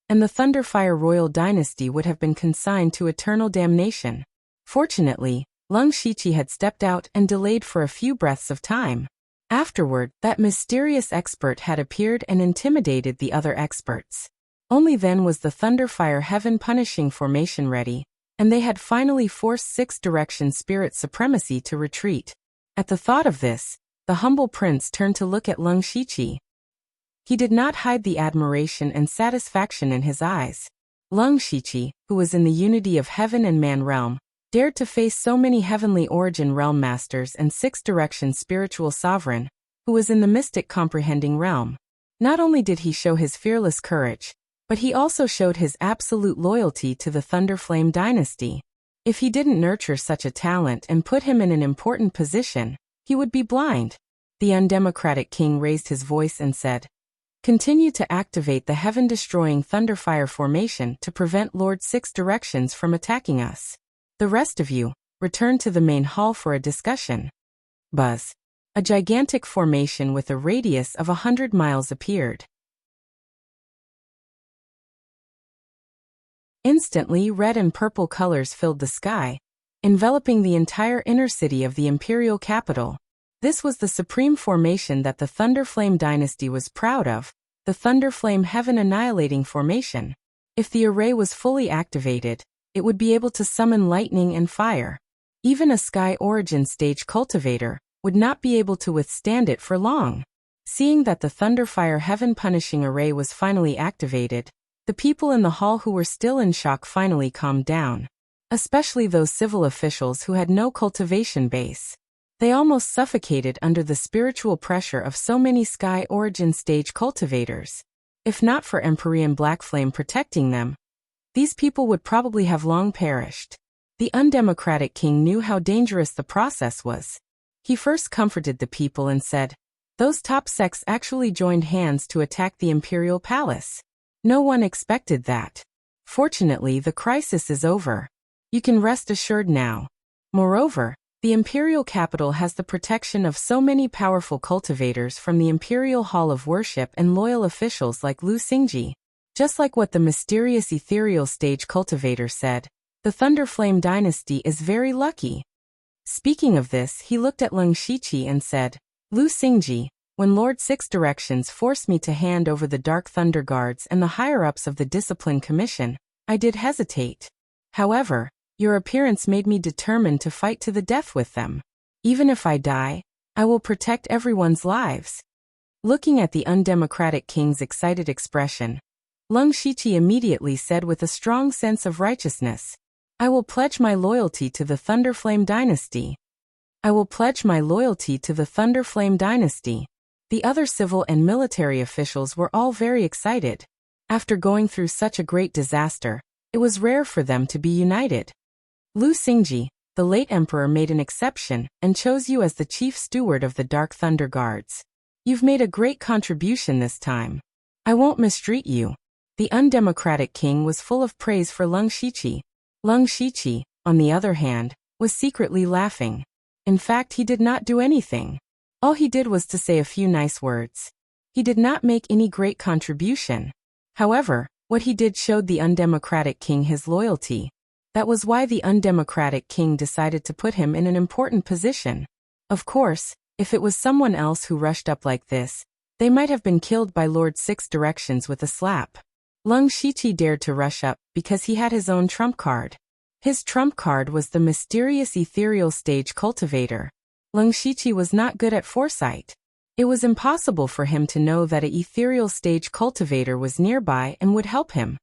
A: and the Thunderfire royal dynasty would have been consigned to eternal damnation. Fortunately, Lung Shiqi had stepped out and delayed for a few breaths of time. Afterward, that mysterious expert had appeared and intimidated the other experts. Only then was the Thunderfire Heaven Punishing formation ready, and they had finally forced Six-Direction Spirit Supremacy to retreat. At the thought of this, the humble prince turned to look at Lung Shiqi. He did not hide the admiration and satisfaction in his eyes. Lung Shiqi, who was in the unity of heaven and man realm, dared to face so many heavenly origin realm masters and Six-Direction spiritual sovereign, who was in the mystic comprehending realm. Not only did he show his fearless courage, but he also showed his absolute loyalty to the Thunderflame dynasty. If he didn't nurture such a talent and put him in an important position, he would be blind. The undemocratic king raised his voice and said, Continue to activate the heaven-destroying Thunderfire formation to prevent Lord Six Directions from attacking us. The rest of you, return to the main hall for a discussion. Buzz. A gigantic formation with a radius of 100 miles appeared. Instantly, red and purple colors filled the sky, enveloping the entire inner city of the imperial capital. This was the supreme formation that the Thunderflame dynasty was proud of, the Thunderflame Heaven Annihilating Formation. If the array was fully activated, it would be able to summon lightning and fire. Even a Sky Origin stage cultivator would not be able to withstand it for long. Seeing that the Thunderfire Heaven Punishing Array was finally activated, the people in the hall who were still in shock finally calmed down. Especially those civil officials who had no cultivation base. They almost suffocated under the spiritual pressure of so many Sky Origin stage cultivators. If not for Empyrean Blackflame protecting them, these people would probably have long perished. The undemocratic king knew how dangerous the process was. He first comforted the people and said, Those top sects actually joined hands to attack the imperial palace. No one expected that. Fortunately, the crisis is over. You can rest assured now. Moreover, the imperial capital has the protection of so many powerful cultivators from the imperial hall of worship and loyal officials like Lu Xingji. Just like what the mysterious ethereal stage cultivator said, the Thunderflame dynasty is very lucky. Speaking of this, he looked at Lung Shiqi and said, Lu Xingji, when Lord Six Directions forced me to hand over the Dark Thunder Guards and the higher-ups of the Discipline Commission, I did hesitate. However, your appearance made me determined to fight to the death with them. Even if I die, I will protect everyone's lives. Looking at the undemocratic king's excited expression, Lung Shiqi immediately said with a strong sense of righteousness, I will pledge my loyalty to the Thunderflame dynasty. I will pledge my loyalty to the Thunderflame dynasty. The other civil and military officials were all very excited. After going through such a great disaster, it was rare for them to be united. Lu Xingji, the late emperor, made an exception and chose you as the chief steward of the Dark Thunder Guards. You've made a great contribution this time. I won't mistreat you. The undemocratic king was full of praise for Lung Shiqi. Lung Shiqi, on the other hand, was secretly laughing. In fact, he did not do anything. All he did was to say a few nice words. He did not make any great contribution. However, what he did showed the undemocratic king his loyalty. That was why the undemocratic king decided to put him in an important position. Of course, if it was someone else who rushed up like this, they might have been killed by Lord Six Directions with a slap. Lung Shiqi dared to rush up because he had his own trump card. His trump card was the mysterious ethereal stage cultivator. Lung Shiqi was not good at foresight. It was impossible for him to know that an ethereal stage cultivator was nearby and would help him.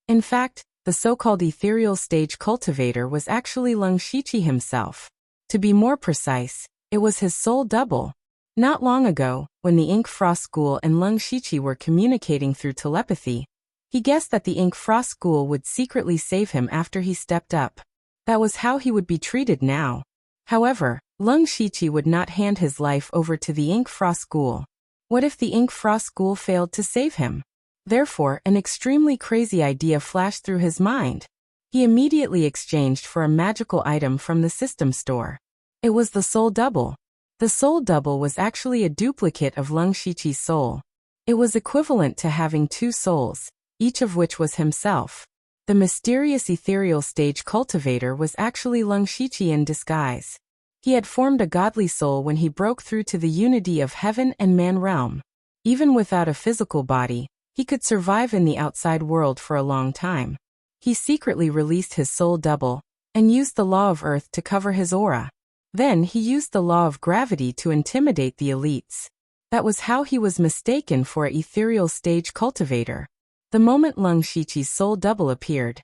A: In fact, the so-called ethereal stage cultivator was actually Lung Shiqi himself. To be more precise, it was his soul double. Not long ago, when the Ink Frost Ghoul and Lung Shiqi were communicating through telepathy, he guessed that the Ink Frost Ghoul would secretly save him after he stepped up. That was how he would be treated now. However, Lung Shiqi would not hand his life over to the Ink Frost Ghoul. What if the Ink Frost Ghoul failed to save him? Therefore, an extremely crazy idea flashed through his mind. He immediately exchanged for a magical item from the system store. It was the soul double. The soul double was actually a duplicate of Lung Shiqi's soul. It was equivalent to having two souls, each of which was himself. The mysterious ethereal stage cultivator was actually Lung Shiqi in disguise. He had formed a godly soul when he broke through to the unity of heaven and man realm. Even without a physical body, he could survive in the outside world for a long time. He secretly released his soul double, and used the law of earth to cover his aura. Then he used the law of gravity to intimidate the elites. That was how he was mistaken for an ethereal stage cultivator. The moment Lung Shiqi's soul double appeared,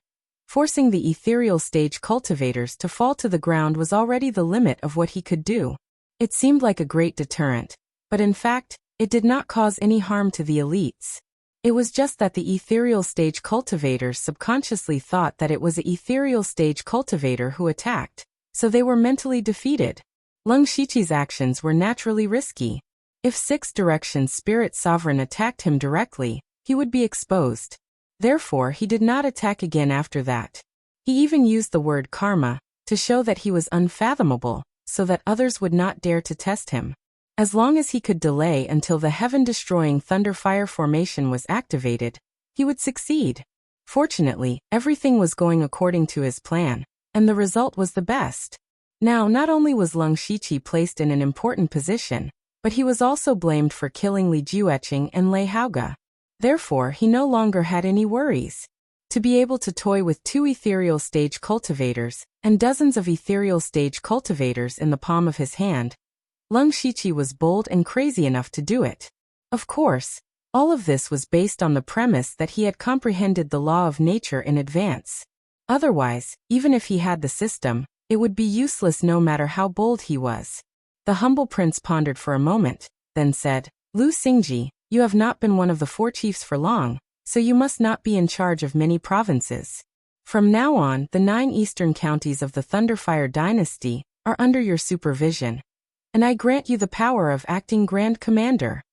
A: forcing the ethereal stage cultivators to fall to the ground was already the limit of what he could do. It seemed like a great deterrent, but in fact, it did not cause any harm to the elites. It was just that the ethereal stage cultivators subconsciously thought that it was an ethereal stage cultivator who attacked, so they were mentally defeated. Lung Shiqi's actions were naturally risky. If Six Directions Spirit Sovereign attacked him directly, he would be exposed. Therefore, he did not attack again after that. He even used the word karma to show that he was unfathomable, so that others would not dare to test him. As long as he could delay until the heaven-destroying Thunderfire formation was activated, he would succeed. Fortunately, everything was going according to his plan, and the result was the best. Now, not only was Lung Shiqi placed in an important position, but he was also blamed for killing Li Jueqing and Lei Haoge. Therefore, he no longer had any worries. To be able to toy with two ethereal stage cultivators and dozens of ethereal stage cultivators in the palm of his hand, Lung Shiqi was bold and crazy enough to do it. Of course, all of this was based on the premise that he had comprehended the law of nature in advance. Otherwise, even if he had the system, it would be useless no matter how bold he was. The humble prince pondered for a moment, then said, "Lu Xingji, you have not been one of the four chiefs for long, so you must not be in charge of many provinces. From now on, the 9 eastern counties of the Thunderfire dynasty are under your supervision, and I grant you the power of acting Grand Commander."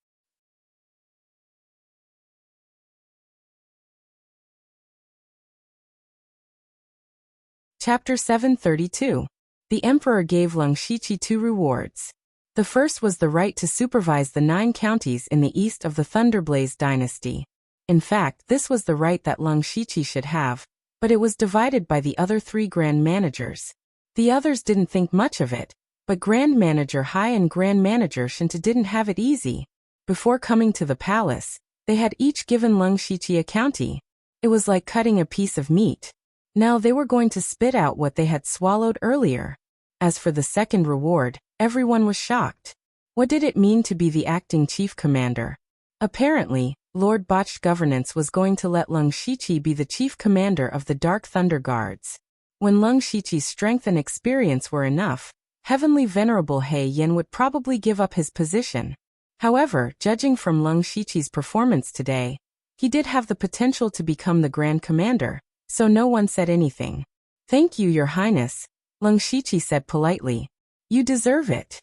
A: Chapter 732. The Emperor gave Lung Shiqi 2 rewards. The first was the right to supervise the 9 counties in the east of the Thunderblaze dynasty. In fact, this was the right that Lung Shiqi should have, but it was divided by the other 3 Grand Managers. The others didn't think much of it, but Grand Manager Hai and Grand Manager Shinta didn't have it easy. Before coming to the palace, they had each given Lung Shiqi a county. It was like cutting a piece of meat. Now they were going to spit out what they had swallowed earlier. As for the second reward, everyone was shocked. What did it mean to be the acting chief commander? Apparently, Lord Botched Governance was going to let Lung Shiqi be the chief commander of the Dark Thunder Guards. When Lung Shiqi's strength and experience were enough, Heavenly Venerable He Yin would probably give up his position. However, judging from Lung Shiqi's performance today, he did have the potential to become the Grand Commander, so no one said anything. "Thank you, Your Highness," Lung Shiqi said politely. "You deserve it."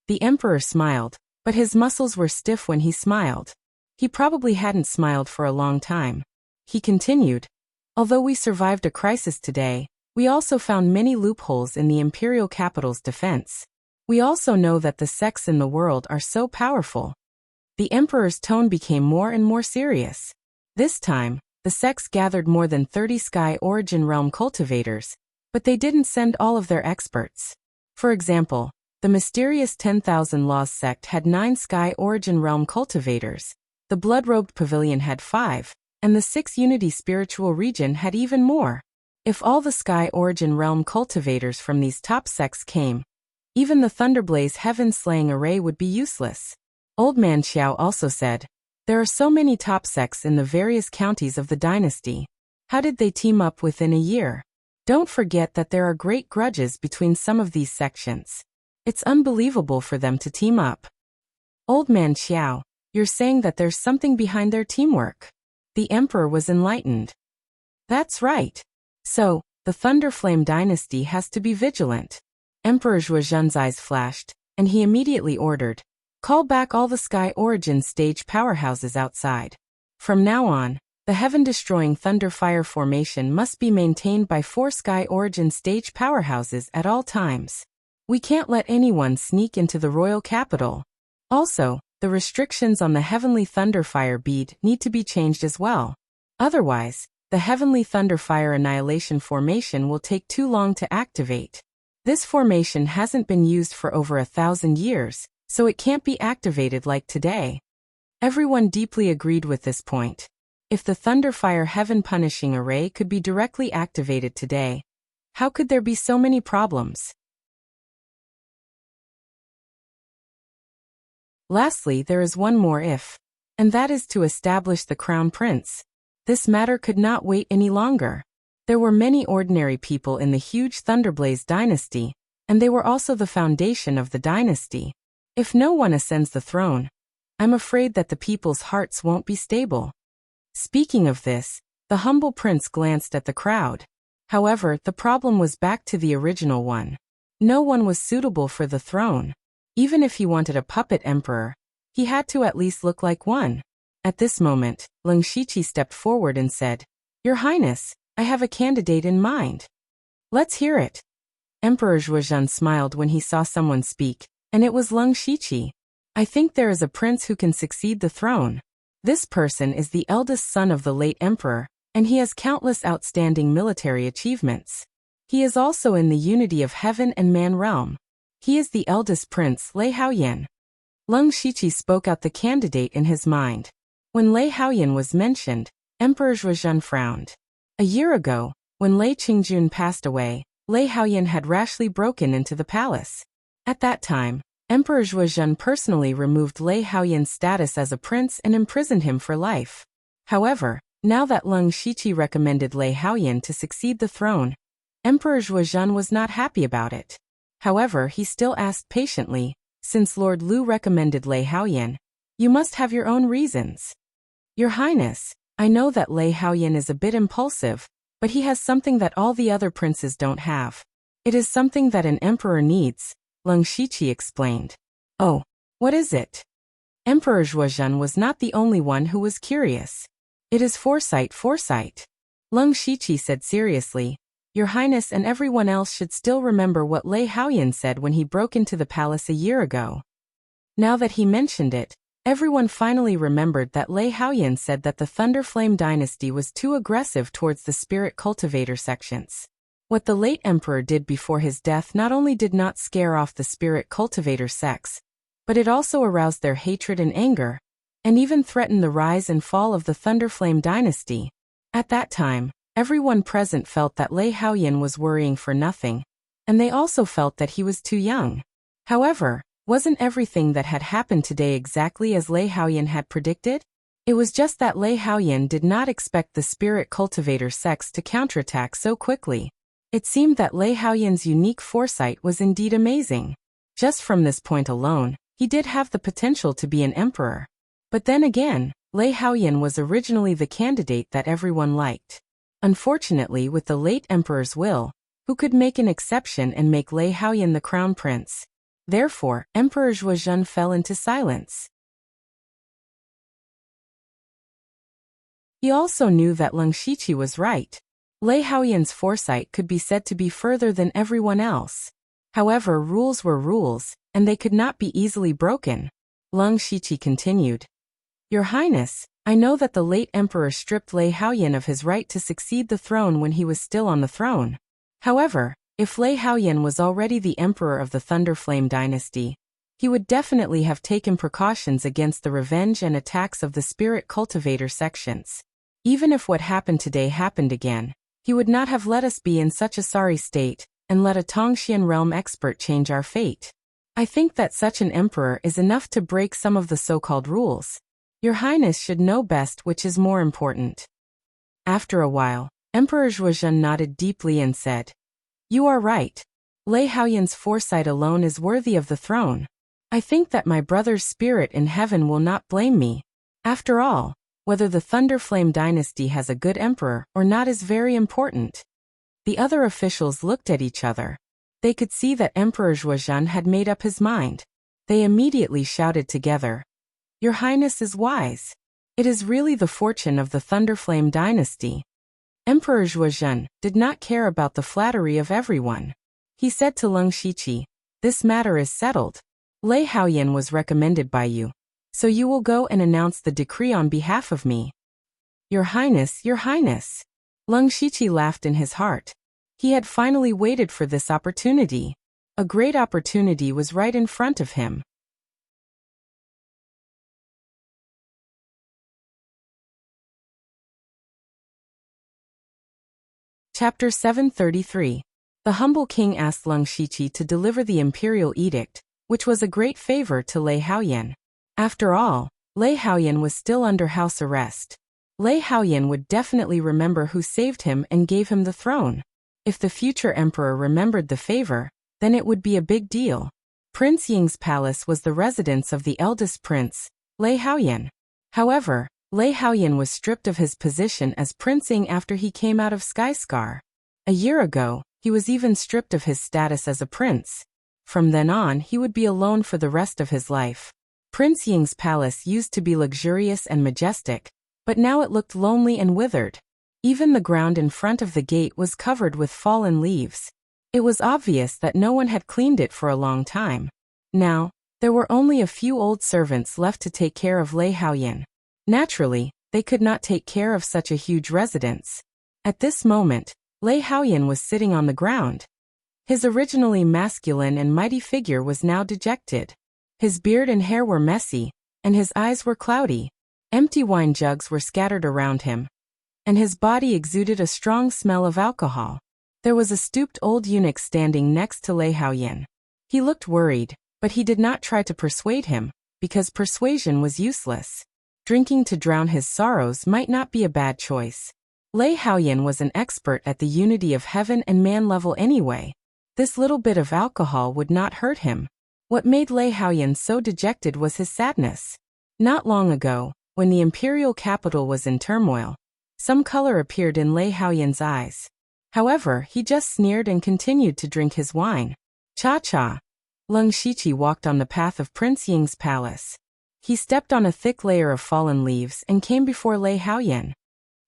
A: The Emperor smiled, but his muscles were stiff when he smiled. He probably hadn't smiled for a long time. He continued, "Although we survived a crisis today, we also found many loopholes in the imperial capital's defense. We also know that the sects in the world are so powerful." The Emperor's tone became more and more serious. This time, the sects gathered more than 30 Sky Origin Realm cultivators, but they didn't send all of their experts. For example, the mysterious 10,000 Laws sect had 9 Sky Origin Realm cultivators, the Blood-Robed Pavilion had 5, and the 6 Unity Spiritual Region had even more. If all the Sky Origin Realm cultivators from these top sects came, even the Thunderblaze Heaven-slaying array would be useless. Old Man Xiao also said, there are so many top sects in the various counties of the dynasty. How did they team up within a year? Don't forget that there are great grudges between some of these sections. It's unbelievable for them to team up. Old Man Xiao, you're saying that there's something behind their teamwork. The emperor was enlightened. That's right. So, the Thunderflame dynasty has to be vigilant. Emperor Zhuozhen's eyes flashed, and he immediately ordered, call back all the Sky Origin stage powerhouses outside. From now on, the heaven-destroying Thunderfire formation must be maintained by 4 Sky Origin stage powerhouses at all times. We can't let anyone sneak into the royal capital. Also, the restrictions on the Heavenly Thunderfire bead need to be changed as well. Otherwise, the Heavenly Thunderfire Annihilation formation will take too long to activate. This formation hasn't been used for over 1,000 years, so it can't be activated like today. Everyone deeply agreed with this point. If the Thunderfire Heaven Punishing Array could be directly activated today, how could there be so many problems? Lastly, there is one more if, and that is to establish the Crown Prince. This matter could not wait any longer. There were many ordinary people in the huge Thunderblaze dynasty, and they were also the foundation of the dynasty. If no one ascends the throne, I'm afraid that the people's hearts won't be stable. Speaking of this, the humble prince glanced at the crowd. However, the problem was back to the original one. No one was suitable for the throne. Even if he wanted a puppet emperor, he had to at least look like one. At this moment, Leng Shiqi stepped forward and said, Your Highness, I have a candidate in mind. Let's hear it. Emperor Zhuozhen smiled when he saw someone speak, and it was Leng Shiqi. I think there is a prince who can succeed the throne. This person is the eldest son of the late emperor, and he has countless outstanding military achievements. He is also in the unity of heaven and man realm. He is the eldest prince, Lei Haoyan. Leng Shiqi spoke out the candidate in his mind. When Lei Haoyan was mentioned, Emperor Zhuozhen frowned. A year ago, when Lei Qingjun passed away, Lei Haoyan had rashly broken into the palace. At that time, Emperor Zhuozhen personally removed Lei Haoyan's status as a prince and imprisoned him for life. However, now that Leng Shiqi recommended Lei Haoyan to succeed the throne, Emperor Zhuozhen was not happy about it. However, he still asked patiently, since Lord Lu recommended Lei Haoyan, you must have your own reasons. Your Highness, I know that Lei Haoyan is a bit impulsive, but he has something that all the other princes don't have. It is something that an emperor needs, Leng Shiqi explained. Oh, what is it? Emperor Zhuozhen was not the only one who was curious. It is foresight. Leng Shiqi said seriously, Your Highness and everyone else should still remember what Lei Haoyan said when he broke into the palace a year ago. Now that he mentioned it, everyone finally remembered that Lei Haoyan said that the Thunderflame dynasty was too aggressive towards the spirit cultivator sections. What the late emperor did before his death not only did not scare off the spirit cultivator sects, but it also aroused their hatred and anger, and even threatened the rise and fall of the Thunderflame dynasty. At that time, everyone present felt that Lei Haoyan was worrying for nothing, and they also felt that he was too young. However, wasn't everything that had happened today exactly as Lei Haoyan had predicted? It was just that Lei Haoyan did not expect the spirit cultivator sects to counterattack so quickly. It seemed that Lei Haoyan's unique foresight was indeed amazing. Just from this point alone, he did have the potential to be an emperor. But then again, Lei Haoyan was originally the candidate that everyone liked. Unfortunately, with the late emperor's will, who could make an exception and make Lei Haoyan the crown prince? Therefore, Emperor Zhuozhen fell into silence. He also knew that Leng Shiqi was right. Lei Haoyan's foresight could be said to be further than everyone else. However, rules were rules, and they could not be easily broken. Leng Shiqi continued. Your Highness, I know that the late emperor stripped Lei Haoyan of his right to succeed the throne when he was still on the throne. However, if Lei Haoyan was already the emperor of the Thunderflame dynasty, he would definitely have taken precautions against the revenge and attacks of the spirit cultivator sections. Even if what happened today happened again, he would not have let us be in such a sorry state, and let a Tongxian realm expert change our fate. I think that such an emperor is enough to break some of the so-called rules. Your Highness should know best which is more important. After a while, Emperor Zhuozhen nodded deeply and said, "You are right. Lei Haoyan's foresight alone is worthy of the throne. I think that my brother's spirit in heaven will not blame me. After all, whether the Thunderflame dynasty has a good emperor or not is very important." The other officials looked at each other. They could see that Emperor Zhuozhen had made up his mind. They immediately shouted together, "Your Highness is wise. It is really the fortune of the Thunderflame dynasty." Emperor Zhuozhen did not care about the flattery of everyone. He said to Leng Shiqi, "This matter is settled. Lei Haoyan was recommended by you, so you will go and announce the decree on behalf of me." Your Highness, Your Highness." Leng Shiqi laughed in his heart. He had finally waited for this opportunity. A great opportunity was right in front of him. Chapter 733. The humble king asked Leng Shiqi to deliver the imperial edict, which was a great favor to Lei Haoyan. After all, Lei Haoyan was still under house arrest. Lei Haoyan would definitely remember who saved him and gave him the throne. If the future emperor remembered the favor, then it would be a big deal. Prince Ying's palace was the residence of the eldest prince, Lei Haoyan. However, Lei Haoyan was stripped of his position as Prince Ying after he came out of Skyscar. A year ago, he was even stripped of his status as a prince. From then on, he would be alone for the rest of his life. Prince Ying's palace used to be luxurious and majestic, but now it looked lonely and withered. Even the ground in front of the gate was covered with fallen leaves. It was obvious that no one had cleaned it for a long time. Now, there were only a few old servants left to take care of Lei Haoyan. Naturally, they could not take care of such a huge residence. At this moment, Lei Haoyan was sitting on the ground. His originally masculine and mighty figure was now dejected. His beard and hair were messy, and his eyes were cloudy. Empty wine jugs were scattered around him, and his body exuded a strong smell of alcohol. There was a stooped old eunuch standing next to Lei Haoyan. He looked worried, but he did not try to persuade him, because persuasion was useless. Drinking to drown his sorrows might not be a bad choice. Lei Haoyan was an expert at the unity of heaven and man level anyway. This little bit of alcohol would not hurt him. What made Lei Haoyan so dejected was his sadness. Not long ago, when the imperial capital was in turmoil, some color appeared in Lei Haoyan's eyes. However, he just sneered and continued to drink his wine. Cha-cha. Leng Shiqi walked on the path of Prince Ying's palace. He stepped on a thick layer of fallen leaves and came before Lei Haoyan.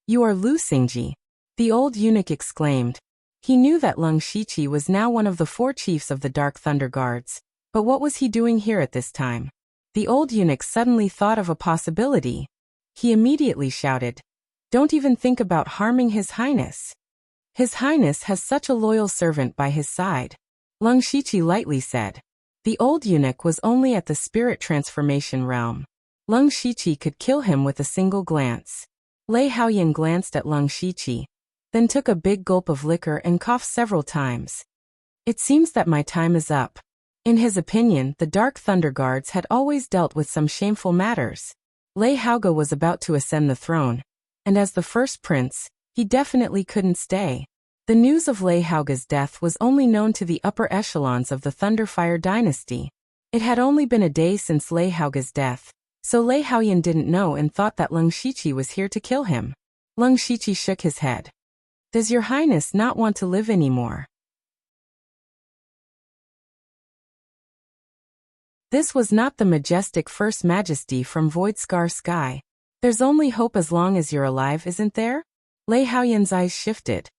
A: "You are Lu Xingji," the old eunuch exclaimed. He knew that Leng Shiqi was now one of the 4 chiefs of the Dark Thunder Guards, but what was he doing here at this time? The old eunuch suddenly thought of a possibility. He immediately shouted, "Don't even think about harming His Highness. His Highness has such a loyal servant by his side." Leng Shiqi lightly said. The old eunuch was only at the spirit transformation realm. Leng Shiqi could kill him with a single glance. Lei Haoyan glanced at Leng Shiqi, then took a big gulp of liquor and coughed several times. "It seems that my time is up." In his opinion, the Dark Thunder Guards had always dealt with some shameful matters. Lei Haoga was about to ascend the throne, and as the first prince, he definitely couldn't stay. The news of Lei Haoga's death was only known to the upper echelons of the Thunderfire dynasty. It had only been a day since Lei Haoga's death, so Lei Haoyan didn't know and thought that Leng Shiqi was here to kill him. Leng Shiqi shook his head. "Does your Highness not want to live anymore?" This was not the majestic First Majesty from Void Scar Sky. "There's only hope as long as you're alive, isn't there?" Lei Haoyan's eyes shifted.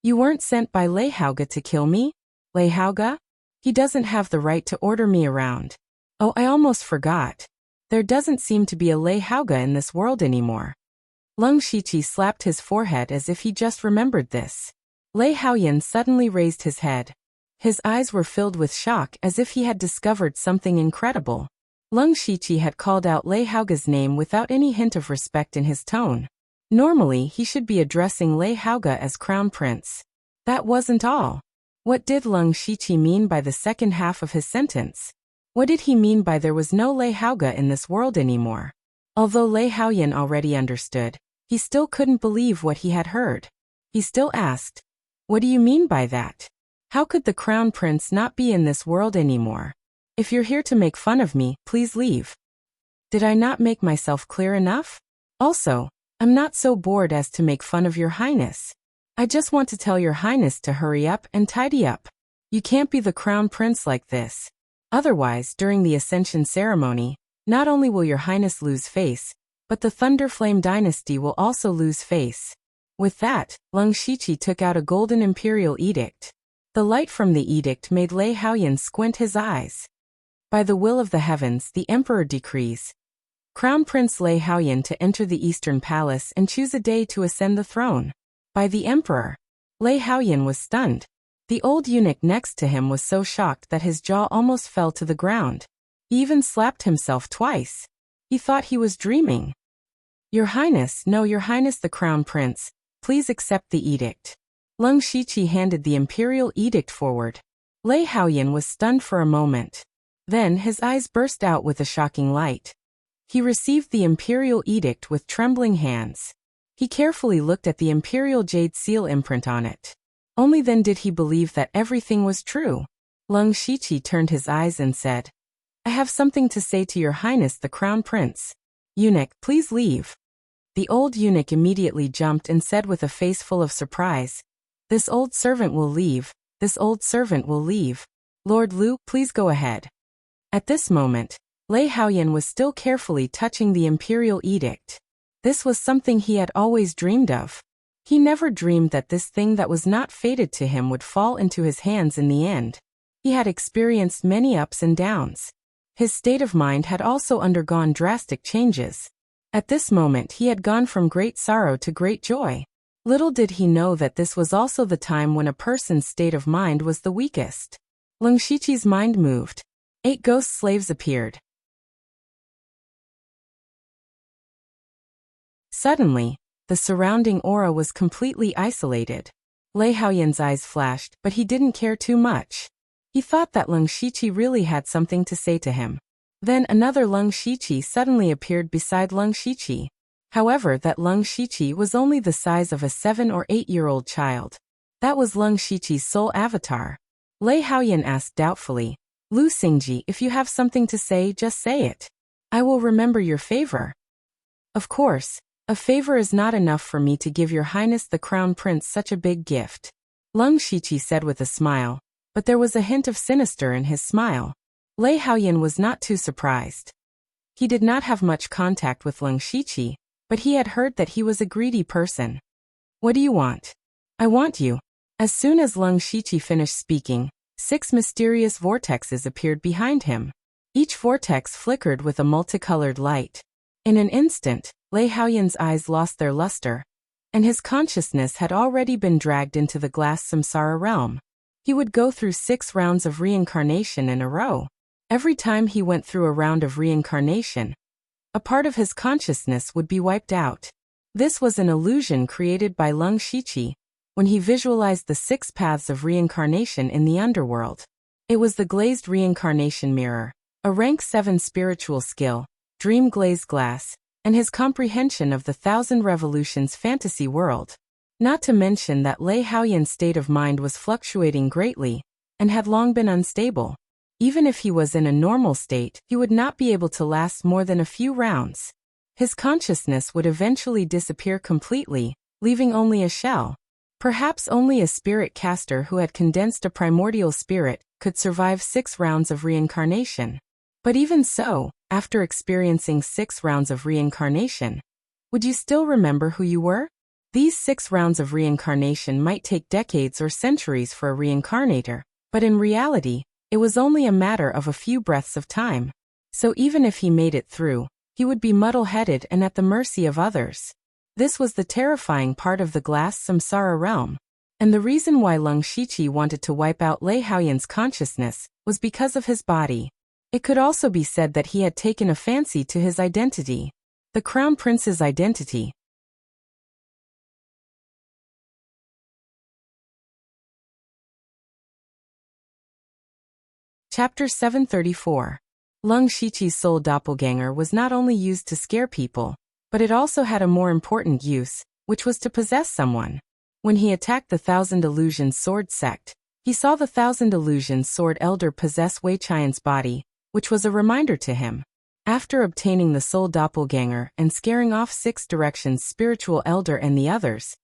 A: "You weren't sent by Lei Haoga to kill me? Lei Haoga? He doesn't have the right to order me around. Oh, I almost forgot. There doesn't seem to be a Lei Haoge in this world anymore. Leng Shiqi slapped his forehead as if he just remembered this. Lei Haoyan suddenly raised his head. His eyes were filled with shock as if he had discovered something incredible. Leng Shiqi had called out Lei Haoge's name without any hint of respect in his tone. Normally, he should be addressing Lei Haoge as Crown Prince. That wasn't all. What did Leng Shiqi mean by the second half of his sentence? What did he mean by there was no Lei Haoge in this world anymore? Although Lei Haoyan already understood, he still couldn't believe what he had heard. He still asked, "What do you mean by that? How could the Crown Prince not be in this world anymore? If you're here to make fun of me, please leave." Did I not make myself clear enough? Also, I'm not so bored as to make fun of your highness. I just want to tell your highness to hurry up and tidy up. You can't be the Crown Prince like this. Otherwise, during the Ascension ceremony, not only will your highness lose face, but the Thunderflame dynasty will also lose face. With that, Leng Shiqi took out a golden imperial edict. The light from the edict made Lei Haoyan squint his eyes. By the will of the heavens, the emperor decrees Crown Prince Lei Haoyan to enter the Eastern Palace and choose a day to ascend the throne. By the emperor. Lei Haoyan was stunned. The old eunuch next to him was so shocked that his jaw almost fell to the ground. He even slapped himself twice. He thought he was dreaming. Your Highness, no, Your Highness the Crown Prince, please accept the edict. Leng Shiqi handed the imperial edict forward. Lei Haoyan was stunned for a moment. Then his eyes burst out with a shocking light. He received the imperial edict with trembling hands. He carefully looked at the imperial jade seal imprint on it. Only then did he believe that everything was true. Leng Shiqi turned his eyes and said, "I have something to say to Your Highness the Crown Prince. Eunuch, please leave." The old eunuch immediately jumped and said with a face full of surprise, "This old servant will leave, this old servant will leave. Lord Lu, please go ahead." At this moment, Lei Haoyan was still carefully touching the imperial edict. This was something he had always dreamed of. He never dreamed that this thing that was not fated to him would fall into his hands in the end. He had experienced many ups and downs. His state of mind had also undergone drastic changes. At this moment he had gone from great sorrow to great joy. Little did he know that this was also the time when a person's state of mind was the weakest. Leng Shiqi's mind moved. 8 ghost slaves appeared. Suddenly, the surrounding aura was completely isolated. Lei Haoyan's eyes flashed, but he didn't care too much. He thought that Leng Shiqi really had something to say to him. Then another Leng Shiqi suddenly appeared beside Leng Shiqi. However, that Leng Shiqi was only the size of a 7 or 8-year-old child. That was Leng Shiqi's sole avatar. Lei Haoyan asked doubtfully, "Lu Xingji, if you have something to say, just say it. I will remember your favor." "Of course, a favor is not enough for me to give Your Highness the Crown Prince such a big gift," Leng Shiqi said with a smile, but there was a hint of sinister in his smile. Lei Haoyan was not too surprised. He did not have much contact with Leng Shiqi, but he had heard that he was a greedy person. "What do you want?" "I want you." As soon as Leng Shiqi finished speaking, 6 mysterious vortexes appeared behind him. Each vortex flickered with a multicolored light. In an instant, Lei Haoyan's eyes lost their luster, and his consciousness had already been dragged into the glass samsara realm. He would go through 6 rounds of reincarnation in a row. Every time he went through a round of reincarnation, a part of his consciousness would be wiped out. This was an illusion created by Leng Shiqi when he visualized the 6 paths of reincarnation in the underworld. It was the glazed reincarnation mirror, a rank 7 spiritual skill, dream glazed glass, and his comprehension of the 1,000 Revolutions fantasy world. Not to mention that Lei Haoyan's state of mind was fluctuating greatly, and had long been unstable. Even if he was in a normal state, he would not be able to last more than a few rounds. His consciousness would eventually disappear completely, leaving only a shell. Perhaps only a spirit caster who had condensed a primordial spirit could survive 6 rounds of reincarnation. But even so, after experiencing 6 rounds of reincarnation, would you still remember who you were? These 6 rounds of reincarnation might take decades or centuries for a reincarnator, but in reality, it was only a matter of a few breaths of time. So even if he made it through, he would be muddle-headed and at the mercy of others. This was the terrifying part of the glass samsara realm. And the reason why Leng Shiqi wanted to wipe out Lei Haoyan's consciousness was because of his body. It could also be said that he had taken a fancy to his identity. The Crown Prince's identity. Chapter 734. Leng Shiqi's soul doppelganger was not only used to scare people, but it also had a more important use, which was to possess someone. When he attacked the Thousand Illusions Sword sect, he saw the Thousand Illusions Sword Elder possess Wei Qian's body, which was a reminder to him. After obtaining the soul doppelganger and scaring off Six Directions' spiritual elder and the others,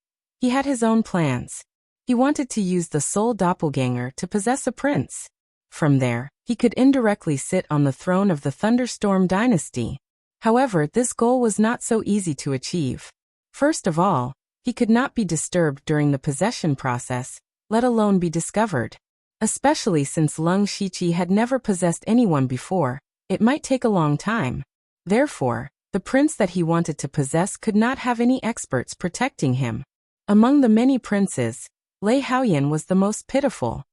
A: he had his own plans. He wanted to use the soul doppelganger to possess a prince. From there, he could indirectly sit on the throne of the Thunderstorm dynasty. However, this goal was not so easy to achieve. First of all, he could not be disturbed during the possession process, let alone be discovered. Especially since Leng Shiqi had never possessed anyone before, it might take a long time. Therefore, the prince that he wanted to possess could not have any experts protecting him. Among the many princes, Lei Haoyan was the most pitiful.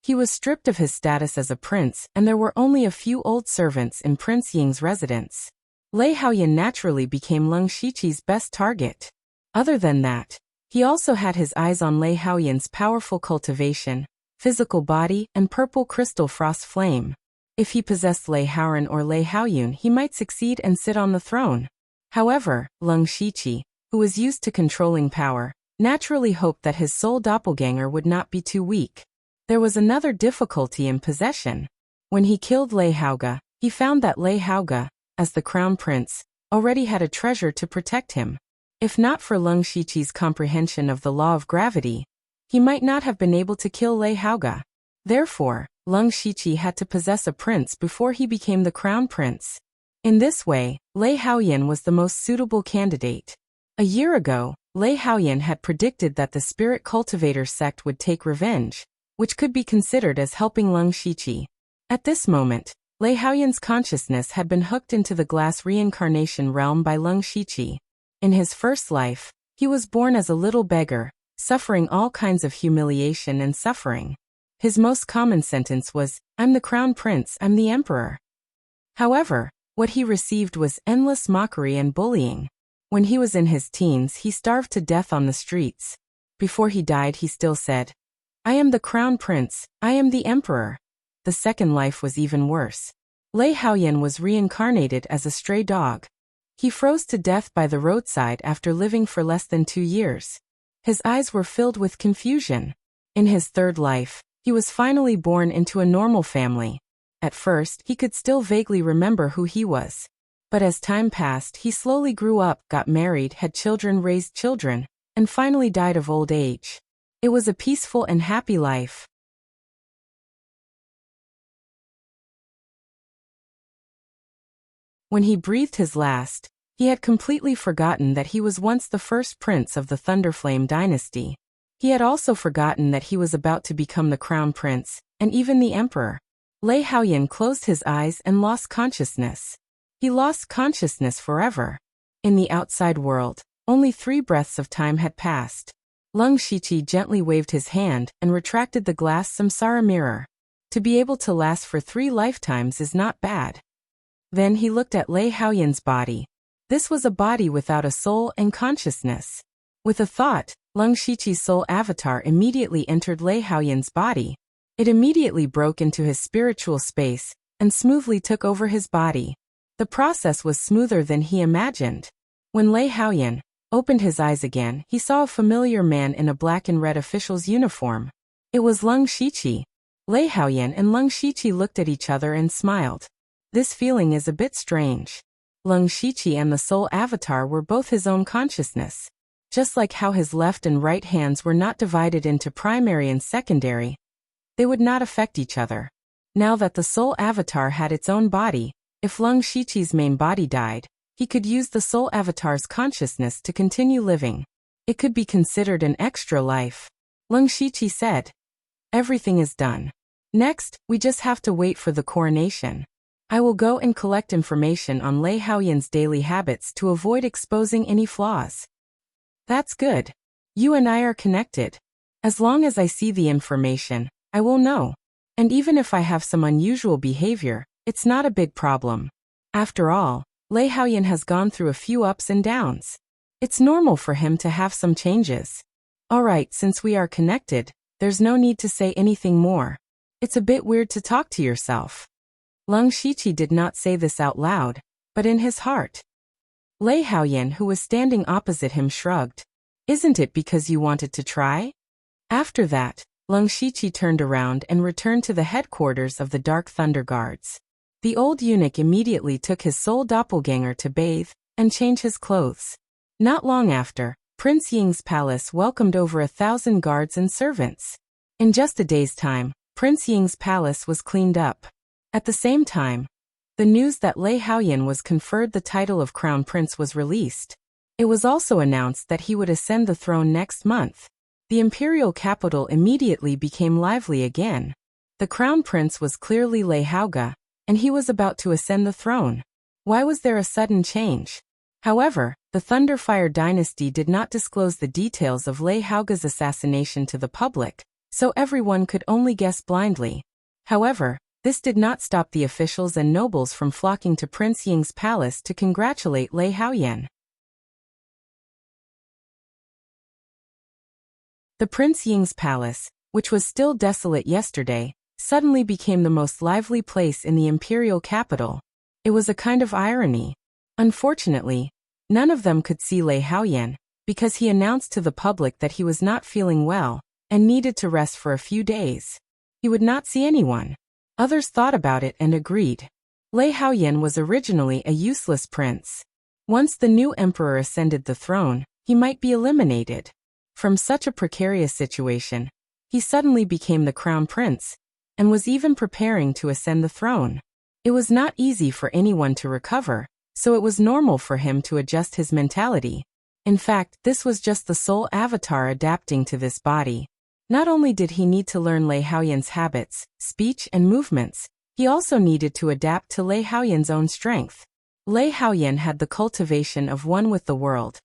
A: He was stripped of his status as a prince, and there were only a few old servants in Prince Ying's residence. Lei Haoyan naturally became Leng Shiqi's best target. Other than that, he also had his eyes on Lei Haoyan's powerful cultivation, physical body, and purple crystal frost flame. If he possessed Lei Haoyan or Lei Haoyun, he might succeed and sit on the throne. However, Leng Shiqi, who was used to controlling power, naturally hoped that his soul doppelganger would not be too weak. There was another difficulty in possession. When he killed Lei Haoga, he found that Lei Haoga, as the crown prince, already had a treasure to protect him. If not for Leng Shiqi's comprehension of the law of gravity, he might not have been able to kill Lei Haoga. Therefore, Leng Shiqi had to possess a prince before he became the crown prince. In this way, Lei Haoyan was the most suitable candidate. A year ago, Lei Haoyan had predicted that the Spirit Cultivator sect would take revenge, which could be considered as helping Leng Shiqi. At this moment, Lei Haoyan's consciousness had been hooked into the glass reincarnation realm by Leng Shiqi. In his first life, he was born as a little beggar, suffering all kinds of humiliation and suffering. His most common sentence was, "I'm the crown prince, I'm the emperor." However, what he received was endless mockery and bullying. When he was in his teens, he starved to death on the streets. Before he died, he still said, "I am the crown prince, I am the emperor." The second life was even worse. Lei Haoyan was reincarnated as a stray dog. He froze to death by the roadside after living for less than 2 years. His eyes were filled with confusion. In his third life, he was finally born into a normal family. At first, he could still vaguely remember who he was. But as time passed, he slowly grew up, got married, had children, raised children, and finally died of old age. It was a peaceful and happy life. When he breathed his last, he had completely forgotten that he was once the first prince of the Thunderflame dynasty. He had also forgotten that he was about to become the crown prince, and even the emperor. Lei Haoyan closed his eyes and lost consciousness. He lost consciousness forever. In the outside world, only 3 breaths of time had passed. Leng Shiqi gently waved his hand and retracted the glass samsara mirror. To be able to last for 3 lifetimes is not bad. Then he looked at Lei Haoyan's body. This was a body without a soul and consciousness. With a thought, Leng Shiqi's soul avatar immediately entered Lei Haoyan's body. It immediately broke into his spiritual space and smoothly took over his body. The process was smoother than he imagined. When Lei Haoyan opened his eyes again, he saw a familiar man in a black and red official's uniform. It was Leng Shiqi. Lei Haoyan and Leng Shiqi looked at each other and smiled. This feeling is a bit strange. Leng Shiqi and the soul avatar were both his own consciousness. Just like how his left and right hands were not divided into primary and secondary, they would not affect each other. Now that the soul avatar had its own body, if Leng Shiqi's main body died, he could use the soul avatar's consciousness to continue living. It could be considered an extra life. Leng Shiqi said, "Everything is done. Next, we just have to wait for the coronation." I will go and collect information on Lei Haoyan's daily habits to avoid exposing any flaws. That's good. You and I are connected. As long as I see the information, I will know. And even if I have some unusual behavior, it's not a big problem. After all, Lei Haoyan has gone through a few ups and downs. It's normal for him to have some changes. Alright, since we are connected, there's no need to say anything more. It's a bit weird to talk to yourself. Leng Shiqi did not say this out loud, but in his heart. Lei Haoyan, who was standing opposite him, shrugged. Isn't it because you wanted to try? After that, Leng Shiqi turned around and returned to the headquarters of the Dark Thunder Guards. The old eunuch immediately took his soul doppelganger to bathe and change his clothes. Not long after, Prince Ying's palace welcomed over 1,000 guards and servants. In just a day's time, Prince Ying's palace was cleaned up. At the same time, the news that Lei Haoyan was conferred the title of Crown Prince was released. It was also announced that he would ascend the throne next month. The imperial capital immediately became lively again. The Crown Prince was clearly Lei Haoga, and he was about to ascend the throne. Why was there a sudden change? However, the Thunderfire dynasty did not disclose the details of Lei Haoga's assassination to the public, so everyone could only guess blindly. However, this did not stop the officials and nobles from flocking to Prince Ying's palace to congratulate Lei Haoyan. The Prince Ying's palace, which was still desolate yesterday, suddenly became the most lively place in the imperial capital. It was a kind of irony. Unfortunately, none of them could see Lei Haoyan, because he announced to the public that he was not feeling well and needed to rest for a few days. He would not see anyone. Others thought about it and agreed. Lei Haoyan was originally a useless prince. Once the new emperor ascended the throne, he might be eliminated. From such a precarious situation, he suddenly became the crown prince, and was even preparing to ascend the throne. It was not easy for anyone to recover, so it was normal for him to adjust his mentality. In fact, this was just the soul avatar adapting to this body. Not only did he need to learn Lei Haoyan's habits, speech and movements, he also needed to adapt to Lei Haoyan's own strength. Lei Haoyan had the cultivation of one with the world,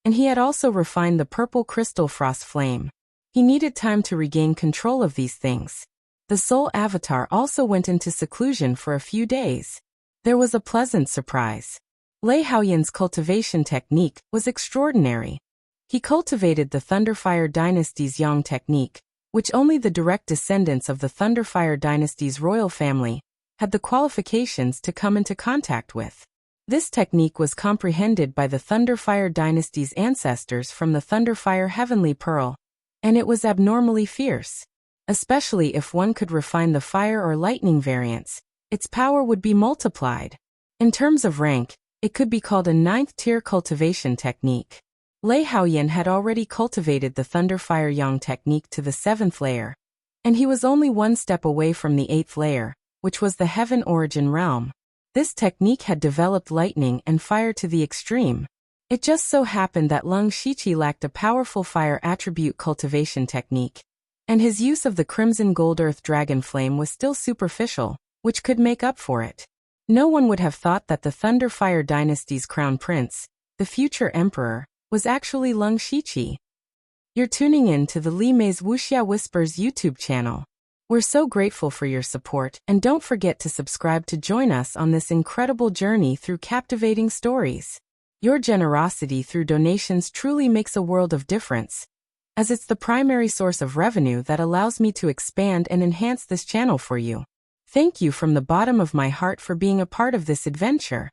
A: and he had also refined the purple crystal frost flame. He needed time to regain control of these things. The soul avatar also went into seclusion for a few days. There was a pleasant surprise. Lei Haoyan's cultivation technique was extraordinary. He cultivated the Thunderfire dynasty's Yang technique, which only the direct descendants of the Thunderfire dynasty's royal family had the qualifications to come into contact with. This technique was comprehended by the Thunderfire dynasty's ancestors from the Thunderfire Heavenly Pearl, and it was abnormally fierce. Especially if one could refine the fire or lightning variants, its power would be multiplied. In terms of rank, it could be called a 9th-tier cultivation technique. Lei Haoyan had already cultivated the Thunderfire Yang technique to the 7th layer, and he was only one step away from the 8th layer, which was the Heaven Origin realm. This technique had developed lightning and fire to the extreme. It just so happened that Leng Shiqi lacked a powerful fire attribute cultivation technique, and his use of the Crimson Gold Earth Dragon Flame was still superficial, which could make up for it. No one would have thought that the Thunderfire dynasty's crown prince, the future emperor, was actually Leng Shiqi. You're tuning in to the Li Mei's Wuxia Whispers YouTube channel. We're so grateful for your support, and don't forget to subscribe to join us on this incredible journey through captivating stories. Your generosity through donations truly makes a world of difference, as it's the primary source of revenue that allows me to expand and enhance this channel for you. Thank you from the bottom of my heart for being a part of this adventure.